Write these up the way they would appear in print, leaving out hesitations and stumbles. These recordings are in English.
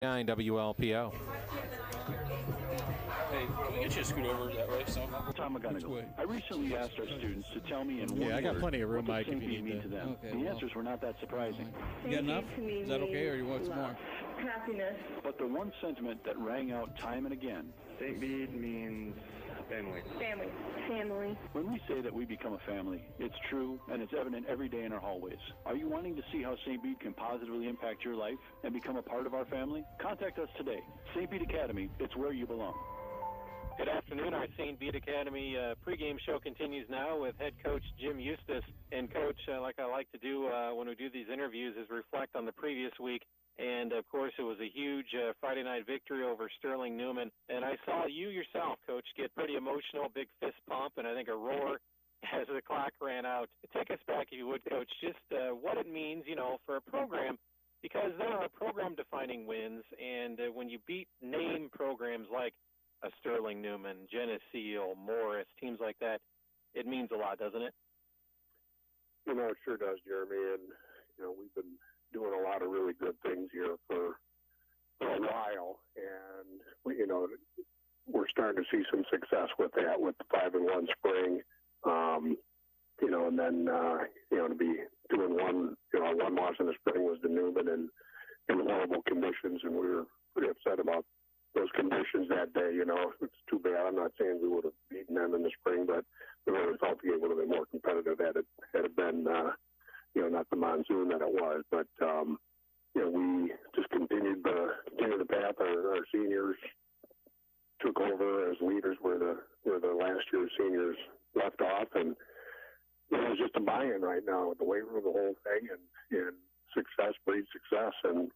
9 WLPO. Hey, can we get you to scoot over that way? So. Tom McGonigal. I recently asked our students to tell me in one I got word plenty of room, what Mike, does if St. you Bede need mean to. to them. Okay, the well. answers were not that surprising. You got enough? Is that okay, or you want some more? Happiness. But the one sentiment that rang out time and again. St. Bede means family. Family. Family. When we say that we become a family, it's true and it's evident every day in our hallways. Are you wanting to see how St. Bede can positively impact your life and become a part of our family? Contact us today. St. Bede Academy, it's where you belong. Good afternoon. Our St. Bede Academy pregame show continues now with head coach Jim Eustace. And coach, like I like to do when we do these interviews, is reflect on the previous week. And, of course, it was a huge Friday night victory over Sterling Newman. And I saw you yourself, coach, get pretty emotional, big fist pump, and I think a roar as the clock ran out. Take us back, if you would, coach, just what it means, for a program, because there are program-defining wins. And when you beat name programs like a Sterling Newman, Geneseo, Morris, teams like that, it means a lot, doesn't it? It sure does, Jeremy. And, we've been doing a lot of really good things here for a while. And, we're starting to see some success with that, with the 5-1 spring. And then, to be doing one loss in the spring was to Newman in horrible conditions. And we were pretty upset about those conditions that day. It's too bad. I'm not saying we would have beaten them in the spring, but we really felt the game would have been more competitive had it been, not the monsoon that it was. But, we just continued the path. Our seniors took over as leaders where the last year's seniors left off. And it was just a buy-in right now with the weight room, the whole thing, and success breeds success. And,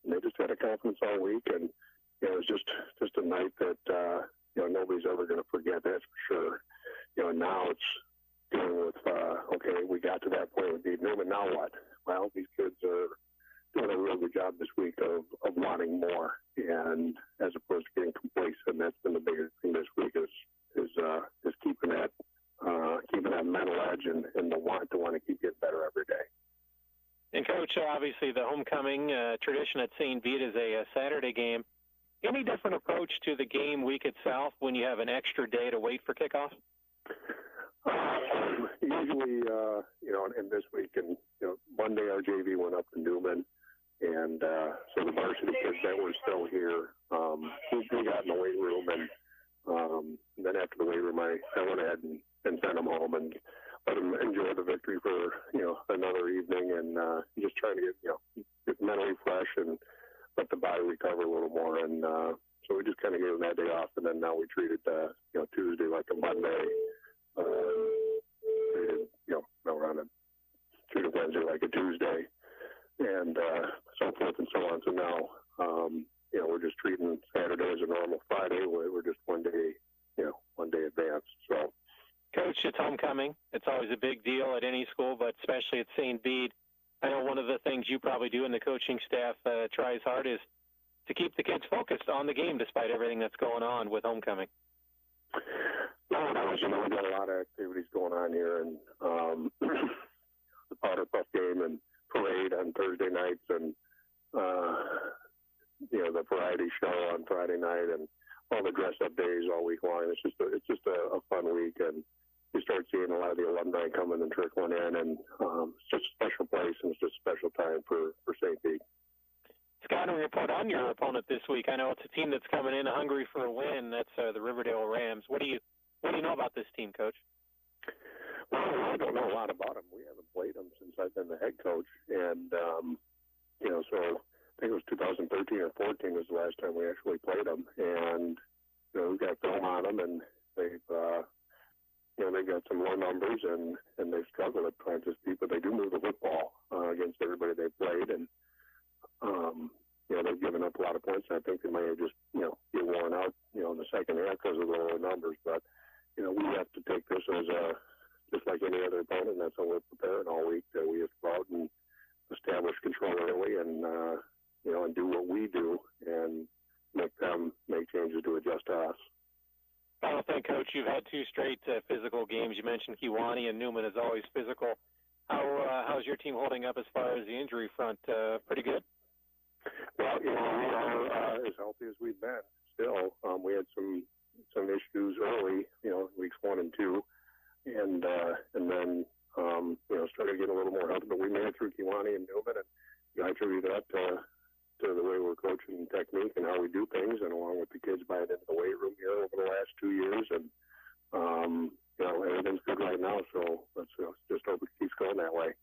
they just had a conference all week, and it was just a night that nobody's ever going to forget. That's for sure. Now it's dealing with okay, we got to that point with Beede Newman. Now what? Well, these kids are doing a real good job this week of wanting more, and as opposed to getting complacent. That's been the biggest thing this week is keeping that mental edge and the want to keep getting better every day. And, Coach, obviously the homecoming tradition at St. Bede is a Saturday game. Any different approach to the game week itself when you have an extra day to wait for kickoff? Usually, and this week, and Monday our JV went up to Newman, and so the varsity kids that were still here, we got in the weight room, and then after the weight room, I went ahead and sent them home and let them enjoy the victory for another evening, and just trying to get mentally fresh and let the body recover a little more. And so we just kind of gave them that day off, and then now we treated Tuesday like a Monday, treated Wednesday like a Tuesday, and so forth and so on. So now we're just treating Saturday as a normal Friday. We're just one day advanced. So. Coach, it's homecoming. It's always a big deal at any school, but especially at St. Bede. I know one of the things you probably do and the coaching staff tries hard is to keep the kids focused on the game despite everything that's going on with homecoming. No, we got a lot of activities going on here, and the powder puff game and parade on Thursday nights, and the variety show on Friday night, and all the dress-up days all week long. It's just a fun week, and you start seeing a lot of the alumni coming and trickling in, and it's just a special place, and it's just a special time for St. Bede. Scouting report on your opponent this week. I know it's a team that's coming in hungry for a win. That's the Riverdale Rams. What do you know about this team, Coach? Well, I don't know a lot about them. We haven't played them since I've been the head coach, and so I think it was 2013 or 14 was the last time we actually played them, and we've got film on them, and they've got some low numbers, and they've struggled at times as people. They do move the football against everybody they've played, and they've given up a lot of points. And I think they may have just get worn out in the second half because of the low numbers. But we have to take this as just like any other opponent. And that's how we're preparing all week. We have to go out and establish control early, and and do what we do, and make them make changes to adjust to us. Final thing, Coach, you've had two straight physical games. You mentioned Kewanee, and Newman is always physical. How's your team holding up as far as the injury front? Pretty good? Well, we are as healthy as we've been. Still, we had some issues early, weeks 1 and 2, and then started getting a little more healthy. But we made it through Kewanee and Newman, and I attribute that to the way we're coaching technique and how we do things, and along with the kids buying into the weight room here over the last 2 years, and everything's good right now. So let's just hope it keeps going that way.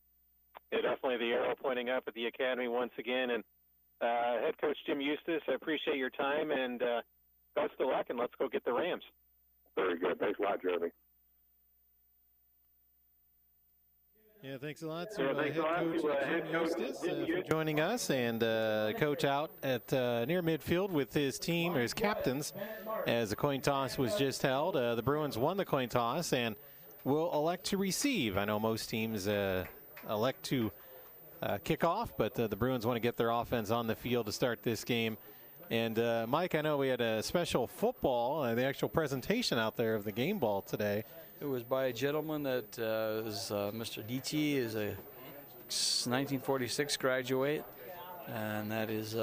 Yeah, definitely the arrow pointing up at the academy once again. And head coach Jim Eustace, I appreciate your time, and best of luck, and let's go get the Rams. Very good. Thanks a lot, Jeremy. Yeah, thanks a lot to head coach Jim Eustace for joining us, and coach out at near midfield with his team, or his captains, as the coin toss was just held. The Bruins won the coin toss and will elect to receive. I know most teams elect to kick off, but the Bruins want to get their offense on the field to start this game. And Mike, I know we had a special football, the actual presentation out there of the game ball today. It was by a gentleman that is Mr. Dici, is a 1946 graduate, and that is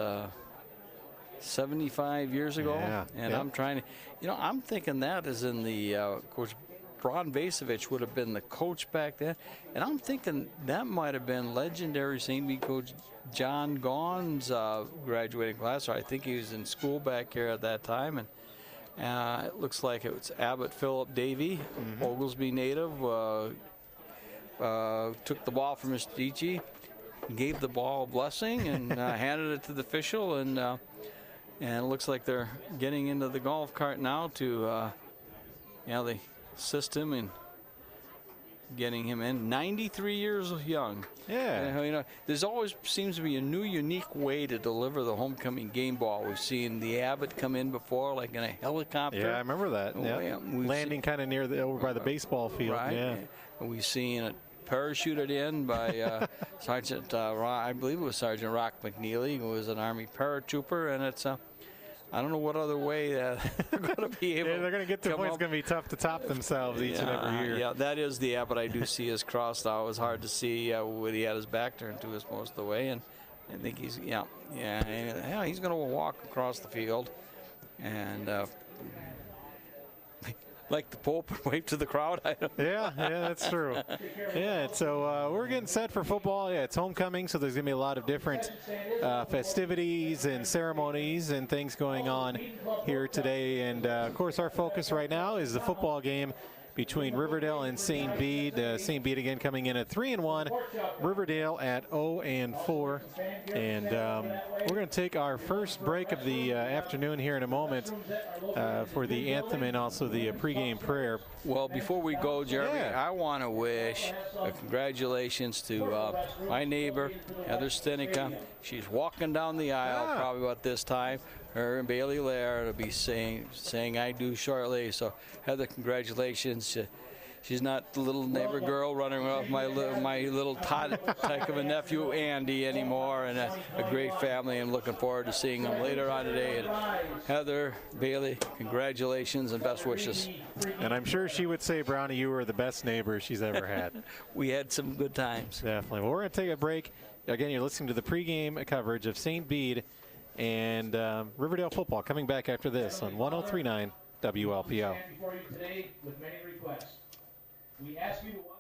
75 years ago. Yeah, and yeah. I'm trying to, I'm thinking that is in the Coach Bron Vasevich would have been the coach back then, and I'm thinking that might have been legendary St. Bede coach John Gaughan's graduating class. Or I think he was in school back here at that time, and it looks like it was Abbott Philip Davey, Oglesby native, took the ball from Mr. Dici, gave the ball a blessing, and handed it to the official, and it looks like they're getting into the golf cart now to they assist him in getting him in. 93 years young. Yeah. There's always seems to be a new, unique way to deliver the homecoming game ball. We've seen the Abbott come in before, like in a helicopter. Yeah, I remember that. Yeah. Landing kind of near over by the baseball field. Right. Yeah. And we've seen it parachuted in by Sergeant, I believe it was Sergeant Rock McNeely, who was an Army paratrooper, and it's I don't know what other way they're going to be able. Yeah, they're going to get to the point it's going to be tough to top themselves each and every year. Yeah, that is the Abbott I do see is crossed out. It was hard to see when he had his back turned to us most of the way, and I think he's he's going to walk across the field, and like the Pope and wave to the crowd. Yeah, that's true. Yeah, so we're getting set for football. Yeah, it's homecoming, so there's going to be a lot of different festivities and ceremonies and things going on here today. And, of course, our focus right now is the football game between Riverdale and St. Bede. St. Bede again coming in at 3-1, Riverdale at 0-4. And we're going to take our first break of the afternoon here in a moment for the anthem and also the pregame prayer. Well, before we go, Jeremy, I want to wish congratulations to my neighbor, Heather Stenica. She's walking down the aisle probably about this time. Her and Bailey Laird will be saying I do shortly. So, Heather, congratulations. She's not the little neighbor girl running off my little tyke of a nephew, Andy, anymore, and a great family. I'm looking forward to seeing them later on today. And Heather, Bailey, congratulations and best wishes. And I'm sure she would say, Brownie, you were the best neighbor she's ever had. We had some good times. Definitely. Well, we're going to take a break. Again, you're listening to the pregame coverage of St. Bede and Riverdale football coming back after this on 103.9 WLPO. We ask you to watch.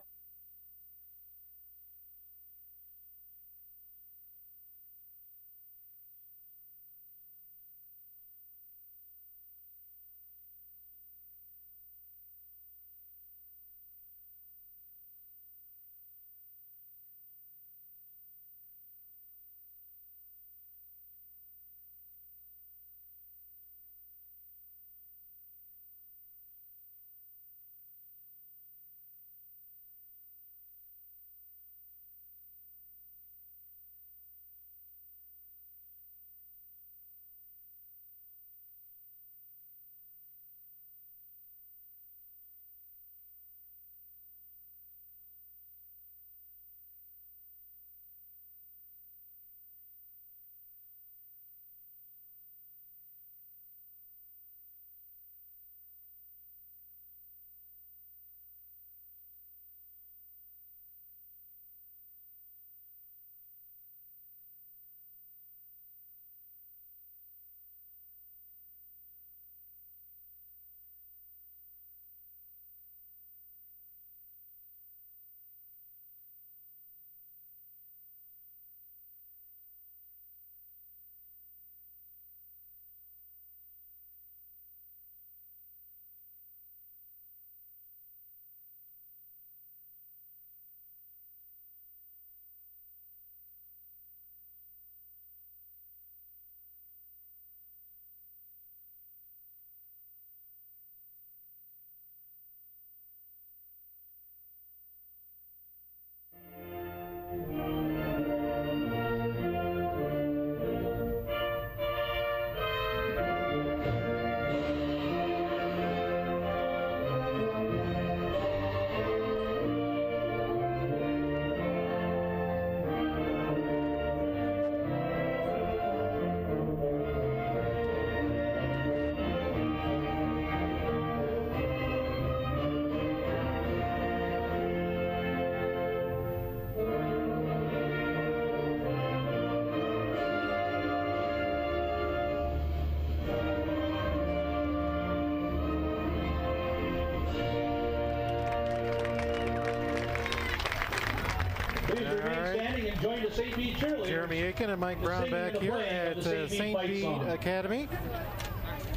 Join the St. Bede cheerleaders. Jeremy Aiken and Mike Brown back here at St. Bede Academy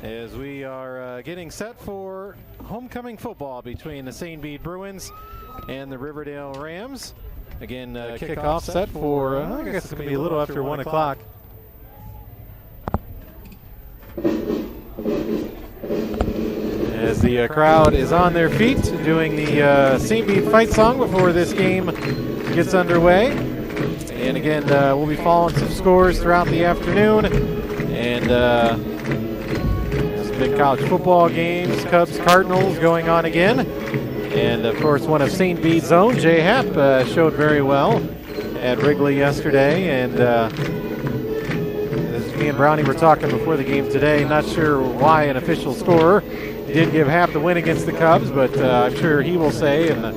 as we are getting set for homecoming football between the St. Bede Bruins and the Riverdale Rams. Again, kickoff set for, I guess it's going to be a little after 1 o'clock. As the crowd is on their feet doing the St. Bede fight song before this game gets underway. And again, we'll be following some scores throughout the afternoon. And some big college football games, Cubs, Cardinals going on again. And of course, one of St. Bede's own, Jay Happ, showed very well at Wrigley yesterday. And as me and Brownie were talking before the game today, not sure why an official scorer did give Happ the win against the Cubs, but I'm sure he will say, and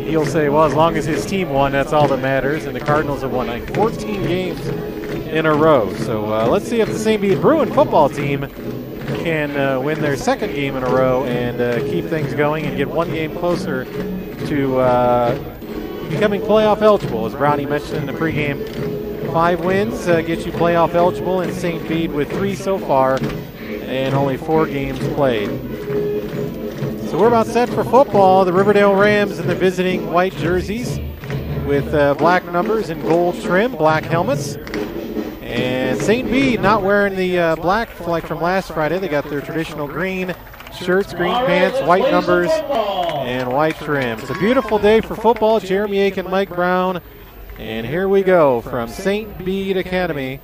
he'll say, well, as long as his team won, that's all that matters. And the Cardinals have won like 14 games in a row. So let's see if the St. Bede Bruin football team can win their second game in a row and keep things going and get one game closer to becoming playoff eligible. As Brownie mentioned in the pregame, 5 wins get you playoff eligible in St. Bede with 3 so far and only 4 games played. So we're about set for football. The Riverdale Rams in the visiting white jerseys with black numbers and gold trim, black helmets. And St. Bede not wearing the black like from last Friday. They got their traditional green shirts, green pants, white numbers, and white trim. It's a beautiful day for football. Jeremy Aiken, Mike Brown. And here we go from St. Bede Academy.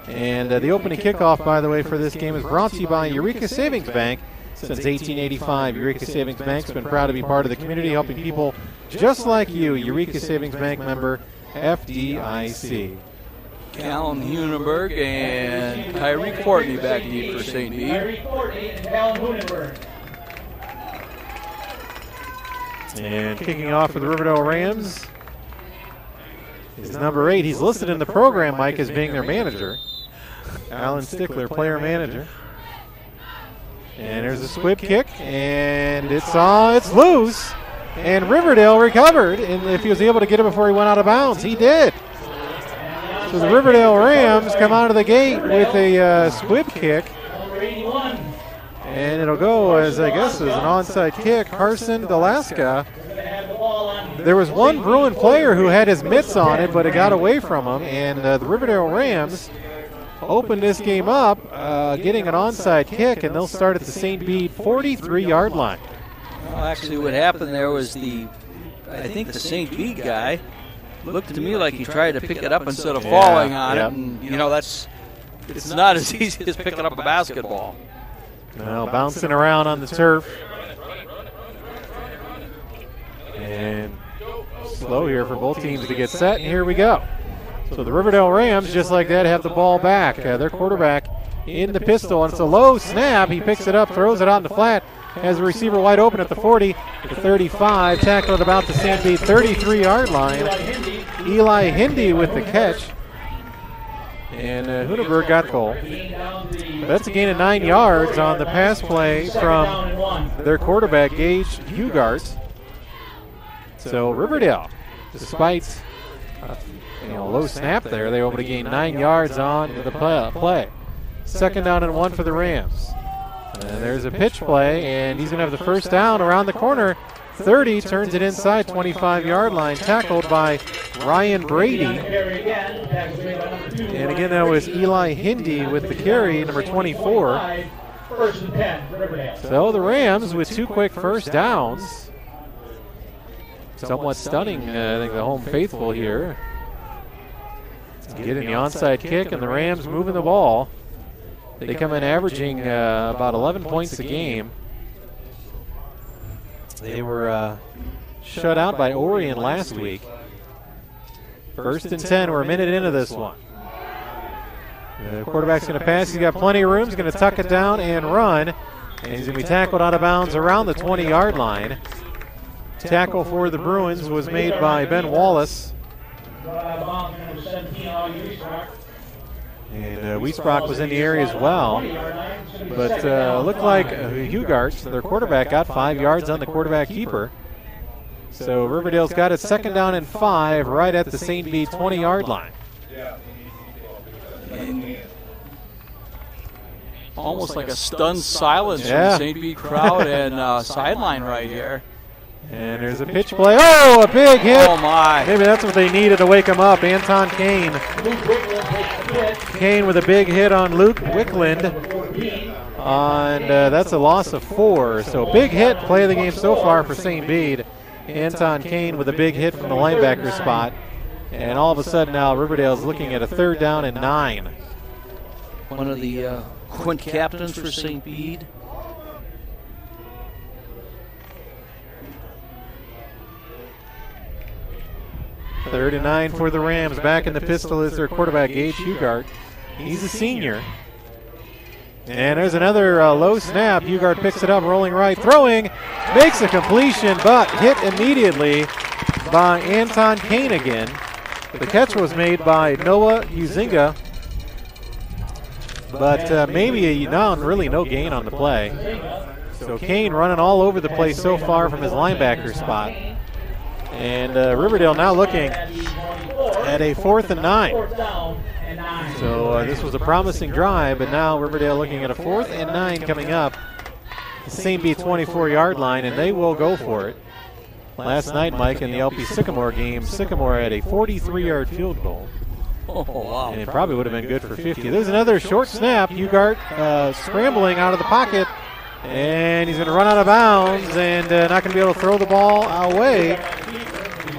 And the opening kickoff, by the way, for this game is brought to you by Eureka Savings Bank. Since 1885, Eureka Savings Bank's been proud to be part of the community, helping people just like you. Eureka Savings Bank member, FDIC. Callum Hunenberg and Tyreek Courtney back deep for St. Bede. Tyreek Courtney and Callum Hunenberg. And kicking off for the Riverdale Rams is number 8. He's listed in the program, Mike, as being their manager. Alan Stickler, player manager. And there's a squib kick, and it's loose. And Riverdale recovered, and if he was able to get it before he went out of bounds, he did. So the Riverdale Rams come out of the gate with a squib kick. And it'll go as, I guess, as an onside kick. Carson Delaska. There was one Bruin player who had his mitts on it, but it got away from him. And the Riverdale Rams opened this game up, getting an onside kick, and they'll start at the St. Bede 43-yard line. Well, actually, what happened there was I think the St. Bede guy looked to me like he tried to pick it up instead of falling on it. And, it's not as easy as picking up a basketball. Well, bouncing around on the turf. And slow here for both teams to get set, and here we go. So the Riverdale Rams, just like that, have the ball back. Their quarterback in the pistol, and it's a low snap. He picks it up, throws it out in the flat, has a receiver wide open at the 40, the 35, tackled at about the St. Bede 33-yard line. Eli Hindi with the catch. And Hunenberg got goal. That's a gain of 9 yards on the pass play from their quarterback, Gage Hugart. So Riverdale, despite low snap there, they were able to gain 9 yards on the play. Second down and 1 for the Rams. And there's a pitch play, and he's going to have the first down around the corner. 30, turns it inside, 25-yard line, tackled by Ryan Brady. And again, that was Eli Hindi with the carry, number 24. So the Rams with 2 quick first downs. Somewhat stunning, I think, the home faithful here. Getting the onside kick, and the Rams moving the ball. They come in averaging about 11 points a game. They were shut out by Orion last week. First and 10, we're a minute into this one. The quarterback's going to pass. He's got plenty of room. He's going to tuck it down and run. And he's going to be tackled out of bounds around the 20-yard line. Tackle for the Bruins was made by Ben Wallace. And Wiesbrock was in the area as well. But looked like Hugart, their quarterback, got 5 yards on the quarterback keeper. So Riverdale's got it 2nd down and 5 right at the St. Bede 20-yard line. And almost like a stunned silence from the St. Bede crowd and sideline right here. And there's a pitch play. Oh, a big hit. Oh, my. Maybe that's what they needed to wake him up. Anton Kane. Kane with a big hit on Luke Wickland. And that's a loss of 4. So big hit, play of the game so far for St. Bede. Anton Kane with a big hit from the linebacker spot. And all of a sudden now Riverdale's looking at a 3rd down and 9. One of the quint captains for St. Bede. Third and 9 for the Rams. Back in the pistol is their quarterback, Gage Hugart. He's a senior. And there's another low snap. Hugart picks it up, rolling right, throwing, makes a completion, but hit immediately by Anton Kane again. The catch was made by Noah Huizinga, but maybe really no gain on the play. So Kane running all over the place so far from his linebacker spot. And Riverdale now looking at a 4th and 9. So this was a promising drive, but now Riverdale looking at a 4th and 9 coming up. The St. Bede 24-yard line, and they will go for it. Last night, Mike, in the LP Sycamore game, Sycamore had a 43-yard field goal. Oh, wow. And it probably would have been good for 50. There's another short snap. Hugart scrambling out of the pocket, and he's going to run out of bounds and not going to be able to throw the ball away.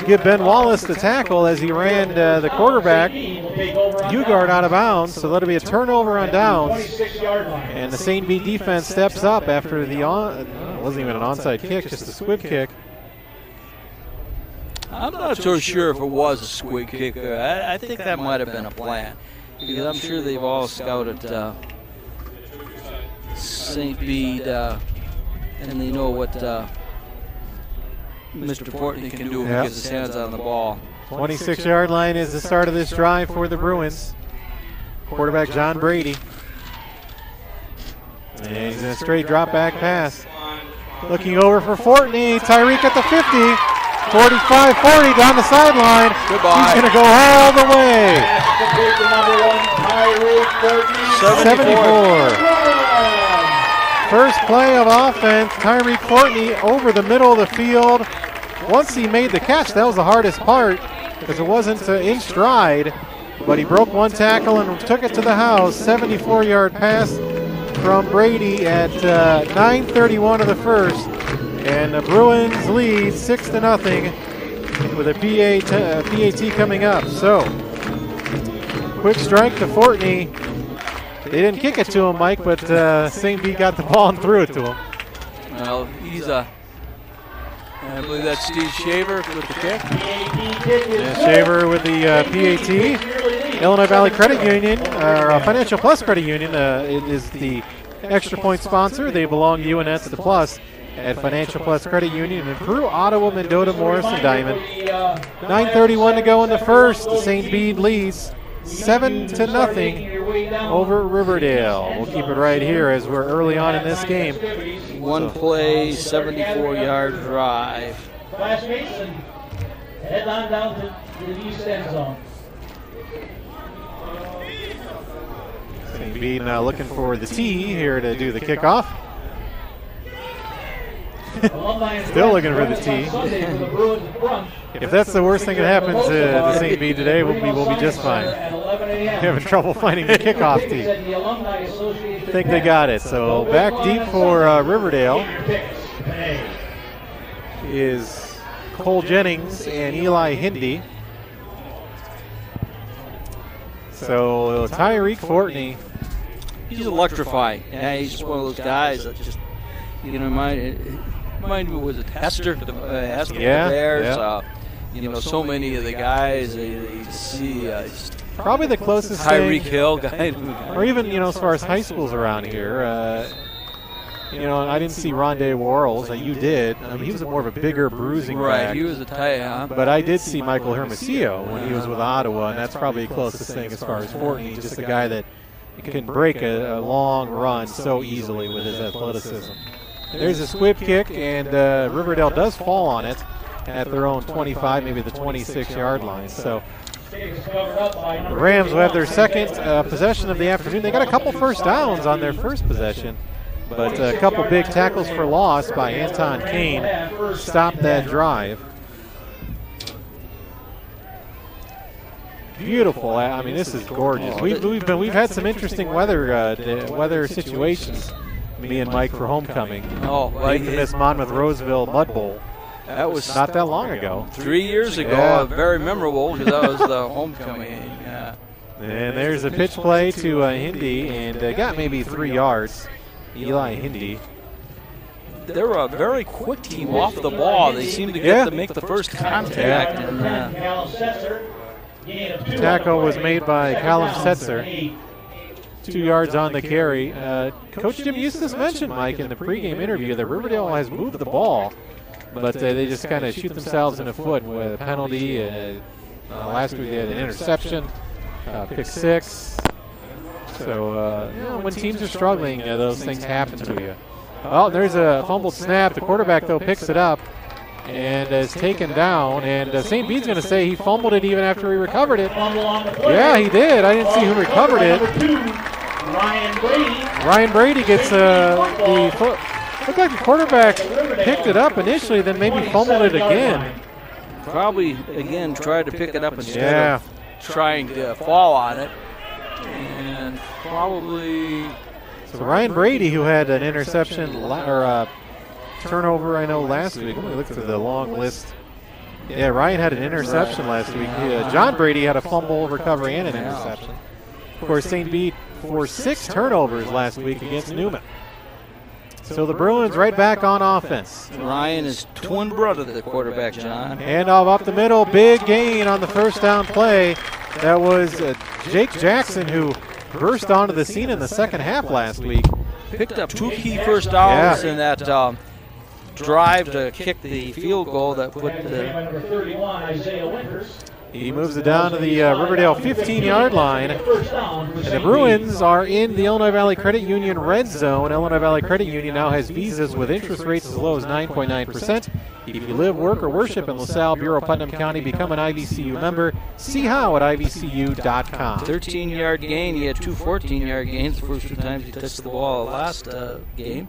Give Ben Wallace the tackle as he ran the quarterback, Hugart, out of bounds. So that'll be a turnover on downs. And the St. Bede defense steps up after the it wasn't even an onside kick, just a squib kick. I'm not so sure if it was a squib kick. I think that might have been a plan, because I'm sure they've all scouted St. Bede, and they know what Mr. Fortney can do if he gets his hands on the ball. 26-yard line is the start of this drive for the Bruins. Quarterback John Brady. And he's in a straight drop back pass. Looking over for Fortney. Tyreek at the 50. 45-40 down the sideline. Goodbye. He's going to go all the way. 74. First play of offense, Tyreek Fortney over the middle of the field. Once he made the catch, that was the hardest part because it wasn't in stride, but he broke one tackle and took it to the house. 74-yard pass from Brady at 9:31 of the first. And the Bruins lead 6-0 with a PAT coming up. So, quick strike to Fortney. They didn't kick it to him, Mike, but St. Bede got the ball and threw it to him. Well, he's I believe that's Steve Shaver with the kick. Yeah, Shaver with the PAT. Illinois Valley Credit Union, or Financial Plus Credit Union, is the extra point sponsor. They belong to UNS at the Plus at Financial Plus Credit Union in Peru, Ottawa, Mendota, Morris, and Diamond. 9:31 to go in the first. St. Bede leads 7-0 over Riverdale. We'll keep it right here as we're early on in this game. One play, 74-yard drive. Classmates, head on down to the east end zone. St. Bede now looking for the tee here to do the kickoff. Still looking for the tee. If that's the worst thing that happens to St. Bede today, we'll be just fine. Having trouble finding the kickoff tee. I think they got it. So back deep for Riverdale is Cole Jennings and Eli Hindy. So Tyreek Fortney. He's electrifying. Yeah, he's just one of those guys that just, remind me, was it Hester for the Bears? Yeah. So many of the guys you see. Probably the closest Tyreek thing, Hill guy. or even as far as high schools around here. I didn't see Rondé Worrells. You did. I mean, he was more of a bigger bruising Right, back. he was a tight. But I did see Michael Hermosillo when he was with Ottawa, and that's probably the closest thing as far as Fortney. Just a guy that can break a long run so easily with his athleticism. There's a squib kick, and Riverdale does fall on it. at their own 25, maybe the 26-yard line. So the Rams will have their second possession of the afternoon. They got a couple first downs on their first possession, but a couple big tackles for loss by Anton Kane stopped that drive. Beautiful. I mean, this is gorgeous. We've had some interesting weather situations, me and Mike, for homecoming. Oh, the infamous Monmouth Roseville Mud Bowl. That was not that long ago. 3 years ago. Very memorable because that was the homecoming. And there's a pitch play to Hindi, and got maybe 3 yards. Eli Hindi. They're a very quick team off the ball. They seem to get to make the first contact. Tackle was made by Callum Setzer. 2 yards on the carry. Coach Jim Eustace mentioned, Mike, in the pregame interview that Riverdale has moved the ball, but they just kind of shoot themselves in the foot with a penalty. Last week they had an interception, pick 6. So when teams are struggling, those things happen to you. Oh, there's a fumbled snap. The quarterback, though, picks it up and is taken down. And St. Bede's going to say he fumbled it even after he recovered it. Yeah, he did. I didn't see who recovered it. Ryan Brady gets the foot. Looked like the quarterback picked it up initially, then maybe fumbled it again. Probably, again, tried to pick it up instead of trying to fall on it. And probably... So Ryan Brady, who had an interception or turnover, I know, last week. Let me look through the long list. Yeah, Ryan had an interception last week. John Brady had a fumble recovery and an interception. Of course, St. Bede for 6 turnovers last week against Newman. So the Bruins right back on offense. Ryan is twin brother to the quarterback, John. Handoff up the middle, big gain on the first down play. That was Jake Jackson, who burst onto the scene in the second half last week. Picked up 2 key first downs in that drive to kick the field goal that put the... He moves it down to the Riverdale 15-yard line. And the Bruins are in the Illinois Valley Credit Union red zone. Illinois Valley Credit Union now has visas with interest rates as low as 9.9%. If you live, work, or worship in LaSalle, Bureau, Putnam County, become an IVCU member. See how at ivcu.com. 13-yard gain. He had 2 14-yard gains the first 2 times he touched the ball last game.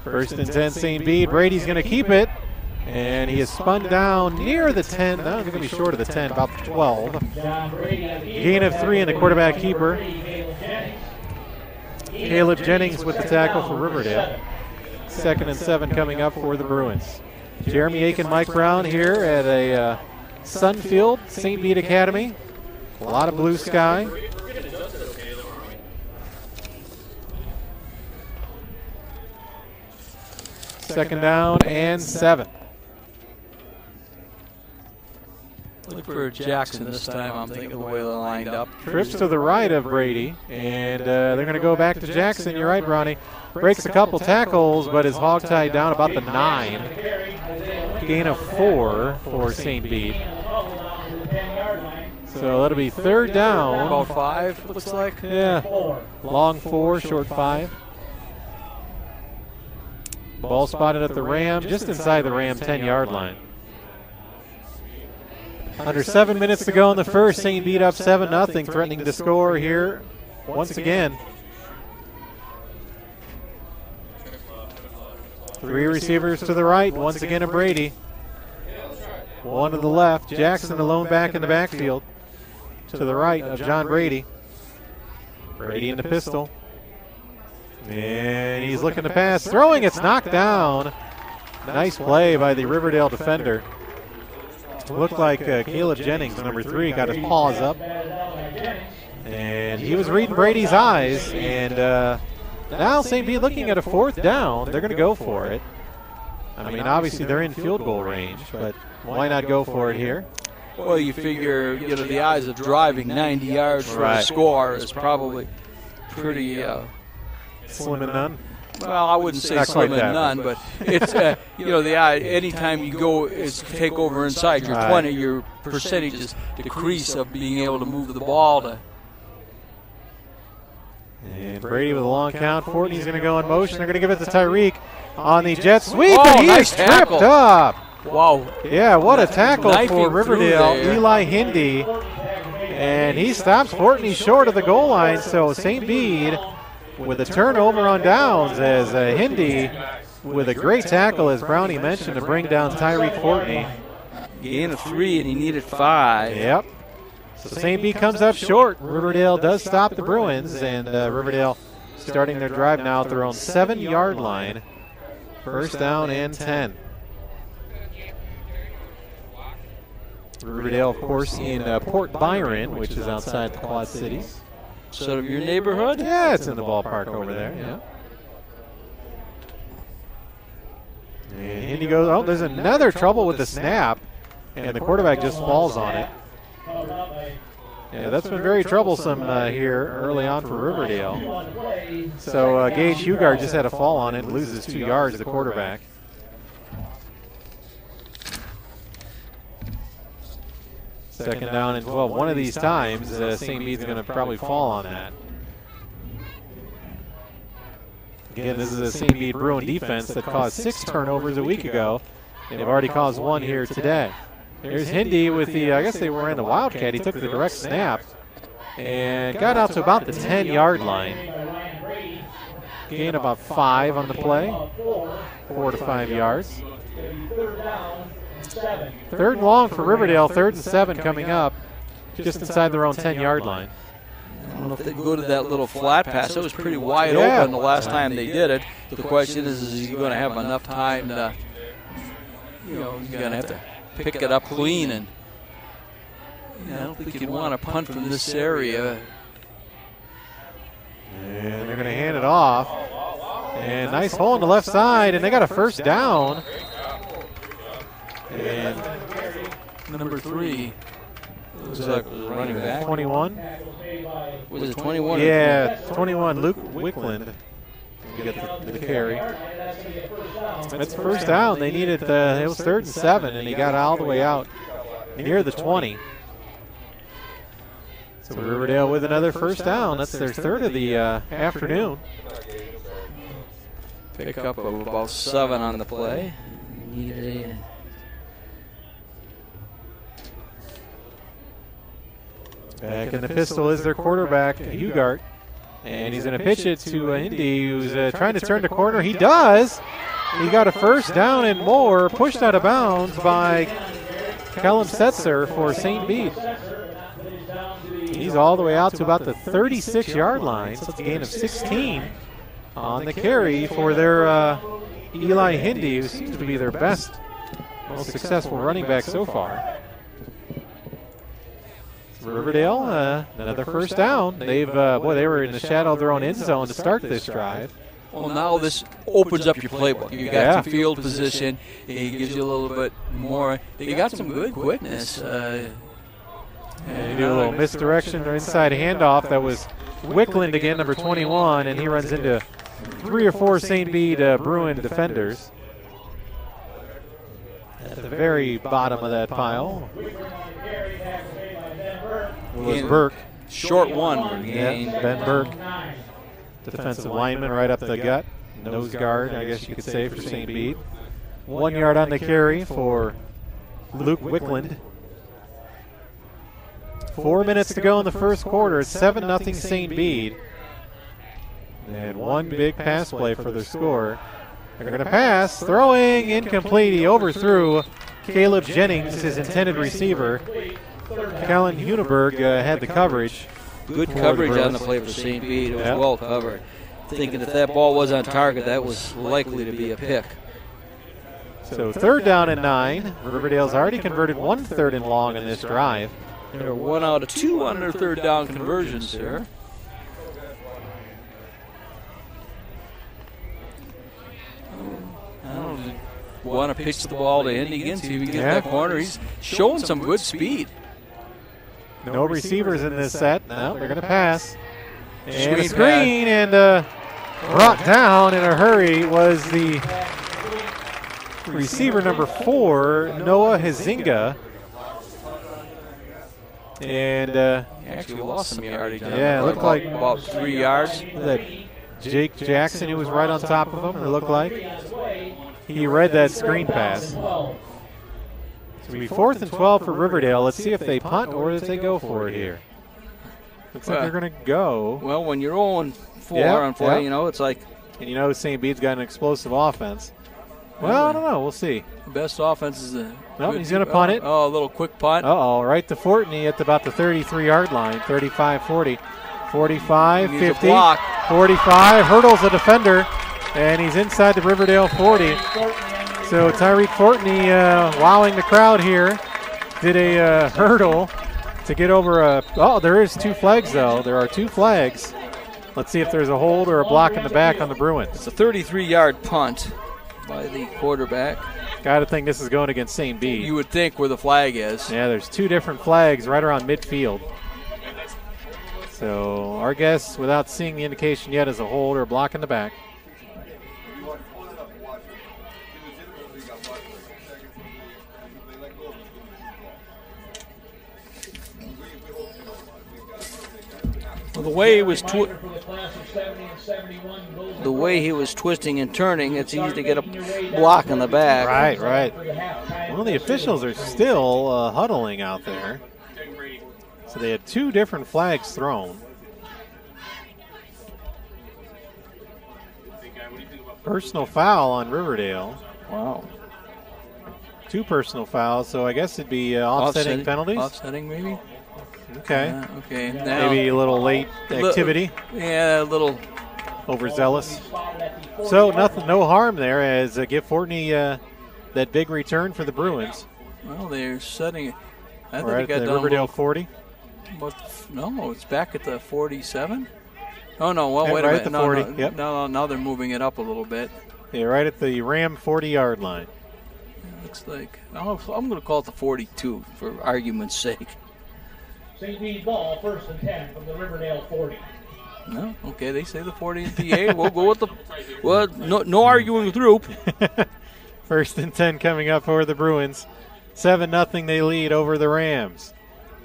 First and 10, St. Bede. Brady's going to keep it. And he is spun down near the 10. No, he's going to be short of the 10, about the 12. Gain of 3 in the quarterback keeper. Caleb Jennings with the tackle for Riverdale. 2nd and 7 coming up for the Bruins. Jeremy Aiken, Mike Brown here at a Sunfield St. Bede Academy. A lot of blue sky. Second down and 7. Look for Jackson this time, I'm thinking the way they're lined up. Trips to the right of Brady, and they're going to go back to Jackson. You're right, Ronnie. Breaks a couple tackles, but is hogtied down about the 9. Gain of 4 for St. Bede. So that'll be 3rd down. About 5, it looks like. Yeah. Long 4, short 5. Ball spotted at the Ram, just inside the Ram 10-yard line. Under 7 minutes to go in the first, St. Bede up 7-0, threatening to score here once again. 3 receivers to the right, once again a Brady. 1 to the left, Jackson alone back in the backfield. To the right of John Brady. Brady in the pistol. And he's looking to pass, throwing, it's knocked down. Nice play by the Riverdale defender. Looked like Caleb Jennings, number 3, got his paws up. And he was reading Brady's eyes. And now St. Bede looking at a 4th down. They're going to go for it. I mean, obviously they're in field goal range, but why not go for it here? Well, you figure, the odds of driving 90 yards for a score is probably pretty... slim and none? Well, I wouldn't say slim and none, but it's, anytime you go take over inside your 20, your percentages decrease of being able to move the ball to. And Brady with a long count. Fortney's going to go in motion. They're going to give it to Tyreek on the jet sweep, and he is tripped up. Wow. Yeah, what a tackle Knifing for Riverdale. through there. Eli Hindi. And he stops Fortney short of the goal line, so St. Bede with a turnover on downs as Hindi with a great tackle, as Brownie mentioned, to bring down Tyreek Fortney. Gain of 3, and he needed 5. Yep. So St. Bede comes up short. Riverdale does stop the Bruins, and Riverdale starting their drive now at their own 7-yard line. First down and 10. Riverdale, of course, in Port Byron, which is outside the Quad Cities. Sort of your neighborhood? Yeah, it's in the ballpark over there, yeah. And Hindi goes, oh, there's another trouble with the snap, and the quarterback just falls on it. Yeah, that's been very troublesome here early on for Riverdale. So Gage Hugard just had a fall on it, loses 2 yards, the quarterback. Second down and 12. One of these times, St. Bede's going to probably fall on that. Again, this is a St. Bede Bruin defense that caused 6 turnovers a week ago. They've already caused 1 here today. Here's Hindi with the, I guess they were in the Wildcat. He took the direct snap and got out to about the 10-yard line. Gain about 5 on the play, 4 to 5 yards. Third and long for Riverdale, 3rd and 7 coming up, just inside their own 10-yard line. I don't know if they go to that little flat pass. It was pretty wide open the last time they did it. The question is he going to have enough time to, he's going to have to pick it up clean, and I don't think you'd want to punt from this area. And they're going to hand it off. And nice hole on the left side, and they got a first down. And number 3 was that running back? 21. Was it 21? Yeah, 21, Luke Wickland. You get the carry. That's first down. They needed, it was 3rd and 7, and he got all the way out near the 20. So Riverdale with another first down. That's their 3rd of the afternoon. Pick up of about 7 on the play. Back in the pistol is their quarterback, Hugart. And he's going to pitch it to Indy, who's trying to turn the corner. He does. He got a first down and more, pushed out of bounds by Callum Setzer for St. Bede. He's all the way out to about the 36-yard line, so it's a gain of 16 on the carry for their Eli Hindi, who seems to be their best, most successful running back so far. Riverdale, another first down. They've, they were in the shadow of their own end zone to start this drive. Well, now this opens up your playbook. You got some field position. It gives you a little bit more. They got some good quickness. And you do a little misdirection or inside handoff. That was Wickland again, number 21, and he runs into 3 or 4 St. Bede Bruin defenders at the very bottom of that pile. Was Burke. Short one. Yeah, Ben Burke, defensive lineman right up the gut. Nose guard, I guess you could say, for St. Bede. 1 yard on the carry for Luke Wickland. 4 minutes to go in the first quarter. It's 7-0 St. Bede. And one big pass play for their score. They're going to pass. Throwing incomplete. He overthrew Caleb Jennings, his intended receiver. Callan Huneberg had the coverage. Good coverage on the play for St. Bede. It was well covered. Thinking if that ball was on target, that was likely to be a pick. So 3rd down and 9. Riverdale's already converted 1 3rd and long in this drive. They're 1 out of 2 on their 3rd down conversions here. I don't want to pitch the ball to Indy again, see if he can get that corner. He's showing some good speed. No receivers in this set. No, they're going to pass. And he's green, and brought down in a hurry was the receiver number 4, Noah Hazinga. And he actually lost some yardage. Yeah, it looked like about 3 yards. That Jake Jackson, who was right on top of him, it looked like. He read that screen pass. It's going to be 4th and 12 for Riverdale. Let's see if they punt or if they go for it here. Looks like they're going to go. Well, when you're 0-4 on play, you know, it's like. And you know St. Bede's got an explosive offense. Well, I don't know. We'll see. Best offense is no, he's going to punt it. Oh, a little quick punt. Uh-oh, right to Fortney at about the 33-yard line, 35-40. 45, 50, 45, hurdles a defender, and he's inside the Riverdale 40. So Tyreek Fortney wowing the crowd here. Did a hurdle to get over a – oh, there is 2 flags, though. There are 2 flags. Let's see if there's a hold or a block in the back on the Bruins. It's a 33-yard punt by the quarterback. Got to think this is going against St. Bede. You would think where the flag is. Yeah, there's 2 different flags right around midfield. So our guess, without seeing the indication yet, is a hold or a block in the back. Well, the way he was twisting and turning, it's easy to get a block in the back. Right. Well, the officials are still huddling out there. So they had 2 different flags thrown. Personal foul on Riverdale. Wow. 2 personal fouls, so I guess it'd be offsetting penalties. Offsetting, maybe. Okay. Okay. Now, maybe a little late activity. Yeah, a little overzealous. So no harm there as give Fortney that big return for the Bruins. Well, they're setting. I think right got at the Riverdale 40. No, it's back at the 47. Oh no! Well, yeah, wait right a minute. At the 40. Yep. No, now they're moving it up a little bit. Yeah, right at the Ram 40-yard line. Looks like I'm going to call it the 42 for argument's sake. St. Bede ball, 1st and 10 from the Riverdale 40. No, okay, they say the 40 in PA. We'll go with the. Well, no arguing with Roop. 1st and 10 coming up for the Bruins. 7-0 they lead over the Rams.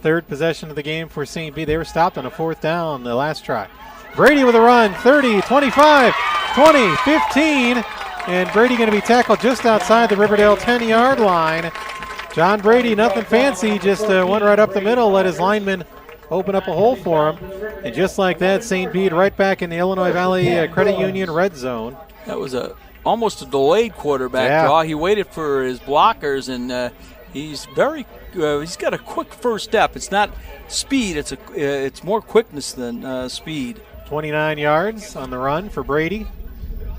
3rd possession of the game for St. Bede. They were stopped on a 4th down the last try. Brady with a run, 30, 25, 20, 15, and Brady going to be tackled just outside the Riverdale 10-yard line. John Brady, nothing fancy, just went right up the middle, let his lineman open up a hole for him. And just like that, St. Bede right back in the Illinois Valley Credit Union red zone. That was almost a delayed quarterback draw. He waited for his blockers, and he's got a quick first step. It's not speed, it's more quickness than speed. 29 yards on the run for Brady.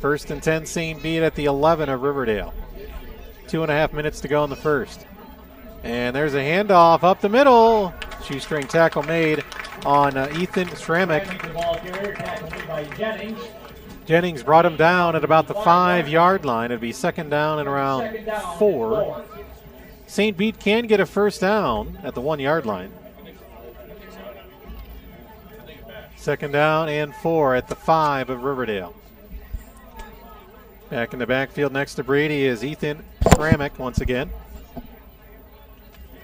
1st and 10 St. Bede at the 11 of Riverdale. 2.5 minutes to go in the first. And there's a handoff up the middle. Shoestring tackle made on Ethan Stramick. Jennings brought him down at about the 5-yard line. It'd be 2nd down and around 4. St. Bede can get a 1st down at the 1-yard line. 2nd down and 4 at the 5 of Riverdale. Back in the backfield next to Brady is Ethan Stramick once again.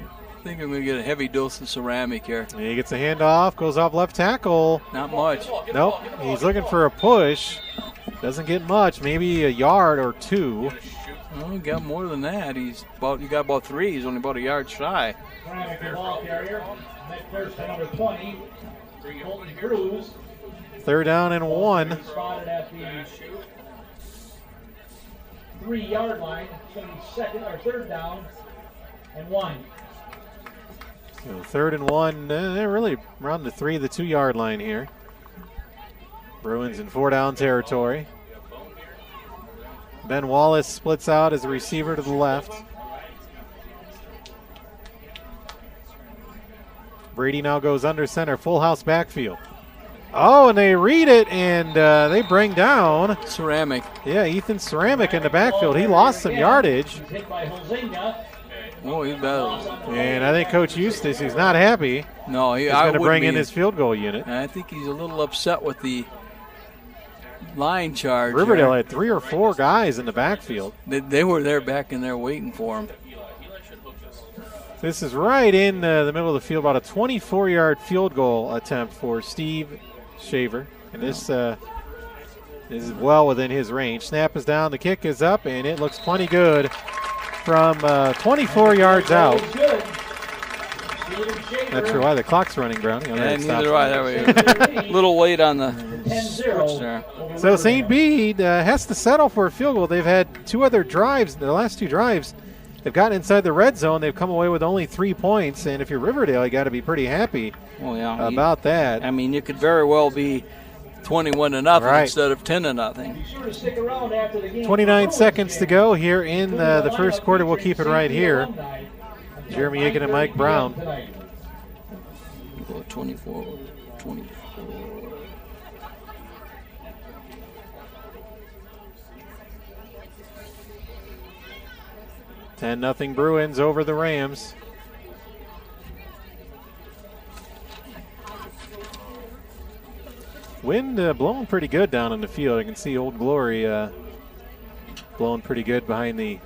I think I'm going to get a heavy dose of ceramic here. And he gets a handoff, goes off left tackle. Not much. Nope, he's looking for a push. Doesn't get much, maybe a yard or 2. Well, he got more than that. He got about 3. He's only about a yard shy. Ball carrier, first to number 20, Colton Cruz. 3rd down and 1. Spotted at the 3-yard line. It's going to be 3rd down and 1. So 3rd and 1, they're really around the 2-yard line here. Bruins in 4-down territory. Ben Wallace splits out as a receiver to the left. Brady now goes under center, full house backfield. Oh, and they read it, and they bring down Ceramic. Yeah, Ethan Ceramic in the backfield. He lost some yardage. Oh, he's bad. And I think Coach Eustace, who's not happy, no, he's going to bring in his field goal unit. I think he's a little upset with the line charge. Riverdale had 3 or 4 guys in the backfield. They were there back in there waiting for him. This is right in the middle of the field, about a 24-yard field goal attempt for Steve Shaver. And this is well within his range. Snap is down, the kick is up, and it looks plenty good. from 24 yards out. Not sure why the clock's running, Brownie. Yeah, neither do I. There we go. A little late on the switch there. So St. Bede has to settle for a field goal. They've had 2 other drives. The last 2 drives, they've gotten inside the red zone. They've come away with only 3 points. And if you're Riverdale, you got to be pretty happy about that. I mean, you could very well be 21-0 instead of 10-0. 29 seconds to go here in the first quarter. We'll keep it right here. Jeremy Aiken and Mike Brown. 24. 10-0 Bruins over the Rams. Wind blowing pretty good down in the field. I can see Old Glory blowing pretty good behind the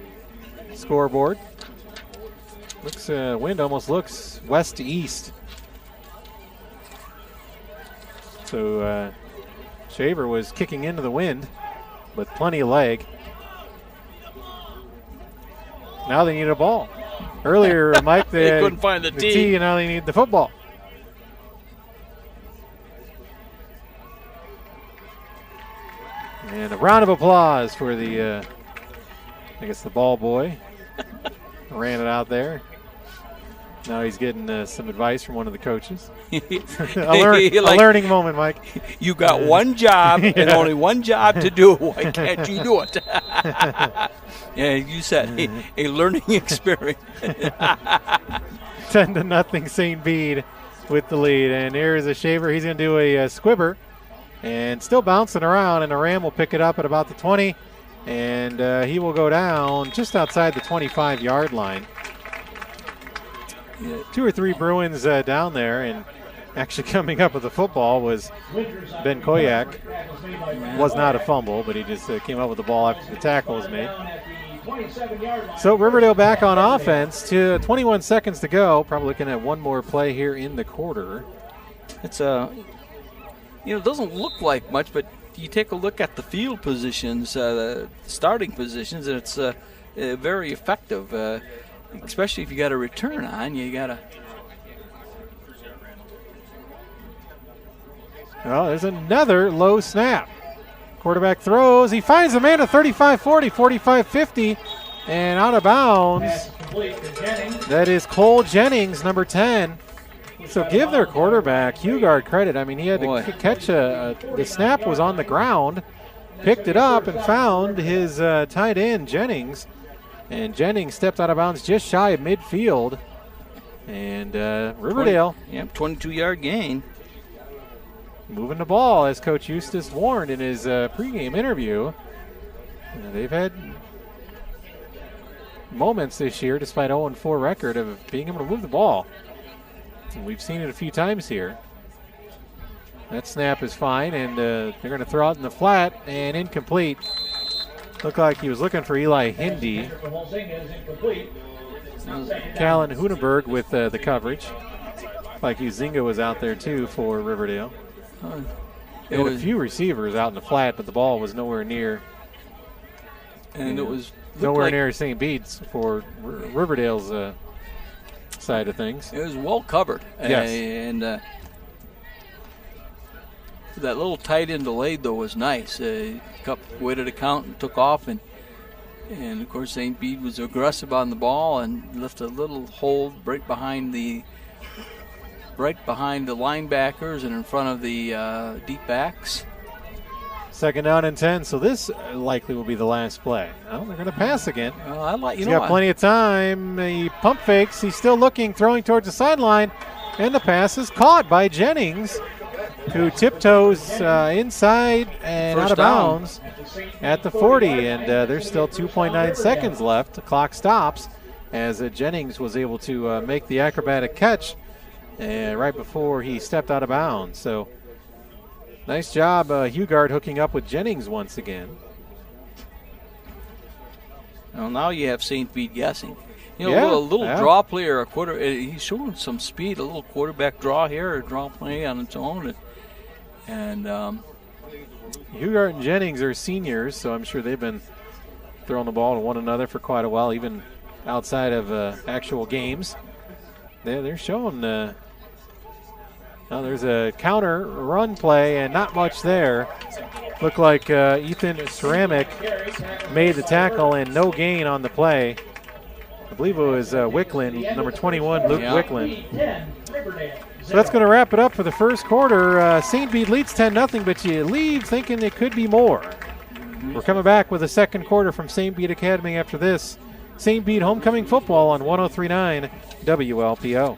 scoreboard. Looks wind almost looks west to east. So Shaver was kicking into the wind with plenty of leg. Now they need a ball. Earlier, Mike, they couldn't find the tee. And now they need the football. And a round of applause for the, I guess, the ball boy. Ran it out there. Now he's getting some advice from one of the coaches. a learning moment, Mike. You got one job and only one job to do. Why can't you do it? Yeah, you said a learning experience. 10-0 St. Bede with the lead. And here's a Shaver. He's going to do a squibber. And still bouncing around, and the Ram will pick it up at about the 20. And he will go down just outside the 25-yard line. 2 or 3 Bruins down there, and actually coming up with the football was Ben Koyak. Was not a fumble, but he just came up with the ball after the tackle was made. So Riverdale back on offense to 21 seconds to go. Probably looking at one more play here in the quarter. It's it doesn't look like much, but you take a look at the field positions, the starting positions, and it's very effective. Especially if you got a return on, you got to. Well, there's another low snap. Quarterback throws. He finds a man at 35-40, 45-50, and out of bounds. That is Cole Jennings, number 10. So give their quarterback, Hugard, credit. I mean, he had to catch the snap was on the ground, picked it up, and found his tight end, Jennings. And Jennings stepped out of bounds just shy of midfield. And Riverdale. 22-yard gain. Moving the ball, as Coach Eustace warned in his pregame interview. They've had moments this year, despite 0-4 record, of being able to move the ball. And we've seen it a few times here. That snap is fine, and they're going to throw it in the flat, and incomplete. Looked like he was looking for Eli Hindy. Callan Huneberg with the coverage. Like Uzinga was out there too for Riverdale. There were a few receivers out in the flat, but the ball was nowhere near. And it was nowhere near St. Bede's for Riverdale's side of things. It was well covered. Yes. And that little tight end delayed though was nice. Waited a count and took off, and of course St. Bede was aggressive on the ball and left a little hole right behind the linebackers and in front of the deep backs. 2nd down and 10, so this likely will be the last play. Well, they're going to pass again. Well, He's got plenty of time. He pump fakes. He's still looking, throwing towards the sideline, and the pass is caught by Jennings, who tiptoes inside and out of bounds at the 40. And there's still 2.9 seconds left. The clock stops as Jennings was able to make the acrobatic catch right before he stepped out of bounds. So nice job, Hugard, hooking up with Jennings once again. Well, now you have St. Bede guessing. A little draw play or a quarter. He's showing some speed, a little quarterback draw here, or draw play on its own. And Hugard and Jennings are seniors, so I'm sure they've been throwing the ball to one another for quite a while, even outside of actual games. They're showing. There's a counter run play and not much there. Looked like Ethan Ceramic made the tackle and no gain on the play. I believe it was Wickland, number 21, Luke Wickland. So that's going to wrap it up for the first quarter. St. Bede leads 10-0, but you leave thinking it could be more. We're coming back with the second quarter from St. Bede Academy after this. St. Bede homecoming football on 103.9 WLPO.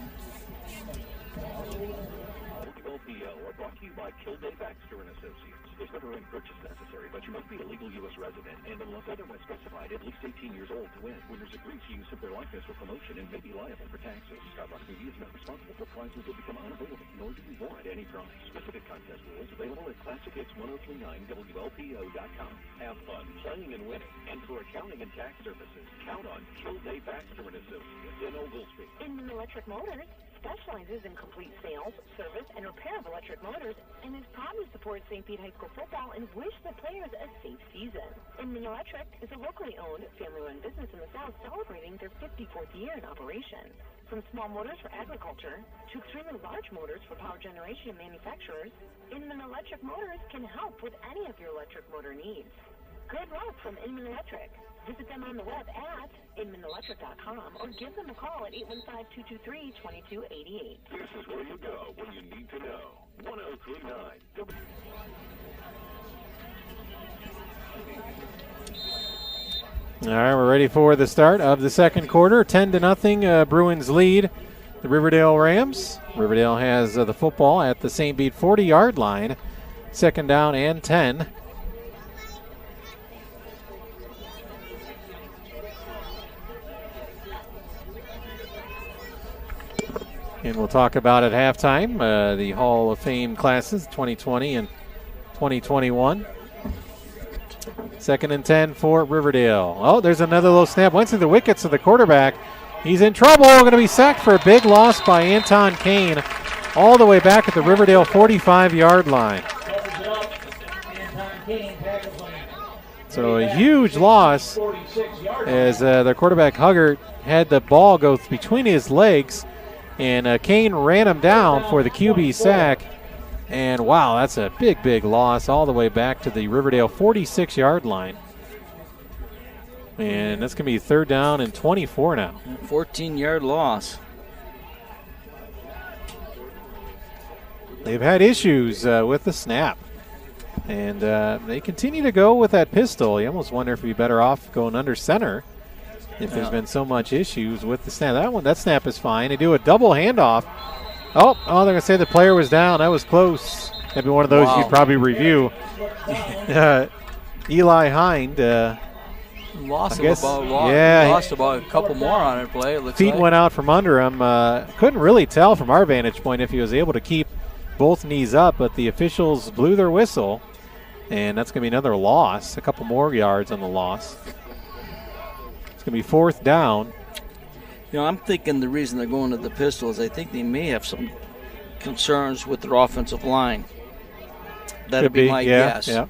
Purchase necessary, but you must be a legal U.S. resident and unless otherwise specified, at least 18 years old to win. Winners agree to use of their likeness for promotion and may be liable for taxes. Starbucks Media is not responsible for prizes that become unavailable, nor do we warrant any prize. Specific contest rules available at ClassicHits1039WLPO.com. Have fun playing and winning. And for accounting and tax services, count on Kilday Baxter & Associates in Oglesby. Inman Electric Motors specializes in complete sales, service, and repair of electric motors and is proud to support St. Bede High School football and wish the players a safe season. Inman Electric is a locally owned, family-run business in the South celebrating their 54th year in operation. From small motors for agriculture to extremely large motors for power generation and manufacturers, Inman Electric Motors can help with any of your electric motor needs. Good luck from Inman Electric. Visit them on the web at inmanelectric.com or give them a call at 815-223-2288. This is where you go when you need to know. 1039. All right, we're ready for the start of the second quarter. 10-0, Bruins lead the Riverdale Rams. Riverdale has the football at the St. Bede 40-yard line. Second down and 10. And we'll talk about at halftime the Hall of Fame classes 2020 and 2021. Second and 10 for Riverdale. Oh, there's another low snap. Went to the wickets of the quarterback. He's in trouble. Going to be sacked for a big loss by Anton Kane all the way back at the Riverdale 45-yard line. So a huge loss as their quarterback Huggart had the ball go between his legs. And Kane ran him down for the QB sack. And, wow, that's a big, big loss all the way back to the Riverdale 46-yard line. And that's going to be third down and 24 now. 14-yard loss. They've had issues with the snap. And they continue to go with that pistol. You almost wonder if you'd be better off going under center. If there's been so much issues with the snap. That snap is fine. They do a double handoff. Oh, they're going to say the player was down. That was close. That'd be one of those you'd probably review. Eli Hind. Lost about a couple more on it play. It looks feet went out from under him. Couldn't really tell from our vantage point if he was able to keep both knees up, but the officials blew their whistle. And that's going to be another loss. A couple more yards on the loss. Going to be fourth down. You know, I'm thinking the reason they're going to the pistol is I think they may have some concerns with their offensive line. That'd be my guess. Yeah.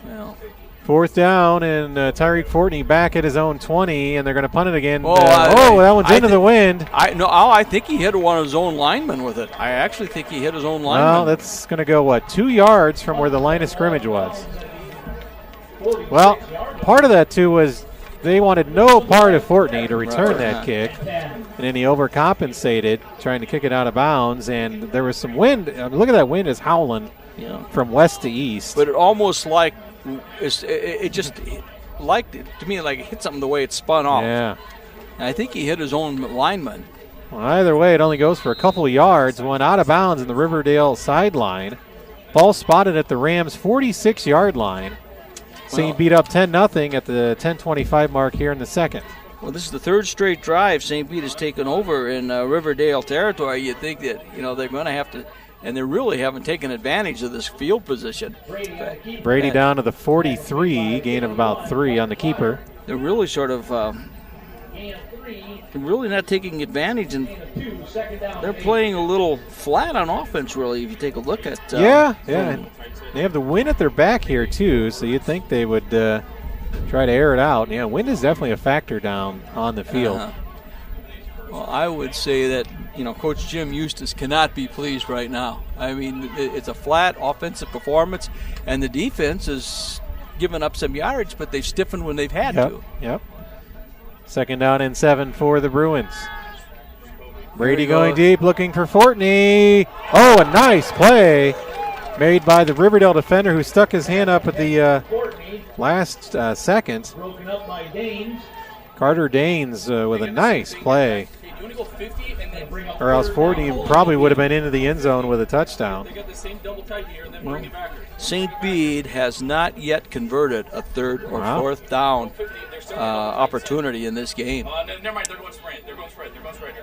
Yeah. Fourth down, and Tyreek Fortney back at his own 20, and they're going to punt it again. That one's into the wind. I think he hit one of his own linemen with it. I actually think he hit his own lineman. Well, that's going to go, 2 yards from where the line of scrimmage was. Well, part of that, too, was they wanted no part of Fortney to return that kick, and then he overcompensated, trying to kick it out of bounds, and there was some wind. Look at that wind is howling from west to east. But it almost like it just to me like it hit something the way it spun off. Yeah. And I think he hit his own lineman. Well, either way, it only goes for a couple of yards. Went out of bounds in the Riverdale sideline. Ball spotted at the Rams' 46-yard line. St. Bede up 10-0 at the 10:25 mark here in the second. Well, this is the third straight drive St. Bede has taken over in Riverdale territory. You'd think that they're going to have to, and they really haven't taken advantage of this field position. Brady down to the 43, gain of about 3 on the keeper. They're really sort of really not taking advantage, and they're playing a little flat on offense, really, if you take a look at yeah. They have the wind at their back here, too, so you'd think they would try to air it out. Yeah, wind is definitely a factor down on the field. Well, I would say that, Coach Jim Eustace cannot be pleased right now. I mean, it's a flat offensive performance, and the defense has given up some yardage, but they've stiffened when they've had to. Yep. 2nd down and 7 for the Bruins. Brady going deep, looking for Fortney. Oh, a nice play made by the Riverdale defender who stuck his hand up at the last second. Broken up by Danes. Carter Danes with a nice play. Or else Fortney probably would have been into the end zone with a touchdown. Well, St. Bede has not yet converted a 3rd or 4th down opportunity in this game.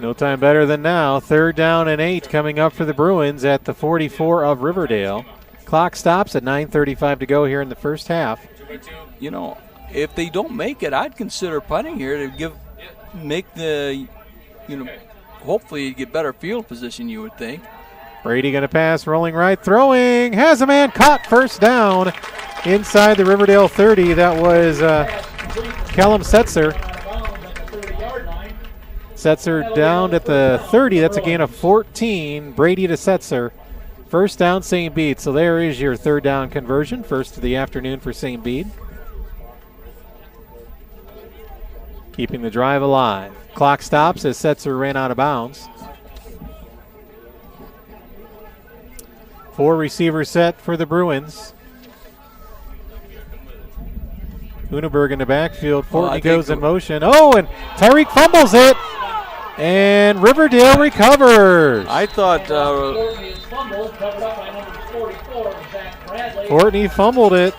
No time better than now. 3rd down and 8 coming up for the Bruins at the 44 of Riverdale. Clock stops at 9:35 to go here in the first half. If they don't make it, I'd consider punting here to make the, hopefully get better field position, you would think. Brady going to pass, rolling right, throwing, has a man caught, first down inside the Riverdale 30. That was Callum Setzer. Setzer down at the 30. That's a gain of 14. Brady to Setzer. First down, St. Bede. So there is your 3rd down conversion. First of the afternoon for St. Bede. Keeping the drive alive. Clock stops as Setzer ran out of bounds. 4 receivers set for the Bruins. Huneberg in the backfield. Fortney goes in motion. Oh, and Tyreek fumbles it. And Riverdale recovers. I thought Fortney fumbled it.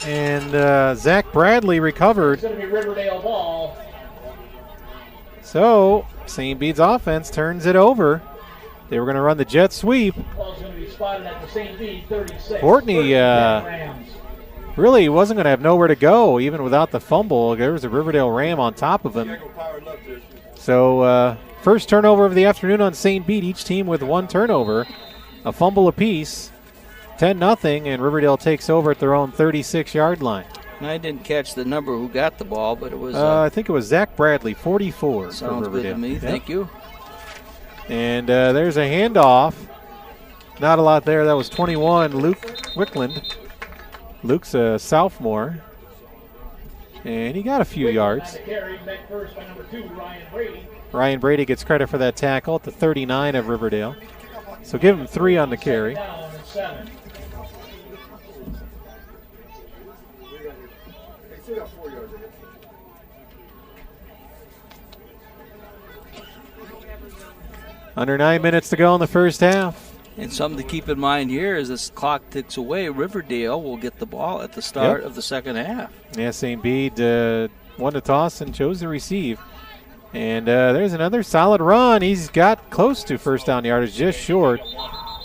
And Zach Bradley recovered. It's going to be Riverdale ball. So St. Bede's offense turns it over. They were going to run the jet sweep. Ball's going to be spotted at the St. Bede 36. Fortney really wasn't going to have nowhere to go, even without the fumble. There was a Riverdale Ram on top of him. So first turnover of the afternoon on St. Bede. Each team with 1 turnover, a fumble apiece. 10-0, and Riverdale takes over at their own 36-yard line. I didn't catch the number who got the ball, but it was... I think it was Zach Bradley, 44. Sounds good to me. Yep. Thank you. And there's a handoff. Not a lot there. That was 21, Luke Wickland. Luke's a sophomore. And he got a few yards. Ryan Brady gets credit for that tackle at the 39 of Riverdale. So give him 3 on the carry. Under 9 minutes to go in the first half. And something to keep in mind here is as clock ticks away, Riverdale will get the ball at the start of the second half. Yeah, St. Bede won the toss and chose to receive. And there's another solid run. He's got close to first down yardage, just short.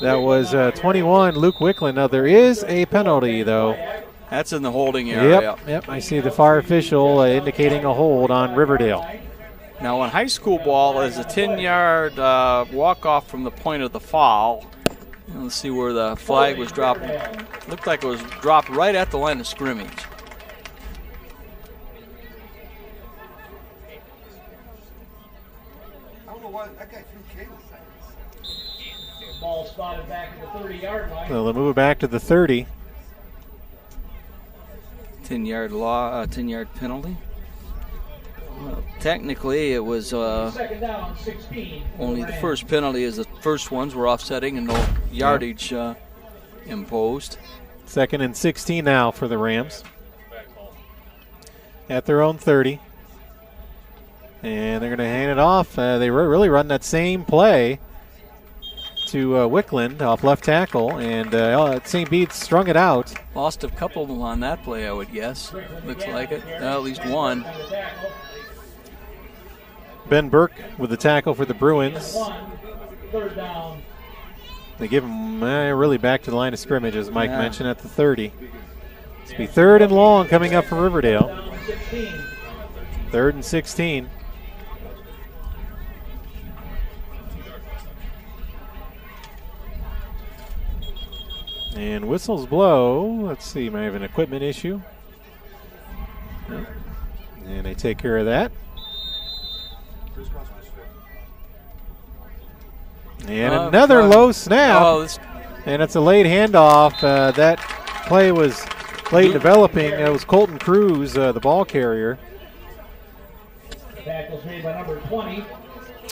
That was 21, Luke Wickland. Now, there is a penalty, though. That's in the holding area. Yep. I see the far official indicating a hold on Riverdale. Now, in high school ball, is a 10-yard walk-off from the point of the foul. Let's see where the flag was dropped. Looked like it was dropped right at the line of scrimmage. Ball spotted back at the 30-yard line. So they'll move it back to the 30. 10-yard penalty. Well, technically, it was second down, 16. Only the first penalty, as the first ones were offsetting and no yardage imposed. 2nd and 16 now for the Rams. At their own 30. And they're going to hand it off. They really run that same play to Wickland off left tackle, and St. Bede strung it out. Lost a couple of them on that play, I would guess. Looks like it. At least one. Ben Burke with the tackle for the Bruins. 3rd down. They give him really back to the line of scrimmage, as Mike mentioned, at the 30. It's be 3rd and long coming up for Riverdale. 3rd and 16. And whistles blow. Let's see, may have an equipment issue. And they take care of that. And another low snap. And it's a late handoff. That play was late developing. It was Colton Cruz, the ball carrier. Tackles made by number 20.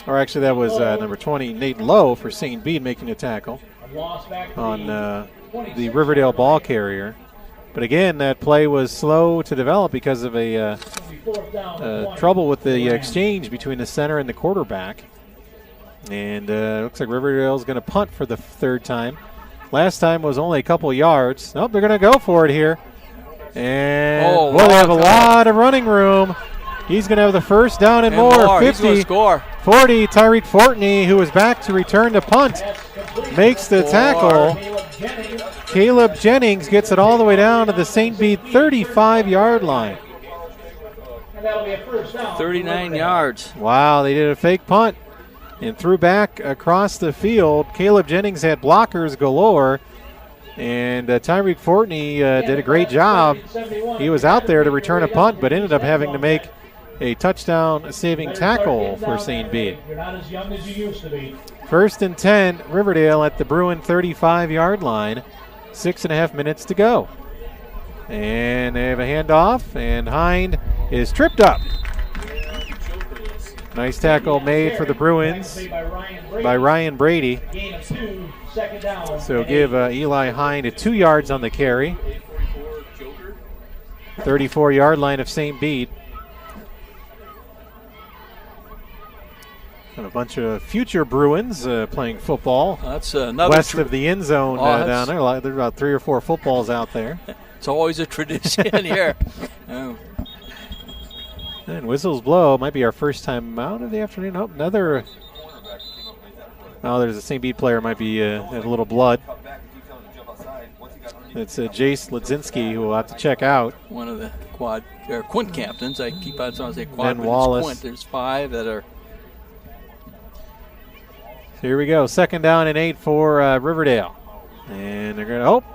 Or actually, that was number 20, Nate Lowe, for St. Bede making a tackle on the Riverdale ball carrier. But again, that play was slow to develop because of a trouble with the exchange between the center and the quarterback. And looks like Riverdale's going to punt for the third time. Last time was only a couple yards. Nope, they're going to go for it here. And they have a lot of running room. He's going to have the first down and more. 50, 40. Tyreek Fortney, who is back to return to punt, makes the tackle. Caleb Jennings gets it all the way down to the St. Bede 35-yard line. 39 yards. Wow, they did a fake punt and threw back across the field. Caleb Jennings had blockers galore. And Tyreek Fortney did a great job. He was out there to return a punt, but ended up having to make a touchdown-saving tackle for St. Bede. First and 10, Riverdale at the Bruin 35-yard line. 6.5 minutes to go. And they have a handoff, and Hind is tripped up. Nice tackle made for the Bruins by Ryan Brady. So give Eli Hind 2 yards on the carry. 34-yard line of St. Bede. And a bunch of future Bruins playing football. That's another west of the end zone down there. There's about 3 or 4 footballs out there. It's always a tradition here. And whistles blow. Might be our first time out of the afternoon. Oh, another. Oh, there's a St. Bede player. Might be have a little blood. It's Jace Ledzinski, who will have to check out. One of the Quint captains. I keep on trying to say quad. Ben Wallace. Quint. There's 5 that are. Here we go. 2nd down and 8 for Riverdale. And they're going to,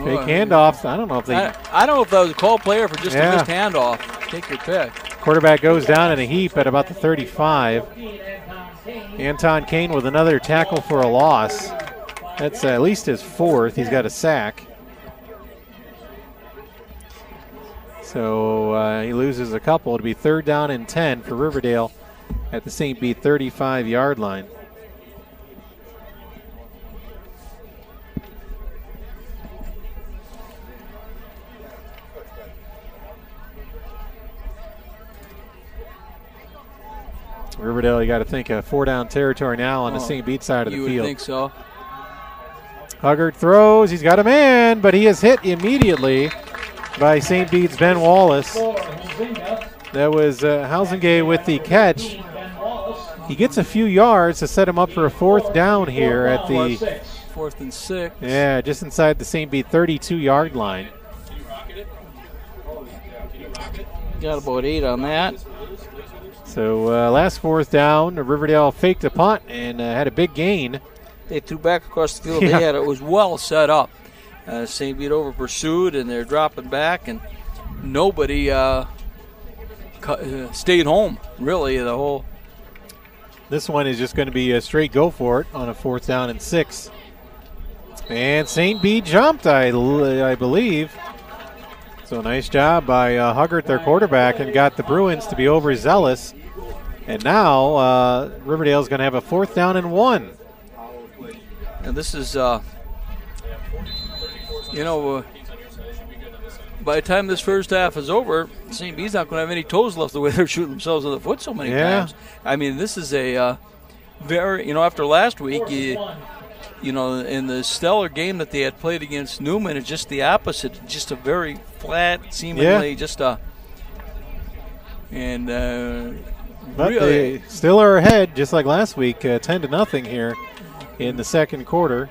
fake handoff. I don't know if they. I don't know if that was a call player for just a missed handoff. Take your pick. Quarterback goes down in a heap at about the 35. Anton Kane with another tackle for a loss. That's at least his 4th. He's got a sack. So he loses a couple. It'll be 3rd down and 10 for Riverdale at the St. Bede 35-yard line. Riverdale, you got to think a 4-down territory now on the St. Bede side of the field. You would think so. Huggard throws. He's got a man, but he is hit immediately by St. Bede's Ben Wallace. That was Housengay with the catch. He gets a few yards to set him up for a 4th down here at the 4th and 6. Yeah, just inside the St. Bede 32-yard line. Got about 8 on that. So last 4th down, Riverdale faked a punt and had a big gain. They threw back across the field. Yeah. It was well set up. St. Bede over pursued, and they're dropping back, and nobody stayed home, really, the whole. This one is just going to be a straight go for it on a 4th down and 6. And St. Bede jumped, I believe. So nice job by Huggard, their quarterback, and got the Bruins to be overzealous. And now Riverdale's going to have a 4th down and 1. And this is, by the time this first half is over, St. Bede's not going to have any toes left the way they're shooting themselves in the foot so many times. I mean, this is a very, after last week, in the stellar game that they had played against Newman, it's just the opposite. Just a very flat, seemingly just a. But they still are ahead, just like last week, 10-0 here in the second quarter.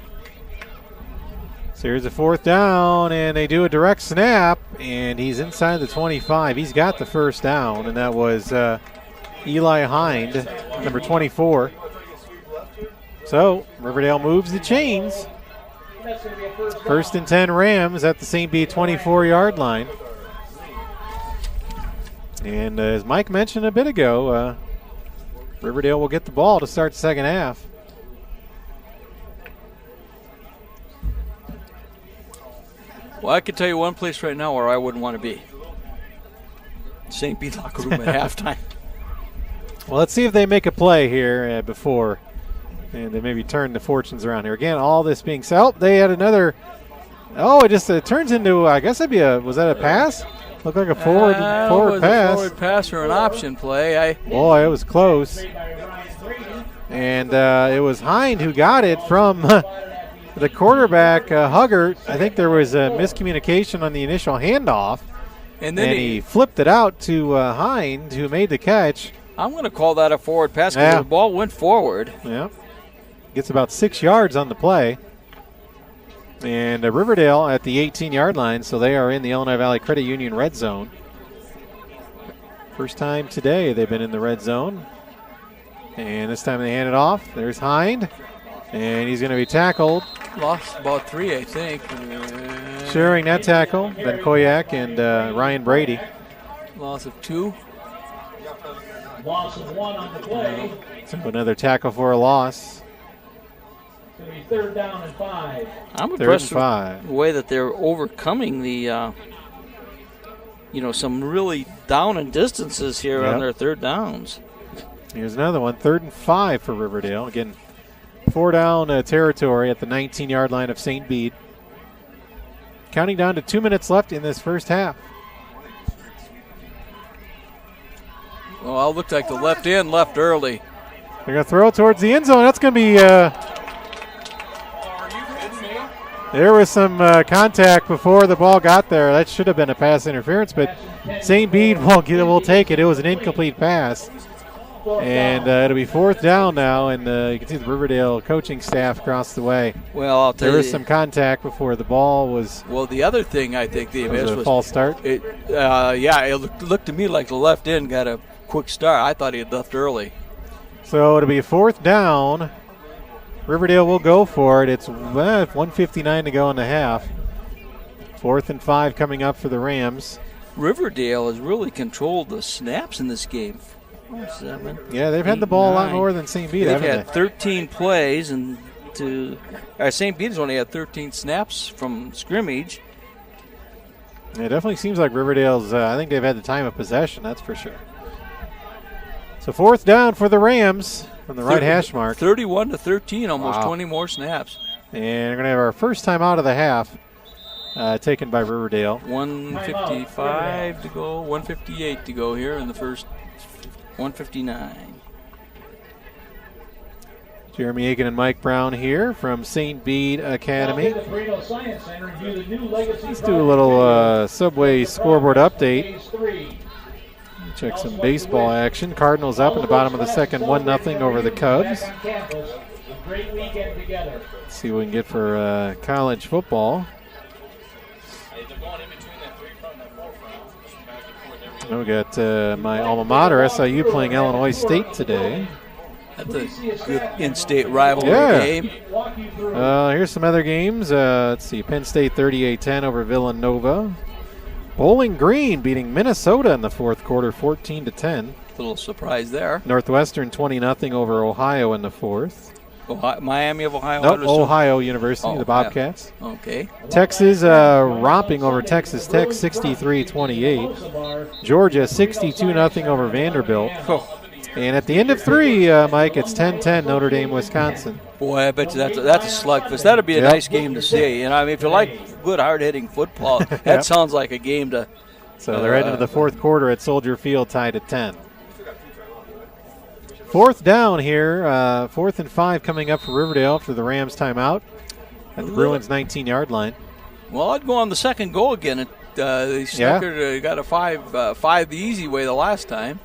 So here's a 4th down, and they do a direct snap, and he's inside the 25. He's got the first down, and that was Eli Hind, number 24. So Riverdale moves the chains. 1st and 10 Rams at the St. Bede 24-yard line. And as Mike mentioned a bit ago, Riverdale will get the ball to start the second half. Well, I can tell you one place right now where I wouldn't want to be. St. Bede locker room at halftime. Well, let's see if they make a play here before. And they maybe turn the fortunes around here. Again, all this being said, oh, they had another. Oh, it turns into, I guess was that a pass? Looked like a forward pass. A forward pass or an option play. Boy, it was close. And it was Hind who got it from the quarterback, Huggart. I think there was a miscommunication on the initial handoff. And then he flipped it out to Hind, who made the catch. I'm going to call that a forward pass because the ball went forward. Yeah. Gets about 6 yards on the play. And Riverdale at the 18-yard line, so they are in the Illinois Valley Credit Union red zone. First time today they've been in the red zone. And this time they hand it off. There's Hind. And he's going to be tackled. Lost about 3, I think. Sharing that tackle, Ben Koyak and Ryan Brady. Loss of 2. Loss of 1 on the play. So another tackle for a loss. It's going to be 3rd down and 5. I'm impressed with the way that they're overcoming the, some really down and distances here on their 3rd downs. Here's another one, 3rd and 5 for Riverdale. Again, 4 down territory at the 19-yard line of St. Bede. Counting down to 2 minutes left in this first half. Well, it looked like the left end left early. They're going to throw it towards the end zone. That's going to be there was some contact before the ball got there. That should have been a pass interference, but St. Bede will take it. It was an incomplete pass. And it'll be 4th down now, and you can see the Riverdale coaching staff across the way. Well, I'll tell you. There was some contact before the ball was. Well, the other thing I think they missed was a false start. It looked to me like the left end got a quick start. I thought he had left early. So it'll be 4th down. Riverdale will go for it. It's 1:59 to go in the half. 4th and 5 coming up for the Rams. Riverdale has really controlled the snaps in this game. 7, yeah, they've had the ball 9. A lot more than St. Bede, haven't they? They've had 13 plays, and St. Bede has only had 13 snaps from scrimmage. It definitely seems like Riverdale's, I think they've had the time of possession, that's for sure. So 4th down for the Rams from the right hash mark. 31-13, almost 20 more snaps. And we're going to have our first time out of the half taken by Riverdale. 1:55 to go, 1:58 to go here in the first. 1:59. Jeremy Aiken and Mike Brown here from St. Bede Academy. Let's do a little Subway scoreboard update. Check some baseball action. Cardinals up in the bottom of the second, 1-0 over the Cubs. Let's see what we can get for college football. We got my alma mater, SIU, playing Illinois State today. That's a good in-state rivalry game. Here's some other games. Let's see, Penn State 38-10 over Villanova. Bowling Green beating Minnesota in the 4th quarter, 14-10. Little surprise there. Northwestern 20-0 over Ohio in the 4th. Miami of Ohio? Nope, Ohio University, the Bobcats. Yeah. Okay. Texas romping over Texas Tech, 63-28. Georgia 62-0 over Vanderbilt. Oh. And at the end of 3, Mike, it's 10-10 Notre Dame, Wisconsin. Boy, I bet you that's a slugfest. That'll be a nice game to see. And I mean, if you like good, hard-hitting football, that sounds like a game to. So they're heading to the 4th quarter at Soldier Field, tied at 10. 4th down here, 4th and 5 coming up for Riverdale after the Rams timeout at the Bruins 19-yard line. Well, I'd go on the second goal again. They got a 5 the easy way the last time.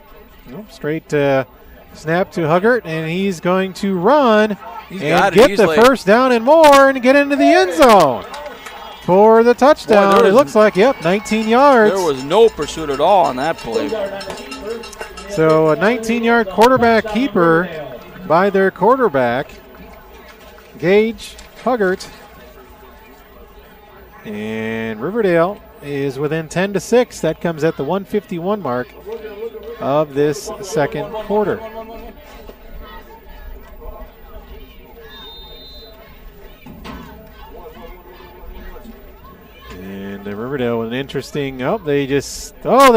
Straight snap to Huggart, and he's going to run and get the first down and more and get into the end zone for the touchdown. Boy, it looks like, 19 yards. There was no pursuit at all on that play. So a 19-yard quarterback keeper by their quarterback, Gage Huggart. And Riverdale is within 10-6. That comes at the 1:51 mark of this second quarter. And Riverdale with an interesting, they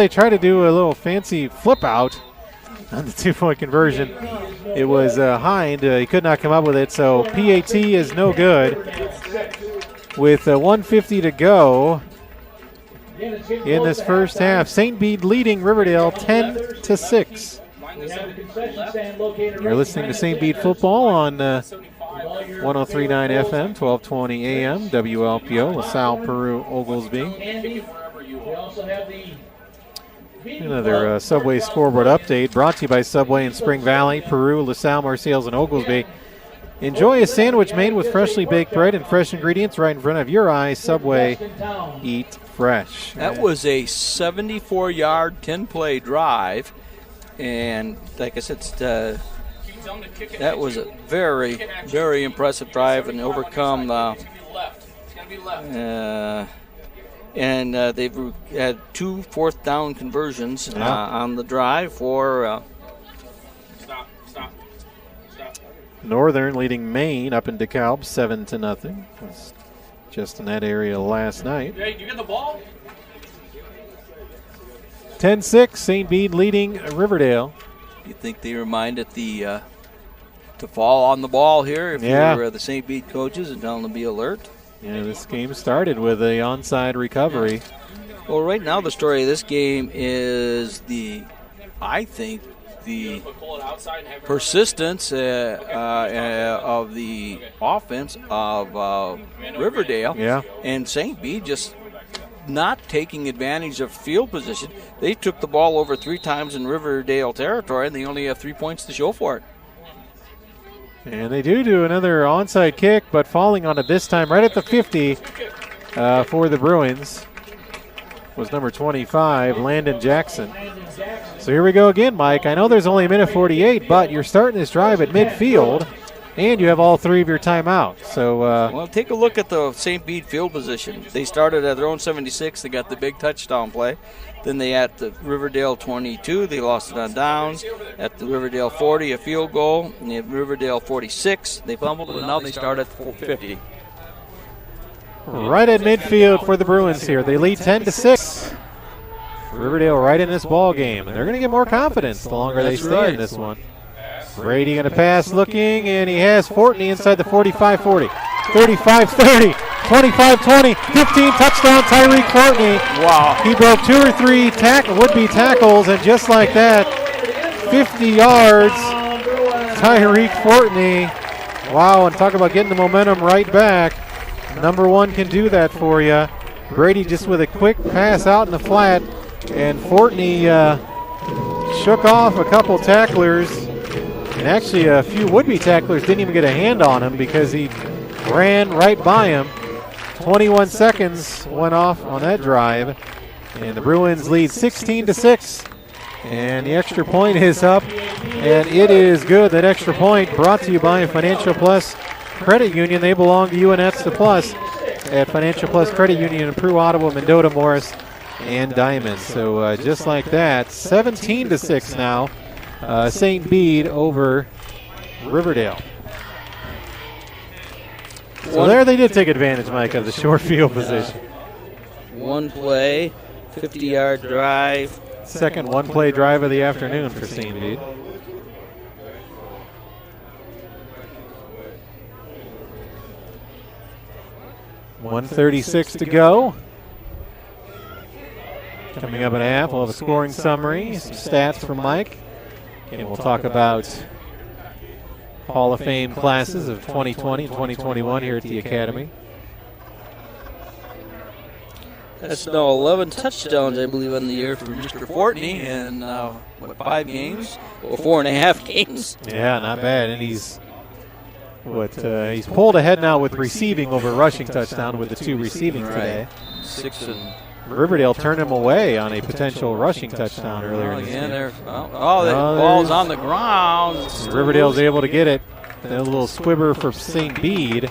try to do a little fancy flip out on the 2-point conversion. It was Hind, he could not come up with it, so PAT is no good. With 1:50 to go in this first half, St. Bede leading Riverdale 10-6. You're listening to St. Bede football on 103.9 FM, 1220 AM, WLPO, LaSalle, Peru, Oglesby. Another Subway scoreboard update brought to you by Subway in Spring Valley, Peru, LaSalle, Marseilles, and Oglesby. Enjoy a sandwich made with freshly baked bread and fresh ingredients right in front of your eyes. Subway, eat fresh. That was a 74-yard, 10-play drive. And like I said, that was a very, very impressive drive and overcome. They've had 2 fourth-down conversions on the drive for. Northern leading Maine up in DeKalb 7-0. Was just in that area last night. Hey, you get the ball? 10-6, St. Bede leading Riverdale. You think they reminded to fall on the ball here if you're the St. Bede coaches and tell them to be alert? Yeah, this game started with a onside recovery. Well, right now the story of this game is the persistence of the offense of Riverdale. Yeah. And St. Bede just not taking advantage of field position. They took the ball over 3 times in Riverdale territory, and they only have 3 points to show for it. And they do another onside kick, but falling on it this time right at the 50 for the Bruins was number 25, Landon Jackson. So here we go again, Mike. I know there's only a minute 48, but you're starting this drive at midfield, and you have all 3 of your timeouts. So, well, take a look at the St. Bede field position. They started at their own 76. They got the big touchdown play. Then they at the Riverdale 22. They lost it on downs. At the Riverdale 40, a field goal. And at Riverdale 46, they fumbled it, and now they start at 50. Right at midfield for the Bruins here. They lead 10-6. Riverdale right in this ball game. They're going to get more confidence the longer they stay in this one. Brady going to pass looking, and he has Fortney inside the 45-40, 35-30, 25-20, 15 touchdown Tyreek Fortney. Wow. He broke 2 or 3 would-be tackles, and just like that, 50 yards, Tyreek Fortney. Wow, and talk about getting the momentum right back. Number 1 can do that for you. Brady just with a quick pass out in the flat, and Fortney shook off a couple tacklers. And actually a few would-be tacklers didn't even get a hand on him because he ran right by him. 21 seconds went off on that drive. And the Bruins lead 16-6. And the extra point is up. And it is good. That extra point brought to you by Financial Plus Credit Union. They belong to you, and that's the plus at Financial Plus Credit Union in Peru, Ottawa, Mendota, Morris, and Diamond. So just like that, 17-6 now. St. Bede over Riverdale. So there they did take advantage, Mike, of the short field position. 1 play, 50-yard drive. Second one-play drive of the afternoon for St. Bede. .136 to go. Coming up at half, we'll have a scoring summary, some stats from Mike. And we'll talk about Hall of Fame classes of 2020 and 2021 here at the Academy. That's now 11 touchdowns, I believe, on the year for Mr. Fortney, and 5 games? Or 4.5 games. Yeah, not bad. And he's pulled ahead now with receiving over rushing touchdown with the 2 receiving today. 6 and Riverdale turned him away on a potential rushing touchdown earlier in this game. The ball's on the ground. Riverdale's able to get it. A little squibber for St. Bede,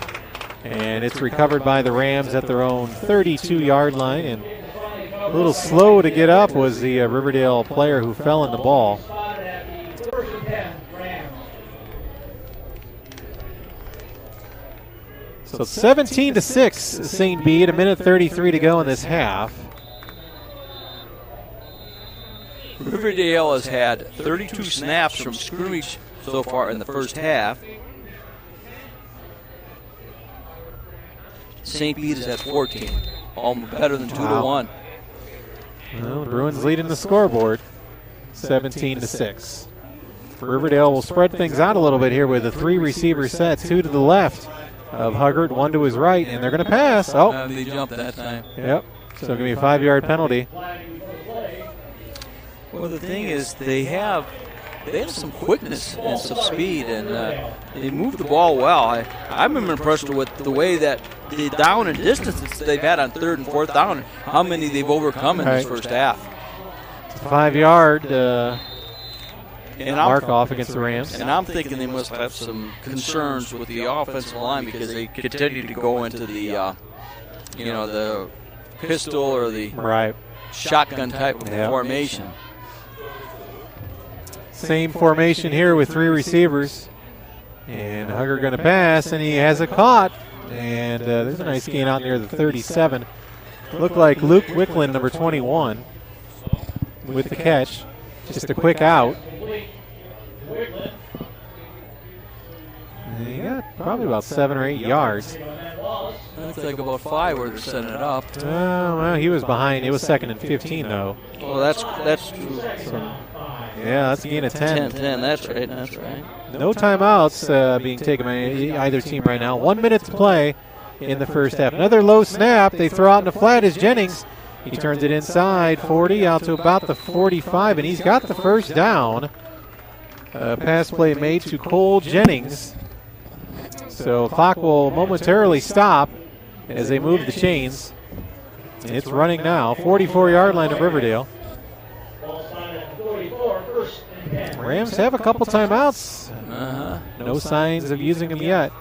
and it's recovered by the Rams at their own 32-yard line. And A little slow to get up was the Riverdale player who fell in the ball. So 17-6, St. Bede, a minute 33 to go in this half. Riverdale has had 32 snaps from scrimmage so far in the first half. St. Bede has had 14, almost better than 2-1. Well, the Bruins leading the scoreboard, 17-6. Riverdale will spread things out a little bit here with a 3-receiver set, 2 to the left of Huggard, 1 to his right, and they're going to pass. Oh, they jumped that time. Yep. So give me a 5-yard penalty. Well, the thing is, they have some quickness and some speed, and they move the ball well. I'm impressed with the way that the down and distances they've had on 3rd and 4th down, how many they've overcome in this first half. 5-yard mark off against the Rams. And I'm thinking they must have some concerns with the offensive line because they continue to go into the, the pistol or the shotgun type of formation. Same formation here with 3 receivers. And Hugger going to pass, and he has it caught. And there's a nice gain out near the 37. Looked like Luke Wicklund, number 21, with the catch. Just a quick out. And he got probably about 7 or 8 yards. That's like about 5 where they're setting it up. Well, he was behind. It was 2nd and 15, though. Well, that's true. Yeah, that's a gain of 10. 10, that's right. No timeouts being taken by either team right now. 1 minute to play in the first half. Another low snap. They throw out in the flat is Jennings. He turns it inside 40 out to about the 45, and he's got the first down. Pass play made to Cole Jennings. So clock will momentarily stop as they move the chains. And it's running now. 44-yard line of Riverdale. Rams have a couple timeouts. No signs of using them yet.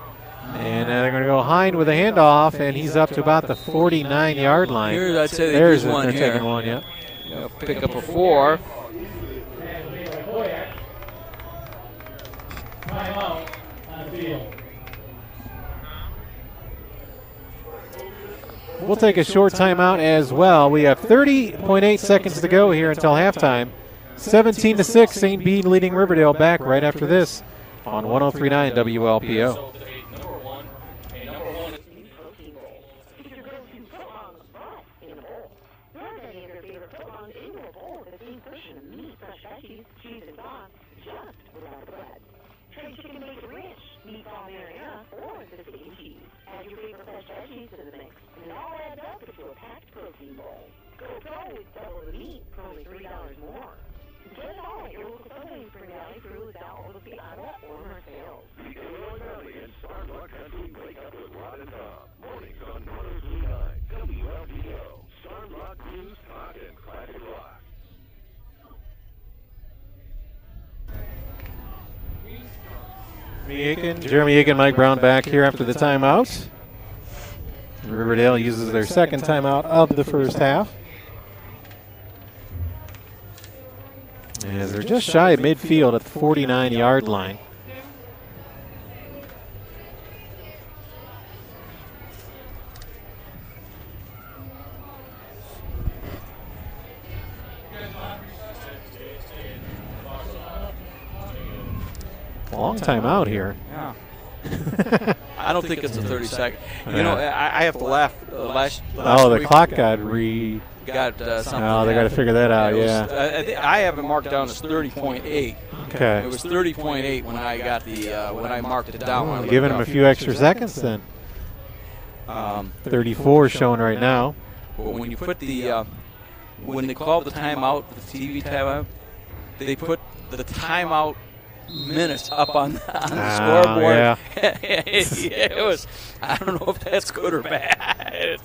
And they're going to go Hind with a handoff, and he's up to about the 49-yard line. Here, I'd say There's one they're here. taking one, yeah. Pick up a 4. We'll take a short timeout as well. We have 30.8 seconds to go here until halftime. 17-6, St. Bede leading Riverdale. Back right after this on 103.9 WLPO. Jeremy Aiken, Mike Brown back here after the timeout. Riverdale uses their second timeout of the first half. As they're just shy of midfield at the 49-yard line. Long time out here. Yeah. I don't think it's a 30-second. You know, I have to laugh. Last the week, clock got something. Oh, they got to figure that out. I have it marked down as 30.8. Okay. It was 30.8 when I got the when I marked it down. Giving him a few extra seconds then. 34 showing right now. But when you put the when they call the timeout, the TV timeout, they put the timeout minutes up on the scoreboard. Yeah. It was, I don't know if that's good or bad,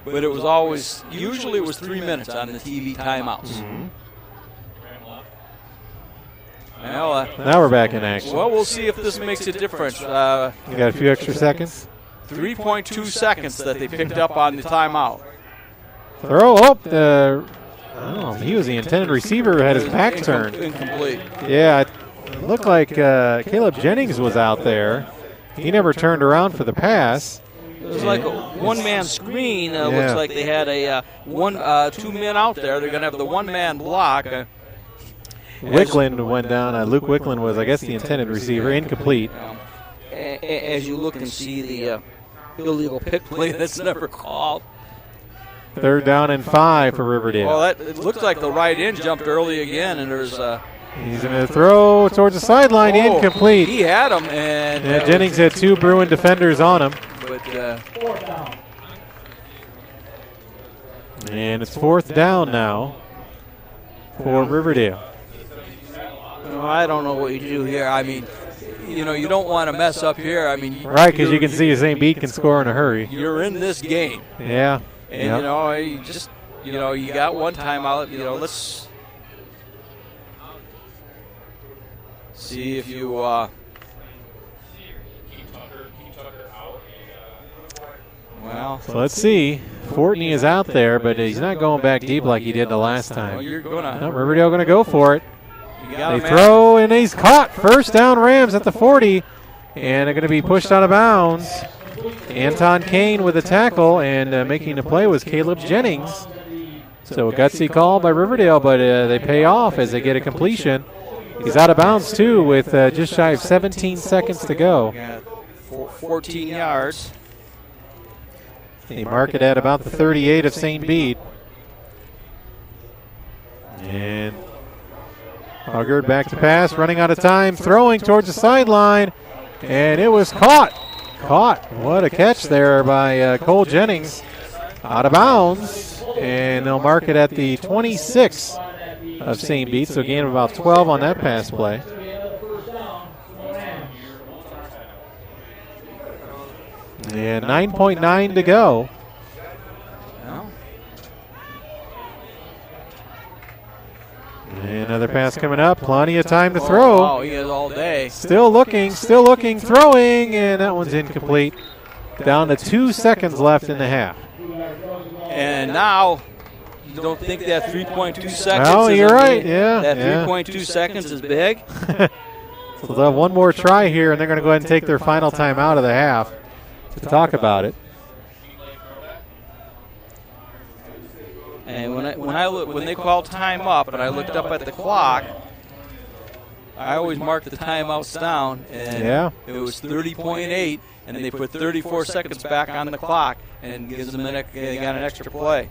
but it was always, usually it was 3 minutes on the TV timeouts. Mm-hmm. Well, now we're back in action. Well, we'll see if this makes a difference. You got a few extra seconds? 3.2 seconds that they picked up on the timeout. Throw. I don't know. He was the intended receiver. Had his back turned. Incomplete. Yeah, it looked like Caleb Jennings was out there. He never turned around for the pass. It was like a one-man screen. Looks like they had two men out there. They're going to have the one-man block. Wickland went down. Luke Wickland was, I guess, the intended receiver. Incomplete. As you look and see the illegal pick play that's never called. 3rd down and 5 for Riverdale. Well, it looks like the right end jumped early again, and there's he's going to throw towards the sideline. Incomplete. He had him, and Jennings had 2 Bruin defenders on him. But and it's 4th down now for Riverdale. I don't know what you do here. I mean, you don't want to mess up here. I mean, right, because you can see St. Bede can score in a hurry. You're in this game. Yeah. And, you got one timeout. Let's see if you so let's see. Fortney is out there, but he's not going back deep like he did the last time. Riverdale going to go for it. They throw, and he's caught. 1st down Rams at the 40, and they're going to be pushed out of bounds. Anton Kane with a tackle, and making the play was Caleb Jennings. So a gutsy call by Riverdale, but they pay off as they get a completion. He's out of bounds, too, with just shy of 17 seconds to go. 14 yards. They mark it at about the 38 of St. Bede. And Hoggard back to pass, running out of time, throwing towards the sideline, and it was caught. What a catch there by Cole Jennings. Out of bounds, and they'll mark it at the 26 of St. Bede, so a gain of about 12 on that pass play. And 9.9 to go. And another pass coming up. Plenty of time to throw. Oh, he has all day. Still looking, throwing, and that one's incomplete. Down to 2 seconds left in the half. And now, you don't think that 3.2 seconds Oh, you're right, big? yeah. That 3.2 seconds is big. So they'll have one more try here, and they're going to go ahead and take their final time out of the half to talk about it. And when they called time up, and I looked up at the clock, I always mark the timeouts down, and it was 30.8, and they put 34 seconds back on the clock, and gives them they got an extra play.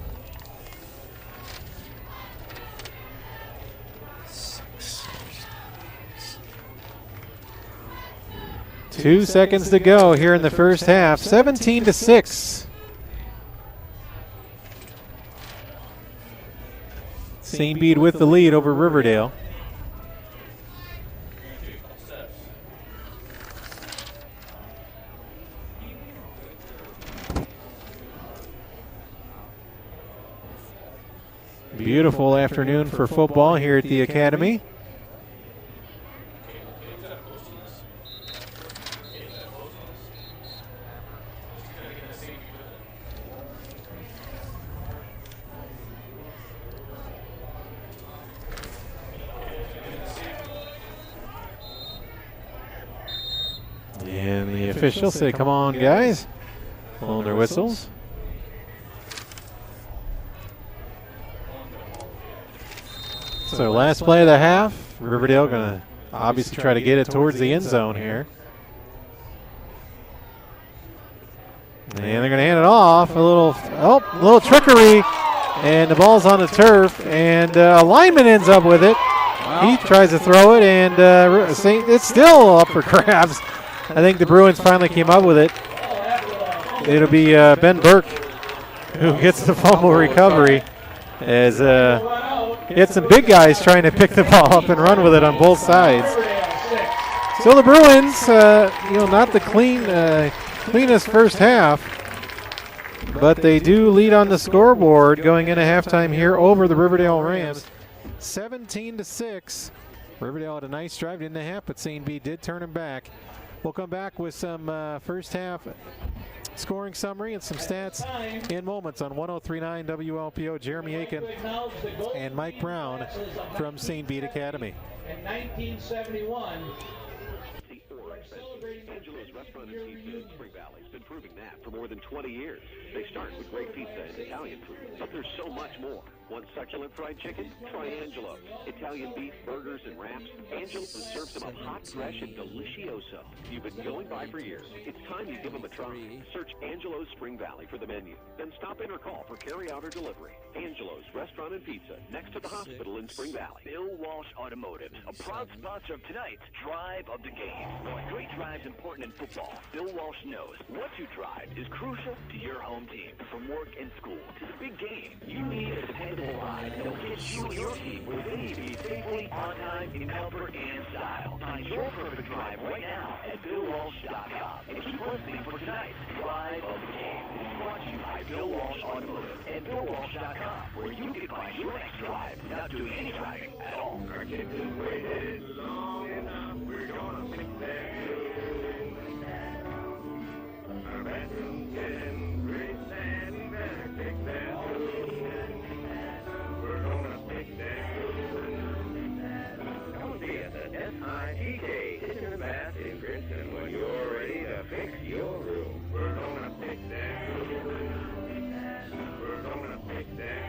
Two seconds to go here in the first half. 17-6. St. Bede with the lead over Riverdale. Beautiful afternoon for football here at the Academy. And the officials say, come on, guys. Blowing their whistles. So last play of the half. Riverdale going to obviously try to get it towards the end zone here. And they're going to hand it off. A little trickery. And the ball's on the turf. And a lineman ends up with it. He tries to throw it, and it's still up for grabs. I think the Bruins finally came up with it. It'll be Ben Burke who gets the fumble recovery, as he had some big guys trying to pick the ball up and run with it on both sides. So the Bruins, not the cleanest first half, but they do lead on the scoreboard going into halftime here over the Riverdale Rams. 17-6. Riverdale had a nice drive in the half, but St. Bede did turn them back. We'll come back with some first half scoring summary and some stats in moments on 103.9 WLPO. Jeremy Aiken and Mike Brown from St. Bede Academy. In 1971. Angelo's Restaurant and Pizza in Spring Valley has been proving that for more than 20 years. They start with great pizza and Italian food, but there's so much more. Want succulent fried chicken? Try Angelo's. Italian beef, burgers, and wraps? Angelo's serves them up hot, fresh, and delicioso. You've been going by for years. It's time you give them a try. Search Angelo's Spring Valley for the menu. Then stop in or call for carry-out or delivery. Angelo's Restaurant and Pizza, next to the hospital in Spring Valley. Bill Walsh Automotive, a proud sponsor of tonight's Drive of the Game. While a great drive is important in football, Bill Walsh knows what you drive is crucial to your home team. From work and school to the big game, you need a dependable ride that will get you and your team where they need to be safely, on time, in comfort, and style. Find your perfect drive right now at BillWalsh.com. And keep listening for tonight's Drive of the Game. It's brought to you by Bill Walsh Automotive and BillWalsh.com, where you can find your next drive without doing any driving at all. Our kids have waited long enough. We're gonna fix that. Our bathroom's getting great and better. Fix that. We're gonna fix that. Come see us at SITK Kitchen and Bath in Grinson when you're ready to fix your room. We're gonna fix that. We're gonna fix that.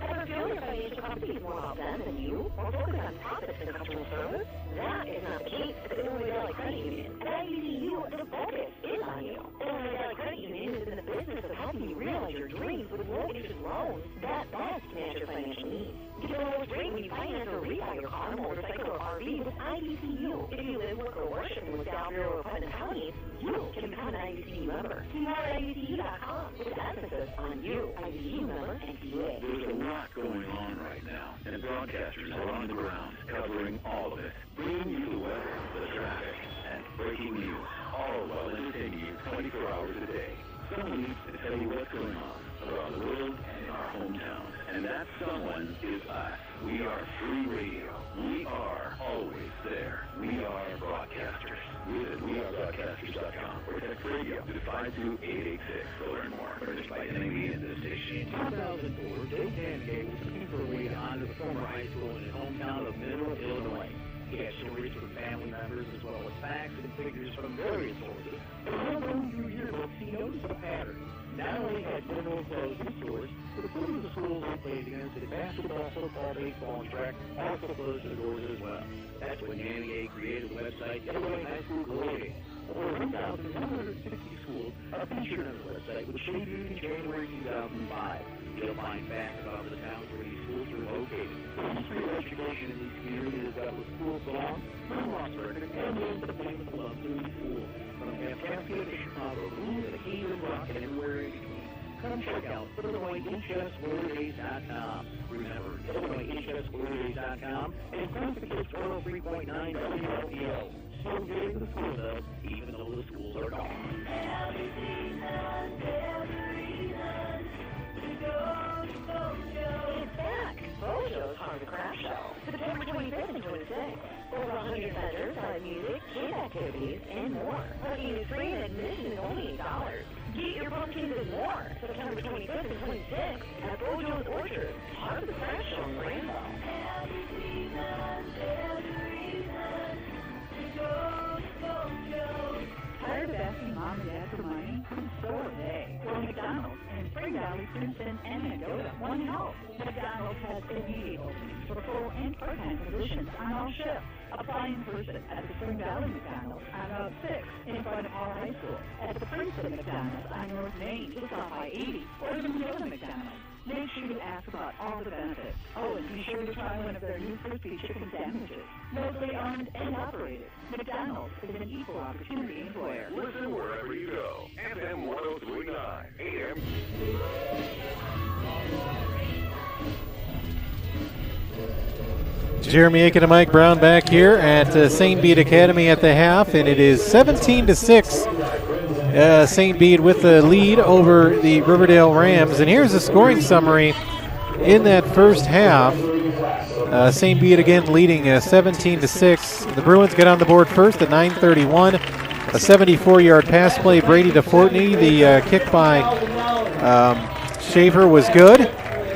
Ever feel your financial company is more about them than you? Or focus on profits and customer service? That is not the case at the Illinois Valley Credit Union. At IBCU, the focus is on you. Illinois Valley Credit Union is in the business of helping you realize your dreams with low-interest loans that best match your financial needs. Get the lowest rate when you finance or refi your car, motorcycle, or RV with IBCU. If you live, work, or worship in Dalville or Putnam counties, you can become an IBCU member. See more at IBCU.com with emphasis on you, IBCU member, and PA. There's a lot going on right now, and broadcasters are on the ground covering all of it, bringing you the weather, the traffic, and breaking news, all while entertaining you 24 hours a day. Someone needs to tell you what's going on around the world and in our hometowns, and that someone is us. We are free radio. We are always there. We are broadcasters. Visit wearebroadcasters.com or text radio to 52886 to learn more. Furnished by NAB and this station. In 2004, Dave Danegay was looking for a way to honor the former high school in his hometown of Mineral, Illinois. He had stories from family members as well as facts and figures from various sources. And while going through yearbooks, he noticed a pattern. Not only had Mineral closed its doors, but some of the schools they played against in basketball, football, baseball, and track also closed their doors as well. That's when Danegay created the website Illinois High School Glory. Over 1,160 schools are featured on the website, which debuted in January 2005. You'll find facts about the towns where these schools are located. The history of education in these communities is that with school songs, lost record, and names that bring the love to these schools. From Kaskaskia to Chicago, Blue to the Haven Rock, and everywhere in between. Come check out IllinoisHSWorldDays.com. Remember, IllinoisHSWorldDays.com and press the kids 103.9 WLPO. So good the school does, even though the schools are gone. It's back! Bojo's Hard Craft Show, September 25th and 26th. Over 100 vendors, live music, kid activities, and more. Parking is free and admission is only $8. Get your pumpkins and more, September 25th and 26th at Bojo's Orchard, Hard Craft Show in Rainbow. Tired of asking mom and dad for money? So are they. Well, McDonald's in Spring Valley, Princeton, and Mendota want help. McDonald's has immediate openings for full and part-time positions on all shifts. Apply in person at the Spring Valley McDonald's on Route 6 in front of Hall High School, at the Princeton McDonald's on North Main just off I-80, or the Mendota McDonald's. Make sure to ask about all the benefits. Oh, and be sure to try one of their new crispy chicken sandwiches. Locally owned and operated. McDonald's is an equal opportunity employer. Listen wherever you go. FM 103.9 AM. Jeremy Aiken and Mike Brown back here at St. Bede Academy at the half, and it is 17-6. St. Bede with the lead over the Riverdale Rams. And here's the scoring summary in that first half. St. Bede again leading 17-6. The Bruins get on the board first at 9:31. A 74-yard pass play, Brady to Fortney. The kick by Shaver was good.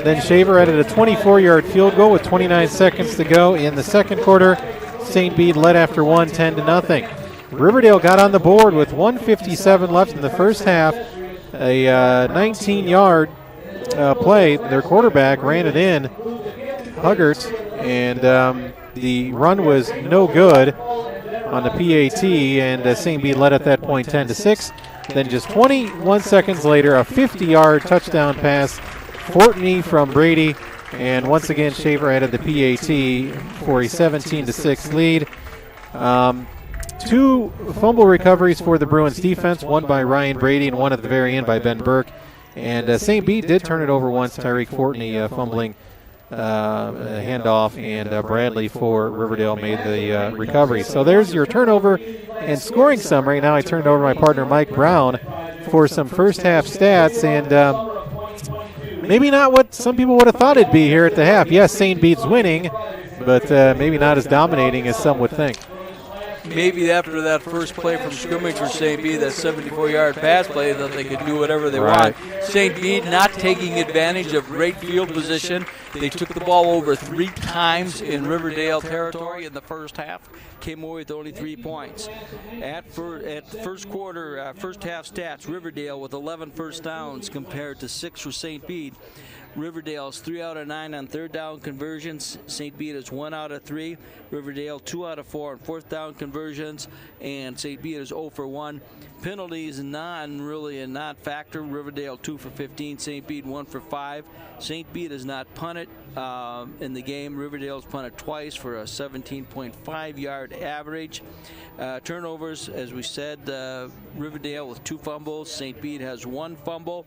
Then Shaver added a 24-yard field goal with 29 seconds to go in the second quarter. St. Bede led after 1, 10-0. Riverdale got on the board with 1:57 left in the first half. A 19-yard play. Their quarterback ran it in, Huggert, and the run was no good on the PAT, and St. Bede led at that point 10-6. Then just 21 seconds later, a 50-yard touchdown pass, Fortney from Brady, and once again Shaver added the PAT for a 17-6 lead. Two fumble recoveries for the Bruins defense, one by Ryan Brady and one at the very end by Ben Burke. And St. Bede did turn it over once, Tyreek Fortney fumbling a handoff, and Bradley for Riverdale made the recovery. So there's your turnover and scoring summary. Now I turn it over to my partner Mike Brown for some first half stats, and maybe not what some people would have thought it'd be here at the half. Yes, St. Bede's winning, but maybe not as dominating as some would think. Maybe after that first play from scrimmage for St. Bede, that 74-yard pass play, that they could do whatever they want. St. Bede not taking advantage of great field position. They took the ball over 3 times in Riverdale territory in the first half, came away with only 3 points. At first quarter, first half stats, Riverdale with 11 first downs compared to 6 for St. Bede. Riverdale's 3 out of 9 on third down conversions. St. Bede is 1 out of 3. Riverdale 2 out of 4 on fourth down conversions, and St. Bede is 0 for 1. Penalties really a non-factor. Riverdale 2 for 15. St. Bede 1 for 5. St. Bede is not punted in the game. Riverdale's punted twice for a 17.5-yard average. Turnovers, as we said, Riverdale with 2 fumbles. St. Bede has 1 fumble.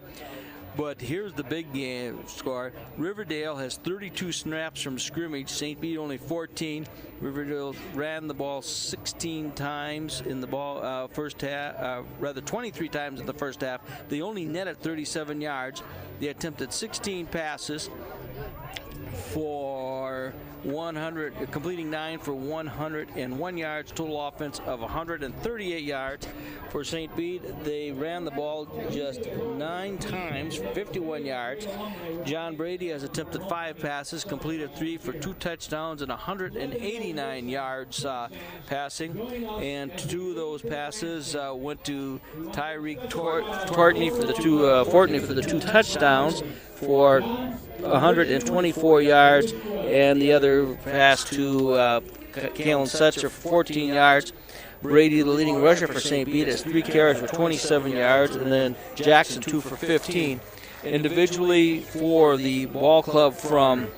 But here's the big game score. Riverdale has 32 snaps from scrimmage. St. Bede only 14. Riverdale ran the ball 16 times in the first half, 23 times in the first half. They only netted 37 yards. They attempted 16 passes for 100, completing 9 for 101 yards, total offense of 138 yards. For St. Bede, they ran the ball just 9 times for 51 yards. John Brady has attempted 5 passes, completed 3 for 2 touchdowns and 189 yards passing. And 2 of those passes went to Tyreek Fortney for the 2 touchdowns for 124 yards, and the other pass to Kalen Setzer for 14 yards. Brady, the leading rusher for St. Bede, has 3 carries for 27 yards, and then Jackson 2 for 15. Individually for the ball club from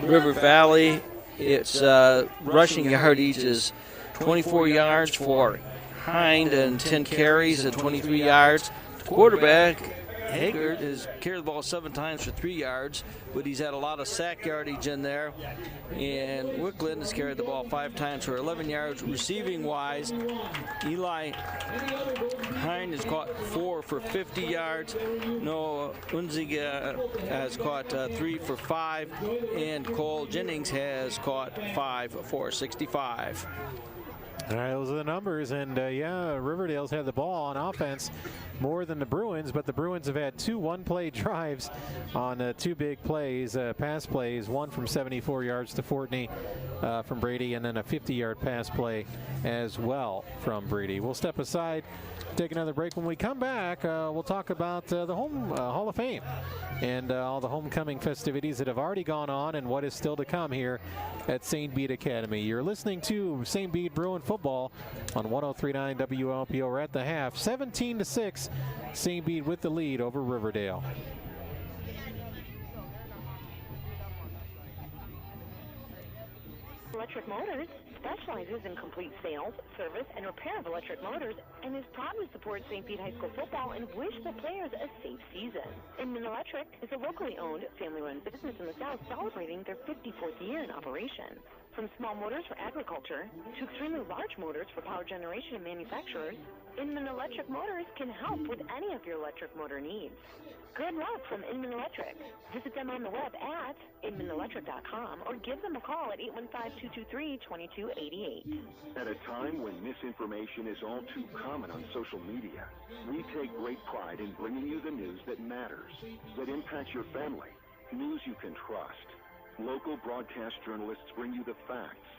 River Valley, its rushing yardage is 24 yards for Hind and 10 carries and 23 yards. The quarterback, Haggard, has carried the ball 7 times for 3 yards, but he's had a lot of sack yardage in there. And Wickland has carried the ball 5 times for 11 yards. Receiving-wise, Eli Hind has caught 4 for 50 yards. Noah Unziga has caught 3 for 5. And Cole Jennings has caught 5 for 65. All right, those are the numbers, and Riverdale's had the ball on offense more than the Bruins, but the Bruins have had 2 one-play drives on 2 big plays, pass plays, one from 74 yards to Fortney from Brady, and then a 50-yard pass play as well from Brady. We'll step aside, take another break. When we come back, we'll talk about the home Hall of Fame and all the homecoming festivities that have already gone on and what is still to come here at St. Bede Academy. You're listening to St. Bede Bruin football on 103.9 WLPO. We're at the half, 17-6. St. Bede with the lead over Riverdale. Electric Motors specializes in complete sales, service, and repair of electric motors, and is proud to support St. Bede High School football and wish the players a safe season. Inman Electric is a locally owned, family-run business in the South celebrating their 54th year in operation. From small motors for agriculture to extremely large motors for power generation and manufacturers, Inman Electric Motors can help with any of your electric motor needs. Good luck from Inman Electric. Visit them on the web at inmanelectric.com or give them a call at 815-223-2288. At a time when misinformation is all too common on social media, we take great pride in bringing you the news that matters, that impacts your family, news you can trust. Local broadcast journalists bring you the facts,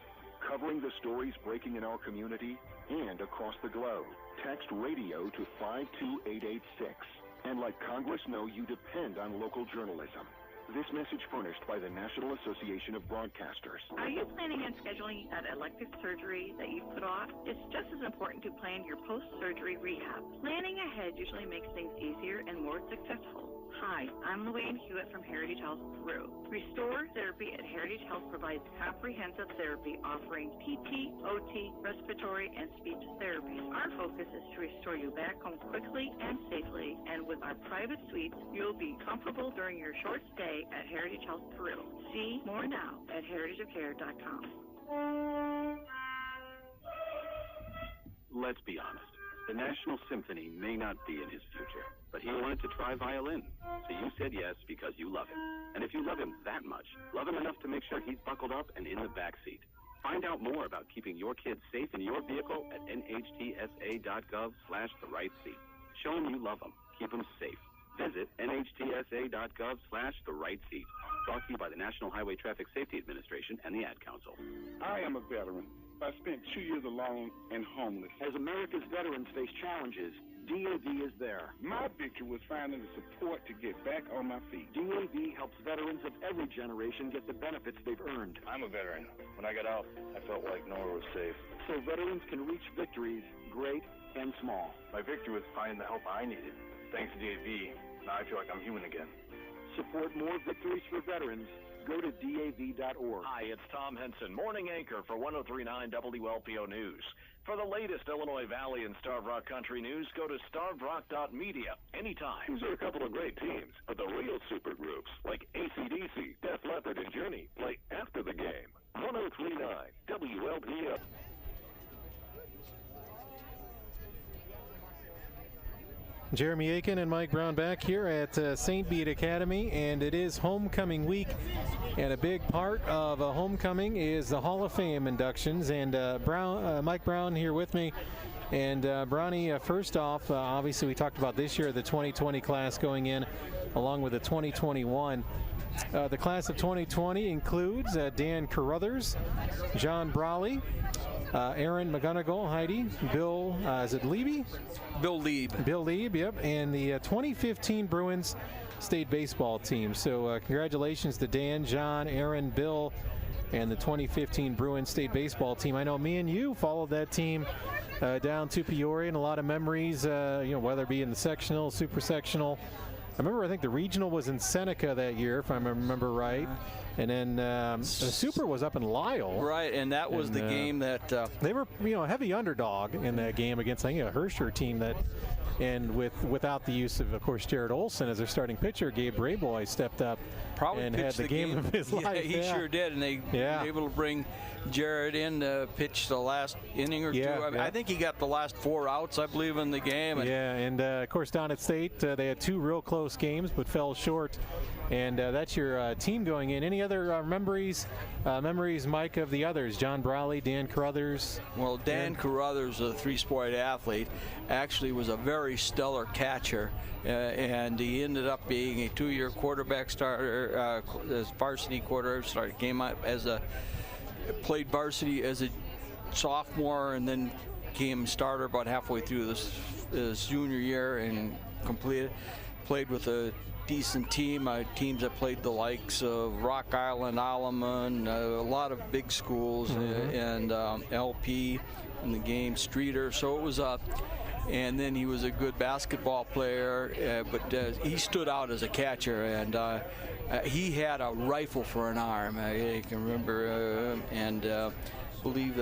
covering the stories breaking in our community and across the globe. Text radio to 52886 and let Congress know you depend on local journalism. This message furnished by the National Association of Broadcasters. Are you planning on scheduling that elective surgery that you've put off? It's just as important to plan your post-surgery rehab. Planning ahead usually makes things easier and more successful. Hi, I'm Luann Hewitt from Heritage Health Peru. Restore Therapy at Heritage Health provides comprehensive therapy offering PT, OT, respiratory, and speech therapies. Our focus is to restore you back home quickly and safely, and with our private suites, you'll be comfortable during your short stay at Heritage Health Peru. See more now at heritageofcare.com. Let's be honest. The National Symphony may not be in his future, but he wanted to try violin. So you said yes because you love him. And if you love him that much, love him enough to make sure he's buckled up and in the back seat. Find out more about keeping your kids safe in your vehicle at nhtsa.gov/the-right-seat. Show him you love him. Keep him safe. Visit nhtsa.gov/the-right-seat. Brought to you by the National Highway Traffic Safety Administration and the Ad Council. I am a veteran. I spent 2 years alone and homeless. As America's veterans face challenges, DAV is there. My victory was finding the support to get back on my feet. DAV helps veterans of every generation get the benefits they've earned. I'm a veteran. When I got out, I felt like nowhere was safe. So veterans can reach victories, great and small. My victory was finding the help I needed. Thanks to DAV, now I feel like I'm human again. Support more victories for veterans. Go to DAV.org. Hi, it's Tom Henson, morning anchor for 103.9 WLPO News. For the latest Illinois Valley and Starved Rock country news, go to starvedrock.media anytime. These are a couple of great teams, but the real super groups like AC/DC, Def Leppard, and Journey play after the game. 103.9 WLPO. Jeremy Aiken and Mike Brown back here at St. Bede Academy, and it is homecoming week, and a big part of a homecoming is the Hall of Fame inductions, and Mike Brown here with me. And Brownie, first off, obviously we talked about this year, the 2020 class going in along with the 2021. The class of 2020 includes Dan Carruthers, John Brawley, Aaron McGonigal, Heidi, Bill, is it Liebe? Bill Liebe. Bill Liebe, yep, and the 2015 Bruins state baseball team. So congratulations to Dan, John, Aaron, Bill, and the 2015 Bruins state baseball team. I know me and you followed that team down to Peoria, and a lot of memories, whether it be in the sectional, super sectional. I think the regional was in Seneca that year, if I remember right. And then the Super was up in Lisle. Right, and that was the game that... they were, a heavy underdog in that game against, I think, a Herscher team that... And without the use of course, Jared Olson as their starting pitcher, Gabe Brayboy stepped up and had the game of his life. He sure did, and they were able to bring Jared in to pitch the last inning or two. I think he got the last 4 outs, I believe, in the game. And of course, down at State, they had 2 real close games, but fell short. And that's your team going in. Any other memories, Mike, of the others? John Brawley, Dan Carruthers? Well, Dan Carruthers, a 3-sport athlete, actually was a very stellar catcher, and he ended up being a 2-year quarterback starter, as varsity quarterback starter. Came out played varsity as a sophomore, and then came starter about halfway through his junior year and played with a decent team, teams that played the likes of Rock Island, Alleman, a lot of big schools, and LP in the game, Streeter. So it was and then he was a good basketball player, but he stood out as a catcher, and he had a rifle for an arm. I can remember, and believe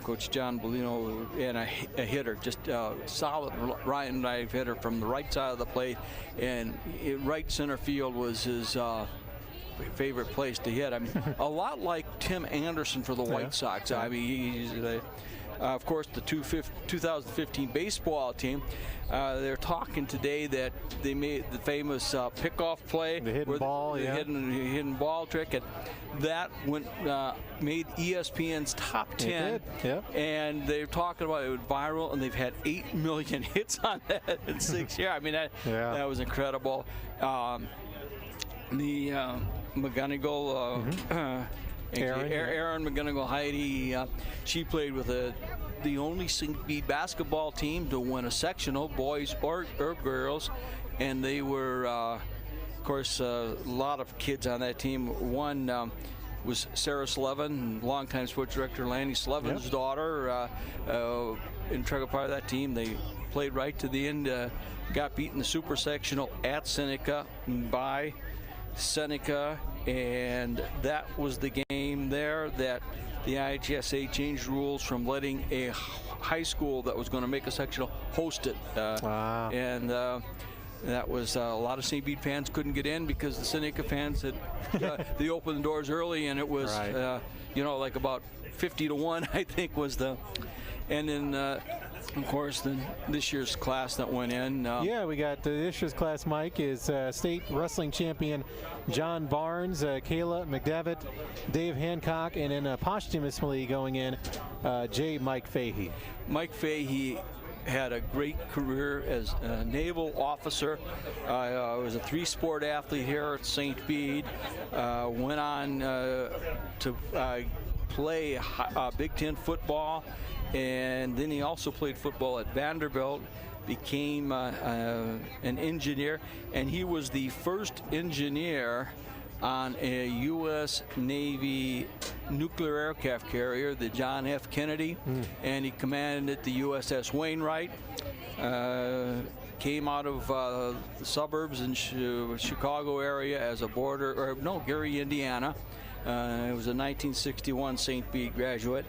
Coach John Bellino, and a hitter, just solid Ryan knife hitter from the right side of the plate, and right center field was his favorite place to hit. I mean, a lot like Tim Anderson for the White Sox. I mean, he's of course, the 2015 baseball team. They're talking today that they made the famous pickoff play, the hidden ball, the hidden ball trick, and that made ESPN's top 10. And they're talking about it went viral, and they've had 8 million hits on that in 6 years. I mean, that was incredible. The McGonigal. Aaron McGonigal-Heidi, she played with the only St. Bede basketball team to win a sectional, boys or girls, and they were, of course, a lot of kids on that team. One was Sarah Slevin, longtime sports director Lanny Slevin's daughter, integral part of that team. They played right to the end, got beaten the super sectional at Seneca by Seneca, and that was the game there that the IHSA changed rules from letting a high school that was going to make a sectional host it. And that was a lot of St. Bede fans couldn't get in because the Seneca fans had they opened the doors early, and it was like about 50-1, I think was the. And then of course, this year's class that went in. We got this year's class, Mike, is state wrestling champion John Barnes, Kayla McDevitt, Dave Hancock, and then posthumously going in, Mike Fahey. Mike Fahey had a great career as a naval officer. Was a 3-sport athlete here at St. Bede. Went on to play Big Ten football. And then he also played football at Vanderbilt, became an engineer, and he was the first engineer on a U.S. Navy nuclear aircraft carrier, the John F. Kennedy, and he commanded the USS Wainwright. Came out of the suburbs in Chicago area as a Gary, Indiana. It was a 1961 St. Bede graduate.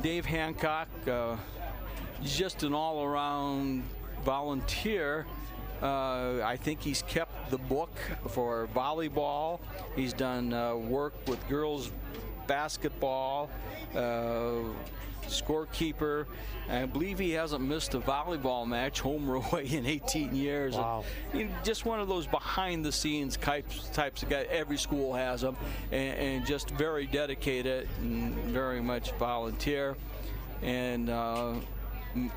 Dave Hancock, just an all-around volunteer. I think he's kept the book for volleyball. He's done work with girls basketball, scorekeeper. I believe he hasn't missed a volleyball match, home or away, in 18 years. Wow. And just one of those behind-the-scenes types of guys. Every school has them, and just very dedicated and very much volunteer. And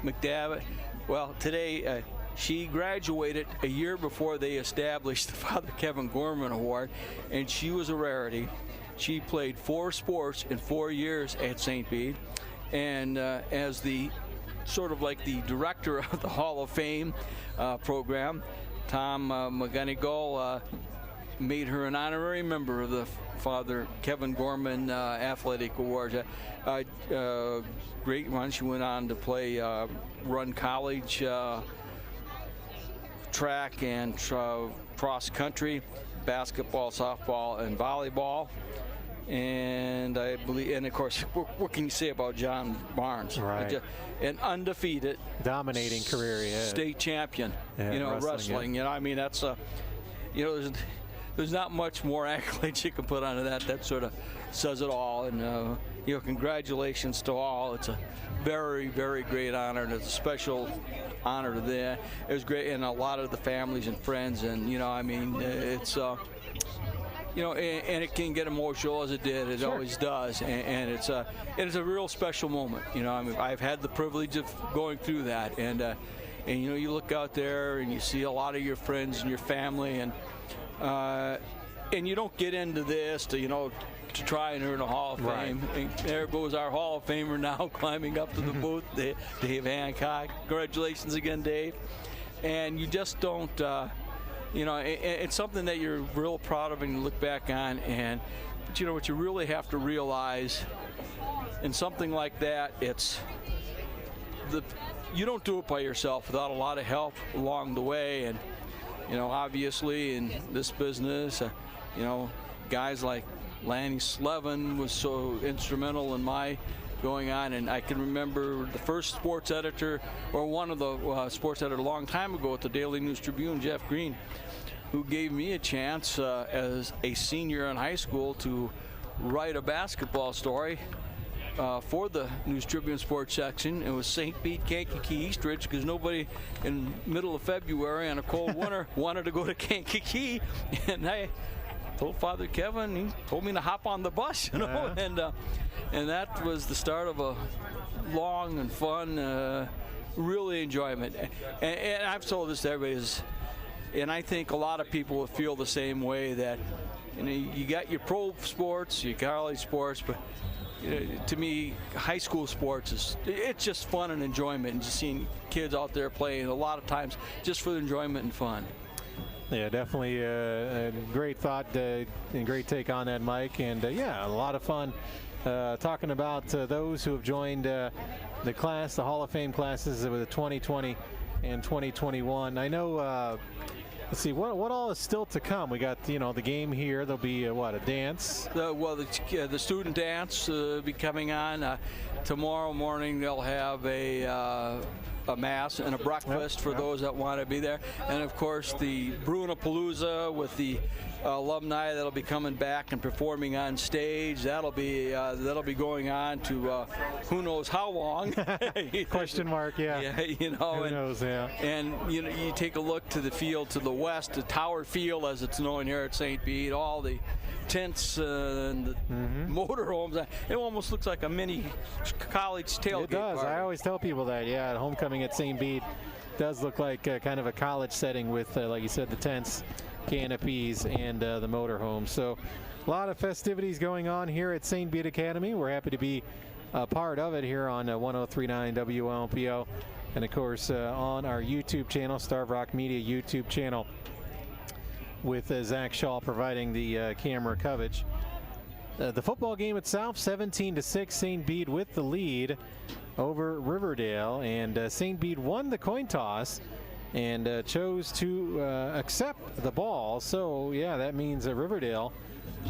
McDavitt, well, today she graduated a year before they established the Father Kevin Gorman Award, and she was a rarity. She played 4 sports in 4 years at St. Bede. And as the sort of like the director of the Hall of Fame program, Tom McGonigal made her an honorary member of the Father Kevin Gorman Athletic Awards. Great one. She went on to play run college track and cross country, basketball, softball, and volleyball. And I believe, and of course, what can you say about John Barnes? Right. An undefeated, dominating career, state champion. Wrestling. I mean, that's there's not much more accolades you can put onto that. That sort of says it all. And congratulations to all. It's a very, very great honor, and it's a special honor to them. It was great, and a lot of the families and friends, and it's. And it can get emotional as it did. It always does, and it's a real special moment. I've had the privilege of going through that, and you look out there and you see a lot of your friends and your family, and you don't get into this to try and earn a Hall of Fame. And there goes our Hall of Famer now climbing up to the booth, Dave Hancock. Congratulations again, Dave. And you just don't. It's something that you're real proud of and you look back on, but what you really have to realize in something like that, you don't do it by yourself without a lot of help along the way. And obviously in this business, guys like Lanny Slevin was so instrumental in my going on, and I can remember the first sports editor, or one of the sports editor a long time ago at the Daily News Tribune, Jeff Green, who gave me a chance as a senior in high school to write a basketball story for the News Tribune Sports section. It was St. Bede, Kankakee, Eastridge, because nobody in middle of February on a cold winter wanted to go to Kankakee. And I told Father Kevin, he told me to hop on the bus, you know, and that was the start of a long and fun, really enjoyment. And I've told this to everybody, and I think a lot of people will feel the same way, that you got your pro sports, your college sports, but to me, high school sports it's just fun and enjoyment, and just seeing kids out there playing a lot of times just for the enjoyment and fun. Yeah, definitely a great thought and great take on that, Mike. And yeah, a lot of fun talking about those who have joined the class, the Hall of Fame classes of the 2020 and 2021. I know. Let's see, what all is still to come? We got, the game here. There'll be, a dance? The student dance will be coming on. Tomorrow morning they'll have a mass and a breakfast for those that want to be there. And, of course, the Bruinapalooza with the alumni that'll be coming back and performing on stage. That'll be going on to who knows how long. Question mark, yeah. Yeah, Who knows, yeah. And you take a look to the field to the west, the Tower Field, as it's known here at St. Bede, all the tents and the motorhomes. It almost looks like a mini college tailgate. It does. Party. I always tell people that. Yeah, homecoming at St. Bede does look like kind of a college setting with, like you said, the tents, canopies, and the motorhome. So a lot of festivities going on here at St. Bede Academy. We're happy to be a part of it here on 103.9 WLPO, and of course on our YouTube channel, Starve Rock Media YouTube channel, with Zach Shaw providing the camera coverage. The football game itself, 17-6, St. Bede with the lead over Riverdale, and St. Bede won the coin toss and chose to accept the ball. So yeah, that means Riverdale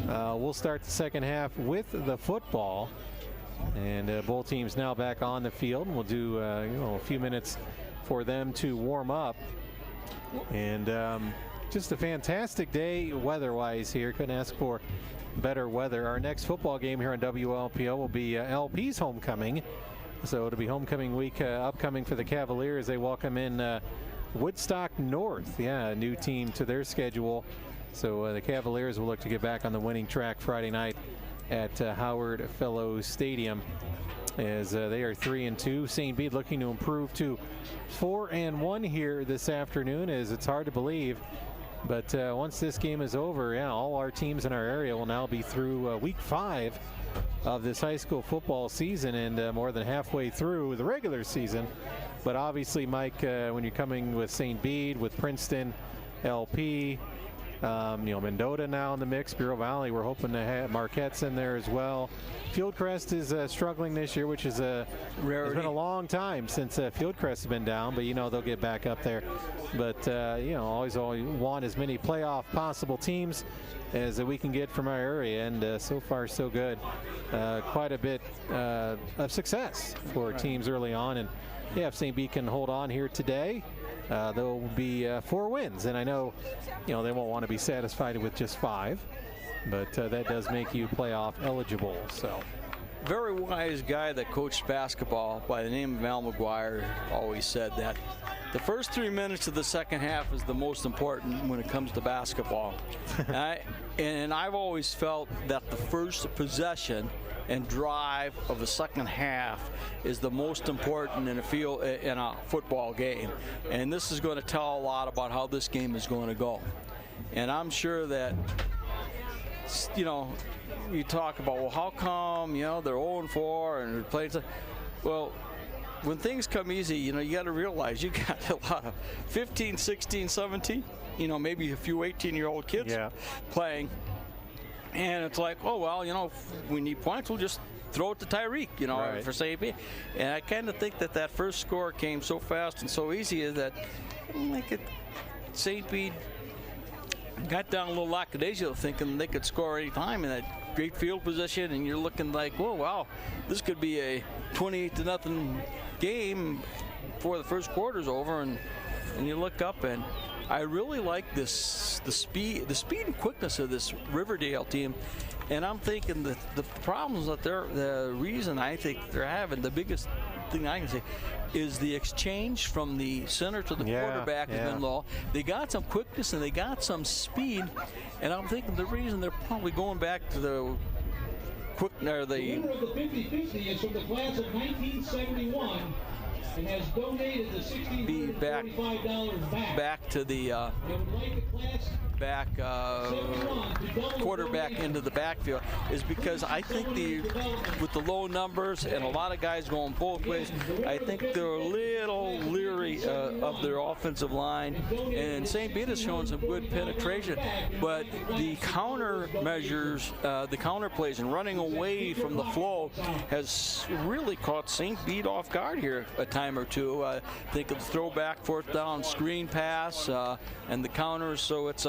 will start the second half with the football, and both teams now back on the field. We'll do a few minutes for them to warm up, and just a fantastic day weather-wise here. Couldn't ask for better weather. Our next football game here on WLPO will be LP's homecoming, so it'll be homecoming week upcoming for the Cavaliers. They welcome in Woodstock North, a new team to their schedule. So the Cavaliers will look to get back on the winning track Friday night at Howard Fellows Stadium, as they are 3-2. St. Bede looking to improve to 4-1 here this afternoon, as it's hard to believe. But once this game is over, all our teams in our area will now be through week 5 of this high school football season, and more than halfway through the regular season. But obviously, Mike, when you're coming with St. Bede, with Princeton, LP, Mendota now in the mix, Bureau Valley, we're hoping to have Marquette's in there as well. Fieldcrest is struggling this year, which is a rarity. It's been a long time since Fieldcrest has been down, but they'll get back up there. But always want as many playoff possible teams as we can get from our area, and so far so good. Quite a bit of success for teams early on, and if St. Bede can hold on here today, there will be 4 wins, and I know they won't want to be satisfied with just 5, but that does make you playoff eligible. So very wise guy that coached basketball by the name of Al McGuire always said that the first 3 minutes of the second half is the most important when it comes to basketball. and I've always felt that the first possession and drive of the second half is the most important in a football game, and this is going to tell a lot about how this game is going to go. And I'm sure that you talk about, well, how come they're 0-4 and they're playing. Well, when things come easy, you got to realize you got a lot of 15, 16, 17, maybe a few 18-year-old kids playing. And it's like, oh, well, if we need points, we'll just throw it to Tyreek, right, for St. Bede. And I kind of think that first score came so fast and so easy that St. Bede got down a little lackadaisical, thinking they could score any time in that great field position, and you're looking like, whoa, wow, this could be a 28-0 game before the first quarter's over, and you look up and I really like the speed and quickness of this Riverdale team. And I'm thinking that the problems that the reason I think they're having, the biggest thing I can say, is the exchange from the center to the quarterback has been low. They got some quickness and they got some speed, and I'm thinking the reason they're probably going back to the quick or the. The winner of the 50-50 is from the class of 1971 and has donated the $1,645 back to the quarterback into the backfield is because I think with the low numbers and a lot of guys going both ways, I think they're a little leery of their offensive line. And St. Bede has shown some good penetration, but the counter measures, the counter plays and running away from the flow has really caught St. Bede off guard here a time or two. I think of the throwback, fourth down, screen pass, and the counters. So it's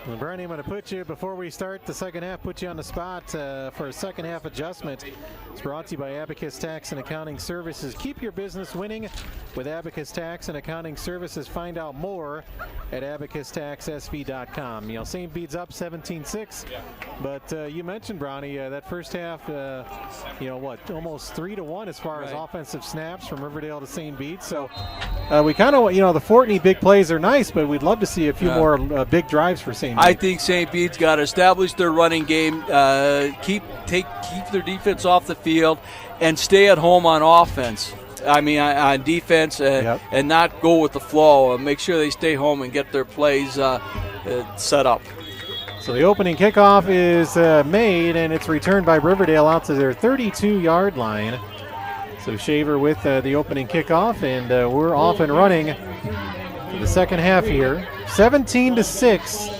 Well, Bernie, I'm going to put you, before we start the second half, put you on the spot for a second half adjustment. It's brought to you by Abacus Tax and Accounting Services. Keep your business winning with Abacus Tax and Accounting Services. Find out more at abacustaxsv.com. You know, St. Bede's up 17-6, but you mentioned, Brownie, that first half, you know, what, almost 3-1 as far as offensive snaps from Riverdale to St. Bede. So we kind of, you know, the Fortney big plays are nice, but we'd love to see a few more big drives for St. Bede. I think St. Bede's got to establish their running game, keep their defense off the field, and stay at home on offense. I mean, on defense, and not go with the flow. Make sure they stay home and get their plays set up. So the opening kickoff is made, and it's returned by Riverdale out to their 32-yard line. So Shaver with the opening kickoff, and we're off and running for the second half here. 17-6.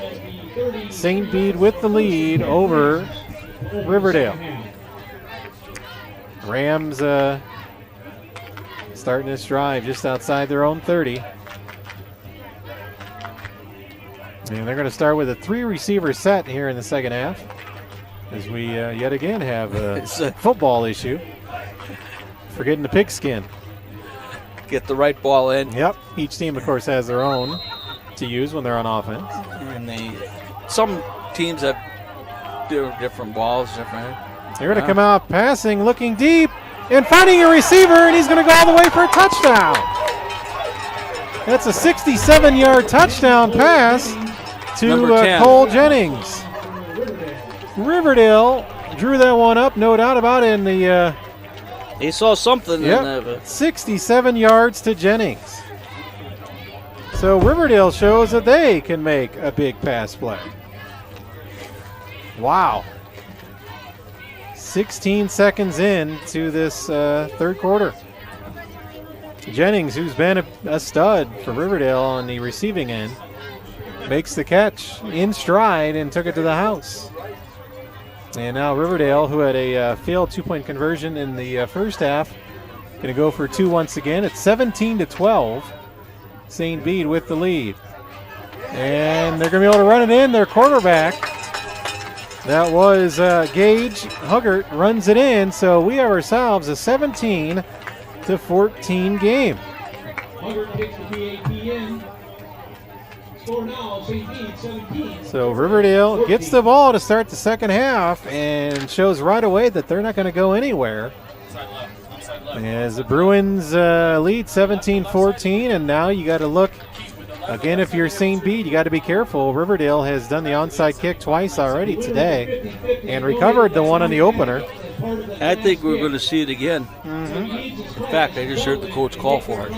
St. Bede with the lead over Riverdale. Rams starting this drive just outside their own 30. And they're going to start with a 3-receiver set here in the second half, as we yet again have a football issue. Forgetting the pigskin. Get the right ball in. Yep. Each team, of course, has their own to use when they're on offense. And some teams have different balls. They're going to come out passing, looking deep, and finding a receiver, and he's going to go all the way for a touchdown. That's a 67-yard touchdown pass to Cole Jennings. Riverdale drew that one up, no doubt about it. In the he saw something in that. 67 yards to Jennings. So Riverdale shows that they can make a big pass play. Wow. 16 seconds in to this third quarter. Jennings, who's been a stud for Riverdale on the receiving end, makes the catch in stride and took it to the house. And now Riverdale, who had a failed two-point conversion in the first half, going to go for two once again. It's 17-12. St. Bede with the lead. And they're going to be able to run it in. Their quarterback, that was Gage Huggart, runs it in. So we have ourselves a 17-14 game. Huggart takes the PAT in. Score now, St. Bede 17. So Riverdale gets the ball to start the second half and shows right away that they're not going to go anywhere. As the Bruins lead 17-14, and now you got to look, again, if you're St. Bede, you got to be careful. Riverdale has done the onside kick twice already today and recovered the one on the opener. I think we're going to see it again. In fact, I just heard the coach call for it.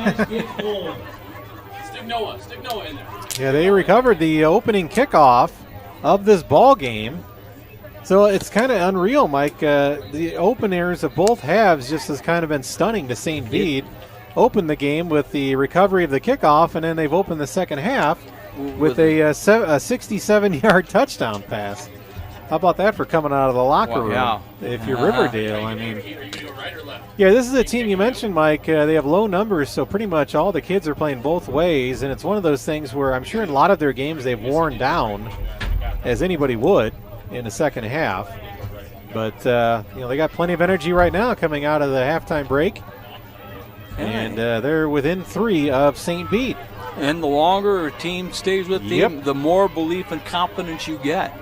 Stick Noah in there. Yeah, they recovered the opening kickoff of this ball game. So it's kind of unreal, Mike. The openers of both halves just has kind of been stunning to St. Bede. Opened the game with the recovery of the kickoff, and then they've opened the second half with a 67-yard touchdown pass. How about that for coming out of the locker room? Yeah. If you're Riverdale, I mean. Yeah, this is a team you mentioned, Mike. They have low numbers, so pretty much all the kids are playing both ways, and it's one of those things where I'm sure in a lot of their games they've worn down, as anybody would, in the second half. But, you know, they got plenty of energy right now coming out of the halftime break. And they're within 3 of St. Bede. And the longer a team stays with the team, the more belief and confidence you get.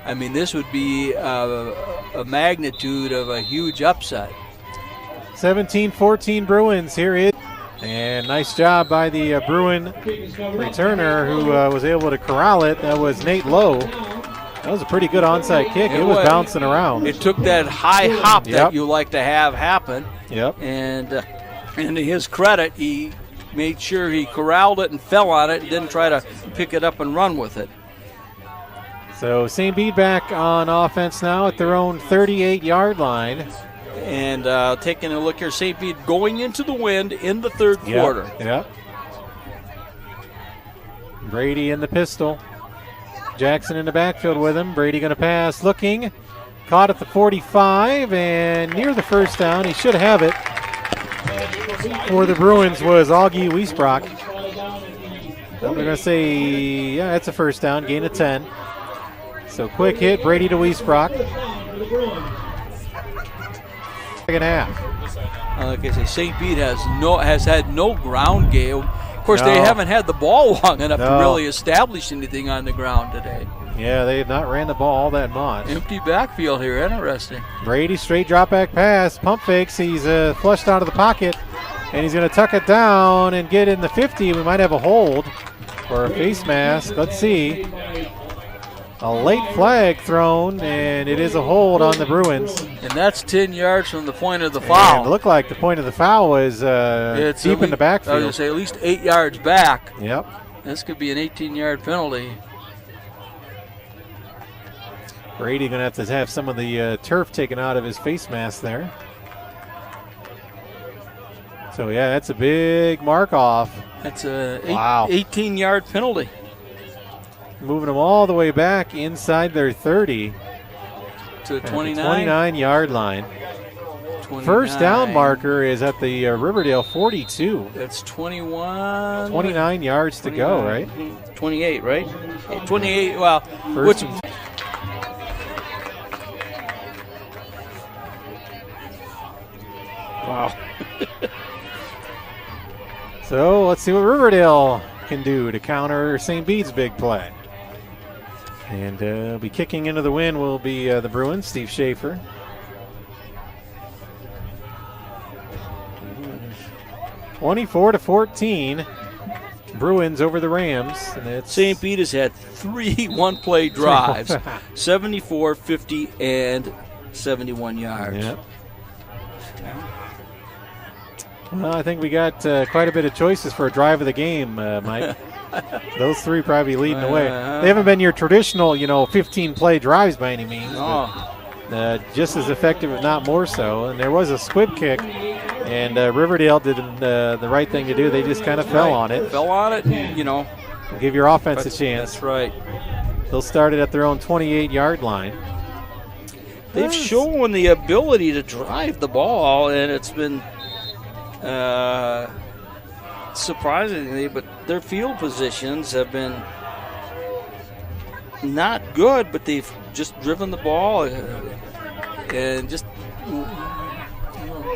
I mean, this would be a magnitude of a huge upset. 17-14 Bruins. Here it is. And nice job by the Bruin returner who was able to corral it. That was Nate Lowe. That was a pretty good onside kick. It was bouncing around. It took that high hop that you like to have happen. Yep. And to his credit, he made sure he corralled it and fell on it and didn't try to pick it up and run with it. So St. Bede back on offense now at their own 38-yard line. And taking a look here, St. Bede going into the wind in the third quarter. Yep. Brady in the pistol. Jackson in the backfield with him. Brady going to pass, looking. Caught at the 45 and near the first down. He should have it. For the Bruins was Augie Wiesbrock. They're going to say, yeah, it's a first down, gain of 10. So quick hit, Brady to Wiesbrock. Second half. Like I say, St. Bede has had no ground game. Of course, they haven't had the ball long enough to really establish anything on the ground today. Yeah, they have not ran the ball all that much. Empty backfield here, interesting. Brady straight drop back pass, pump fakes. He's flushed out of the pocket, and he's going to tuck it down and get in the 50. We might have a hold or a face mask. Let's see. A late flag thrown, and it is a hold on the Bruins. And that's 10 yards from the point of the foul. And it looked like the point of the foul was deep in the backfield. I was going to say at least 8 yards back. Yep. This could be an 18-yard penalty. Brady going to have some of the turf taken out of his face mask there. So, yeah, that's a big mark off. That's a 18-yard penalty. Moving them all the way back inside their 30. To the 29. 29-yard line. 29. First down marker is at the Riverdale 42. That's 21. 29 yards to go, right? 28, right? 28, well. First wow. So let's see what Riverdale can do to counter St. Bede's big play. And be kicking into the wind will be the Bruins, Steve Schaefer. (24-14), Bruins over the Rams. And St. Bede has had 3 one-play drives, 74, 50, and 71 yards. Yep. Well, I think we got quite a bit of choices for a drive of the game, Mike. Those 3 probably leading the way. They haven't been your traditional, 15-play drives by any means. But, just as effective, if not more so. And there was a squib kick, and Riverdale did the right thing to do. They just kind of fell on it. Fell on it, and, give your offense a chance. That's right. They'll start it at their own 28-yard line. They've shown the ability to drive the ball, and it's been surprisingly, but their field positions have been not good, but they've just driven the ball and just.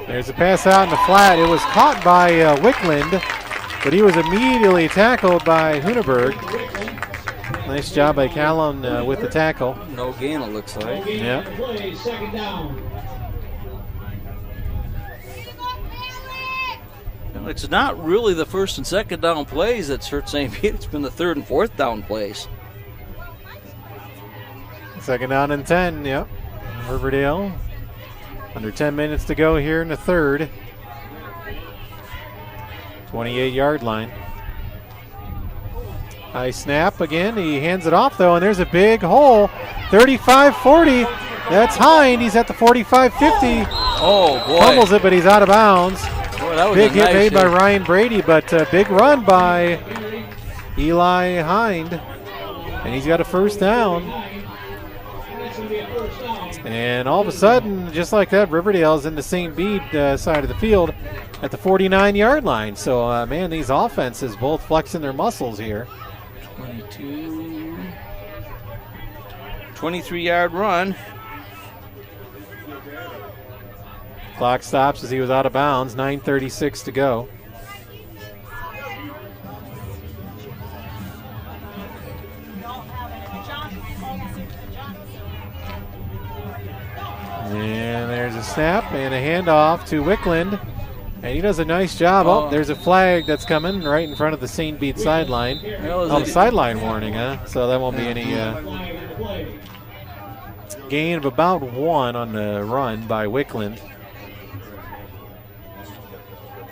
There's a pass out in the flat. It was caught by Wickland, but he was immediately tackled by Huneberg. Nice job by Callum with the tackle. No gain, it looks like. Yeah. Second down. It's not really the first and second down plays that's hurt St. Bede. It's been the third and fourth down plays. Second down and 10, yep. Riverdale. Under 10 minutes to go here in the third. 28-yard line. High snap again. He hands it off, though, and there's a big hole. 35-40. That's Hind. He's at the 45-50. Oh, boy. Fumbles it, but he's out of bounds. Boy, that was big a hit nice made by Ryan Brady, but big run by Eli Hind. And he's got a first down. And all of a sudden, just like that, Riverdale's in the St. Bede side of the field at the 49-yard line. So, man, these offenses both flexing their muscles here. 23-yard run. Clock stops as he was out of bounds. 9:36 to go. the snap and a handoff to Wickland. And he does a nice job. Oh, there's a flag that's coming right in front of the St. Bede sideline. The sideline warning, huh? So that won't be any gain of about 1 on the run by Wickland.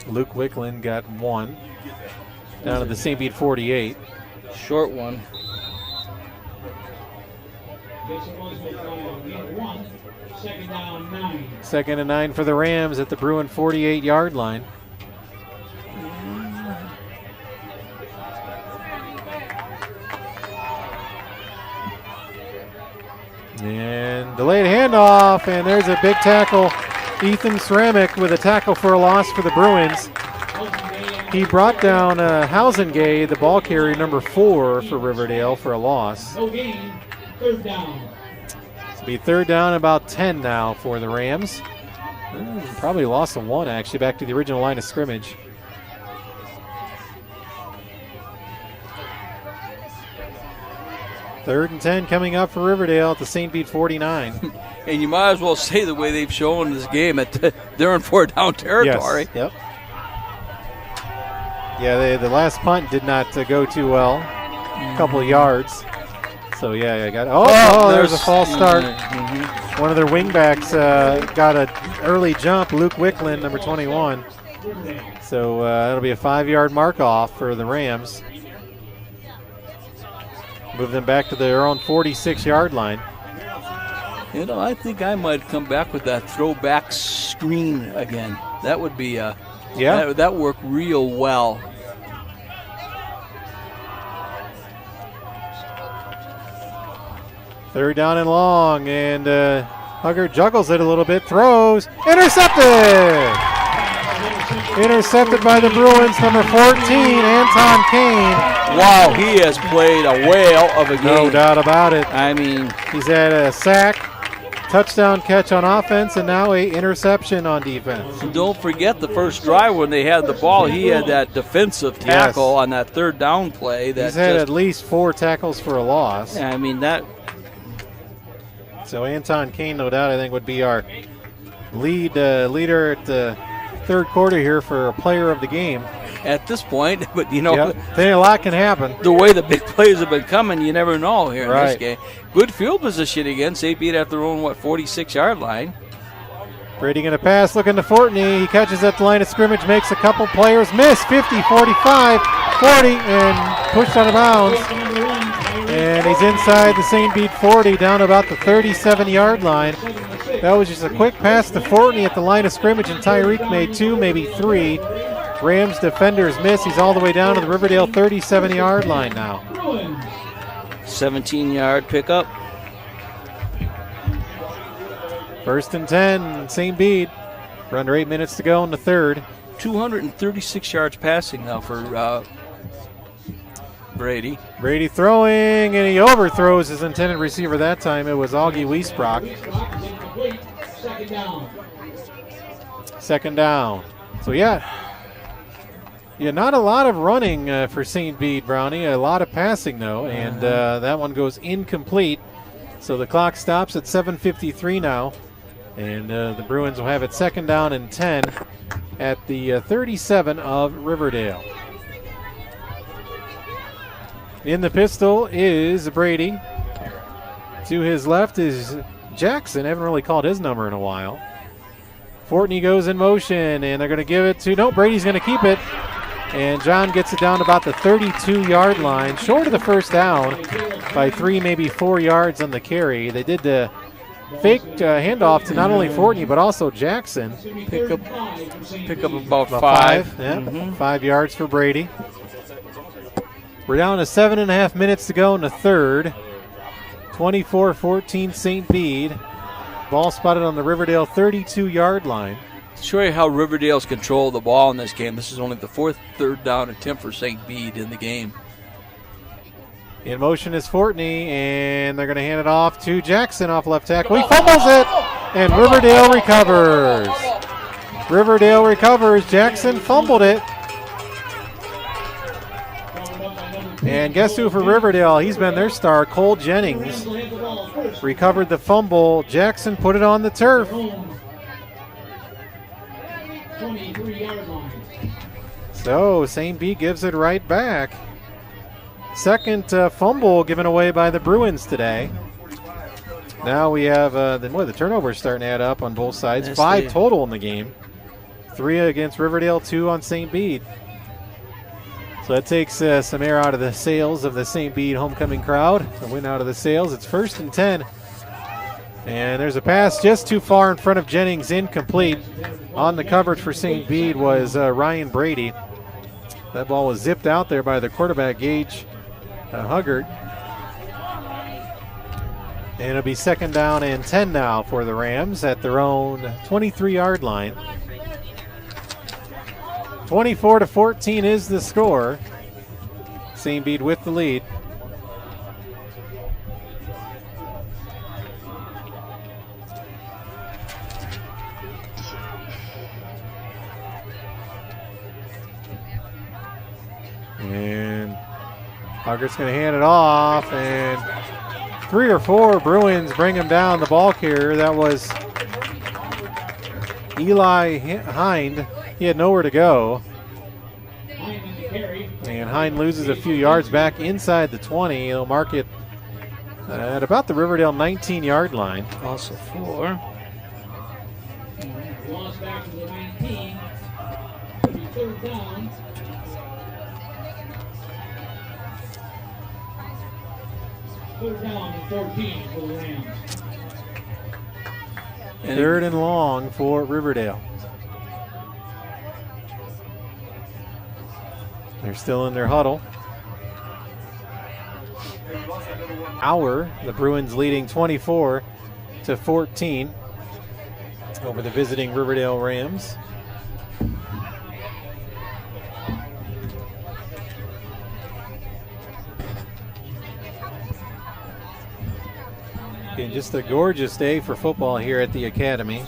Luke Wickland got 1 down to the St. Bede 48. Short one. Second and 9 for the Rams at the Bruin 48-yard line. And delayed handoff, and there's a big tackle. Ethan Ceramic with a tackle for a loss for the Bruins. He brought down Hausengay, the ball carrier, number 4 for Riverdale, for a loss. No gain, third down. It'll be third down, about 10 now for the Rams. Probably lost 1, actually, back to the original line of scrimmage. Third and 10 coming up for Riverdale at the St. Bede 49. And you might as well say the way they've shown this game that they're in 4-down territory. Yes. Yep. Yeah, the last punt did not go too well. A couple of yards. So, yeah, I got. There's a false start. One of their wingbacks got an early jump, Luke Wickland, number 21. So that'll be a 5-yard mark off for the Rams. Move them back to their own 46-yard line. You know, I think I might come back with that throwback screen again. That would be that worked real well. Third down and long, and Hugger juggles it a little bit, throws, intercepted! Intercepted by the Bruins, number 14, Anton Kane. Wow, he has played a whale of a game. No doubt about it. I mean, he's had a sack, touchdown catch on offense, and now a interception on defense. Don't forget the first drive when they had the ball, he had that defensive tackle on that third down play. He's had at least 4 tackles for a loss. I mean, that. So Anton Kane, no doubt, I think would be our leader at the third quarter here for a player of the game. At this point, but you know, a lot can happen. The way the big plays have been coming, you never know here in this Right. game. Good field position again. St. Bede at their own, 46-yard line. Brady going to pass, looking to Fortney. He catches at the line of scrimmage, makes a couple players miss. 50, 45, 40, and pushed out of bounds. And he's inside the St. Bede 40, down about the 37-yard line. That was just a quick pass to Fortney at the line of scrimmage, and Tyreek made 2, maybe 3. Rams defenders miss. He's all the way down to the Riverdale 37-yard line now. 17-yard pickup. First and 10, St. Bede. We're under 8 minutes to go in the third. 236 yards passing now for Brady. Brady throwing, and he overthrows his intended receiver that time. It was Augie Wiesbrock. Second down. So, yeah, not a lot of running for St. Bede, Brownie. A lot of passing, though, and that one goes incomplete. So the clock stops at 7:53 now, and the Bruins will have it second down and 10 at the 37 of Riverdale. In the pistol is Brady. To his left is Jackson. Haven't really called his number in a while. Fortney goes in motion, and they're going to give it to, no, Brady's going to keep it. And John gets it down about the 32-yard line, short of the first down by 3, maybe 4 yards on the carry. They did the fake handoff to not only Fortney, but also Jackson. Pick up about 5. Yeah, 5 yards for Brady. We're down to 7.5 minutes to go in the third. 24-14 St. Bede. Ball spotted on the Riverdale 32-yard line. Show you how Riverdale's control the ball in this game. This is only the 4th third down attempt for St. Bede in the game. In motion is Fortney, and they're going to hand it off to Jackson off left tackle. He fumbles it, and Riverdale recovers. Riverdale recovers. Jackson fumbled it. And guess who for Riverdale? He's been their star, Cole Jennings. Recovered the fumble. Jackson put it on the turf. 23-yard line. So St. Bede gives it right back. Second fumble given away by the Bruins today. Now we have the turnovers starting to add up on both sides. Yes, 5 total in the game. 3 against Riverdale, 2 on St. Bede. So that takes some air out of the sails of the St. Bede homecoming crowd. A win out of the sails. It's 1st and 10. And there's a pass just too far in front of Jennings, incomplete. On the coverage for St. Bede was Ryan Brady. That ball was zipped out there by the quarterback, Gage Huggard. And it'll be 2nd down and 10 now for the Rams at their own 23-yard line. 24-14 is the score. St. Bede with the lead. And Huggard's going to hand it off, and 3 or 4 Bruins bring him down the ball carrier. That was Eli Hind. He had nowhere to go. And Hind loses a few yards back inside the 20. He'll mark it at about the Riverdale 19-yard line. Also 4. Lost back to the 19. 3rd down. Third down and 14 for the Rams. 3rd and long for Riverdale. They're still in their huddle. The Bruins leading 24-14 over the visiting Riverdale Rams. And just a gorgeous day for football here at the Academy.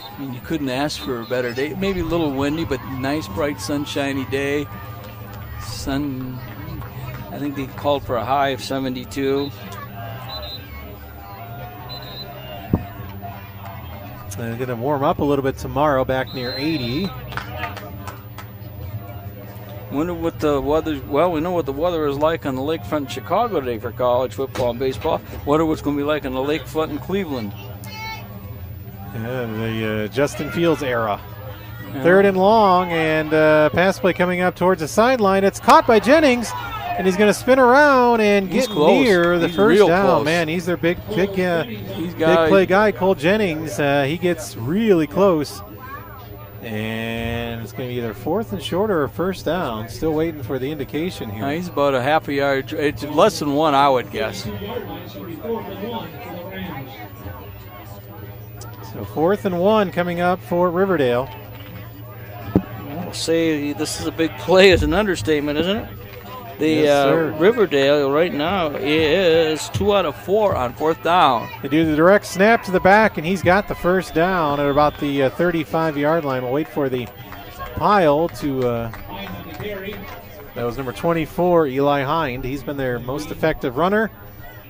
I mean, you couldn't ask for a better day. Maybe a little windy, but nice, bright, sunshiny day. I think they called for a high of 72. They're going to warm up a little bit tomorrow, back near 80. Wonder what the weather. Well, we know what the weather is like on the lakefront in Chicago today for college football and baseball. Wonder what's going to be like on the lakefront in Cleveland. Yeah, the Justin Fields era. 3rd and long, and pass play coming up towards the sideline. It's caught by Jennings, and he's going to spin around and get near the first down. Close. Man, he's their big play guy, Cole Jennings. He gets really close. And it's going to be either 4th and short or a 1st down. Still waiting for the indication here. He's about a half a yard. It's less than 1, I would guess. So 4th and 1 coming up for Riverdale. I'll say this is a big play is an understatement, isn't it? The Riverdale right now is 2 out of 4 on 4th down. They do the direct snap to the back, and he's got the 1st down at about the 35-yard line. We'll wait for the pile to. That was number 24, Eli Hind. He's been their most effective runner,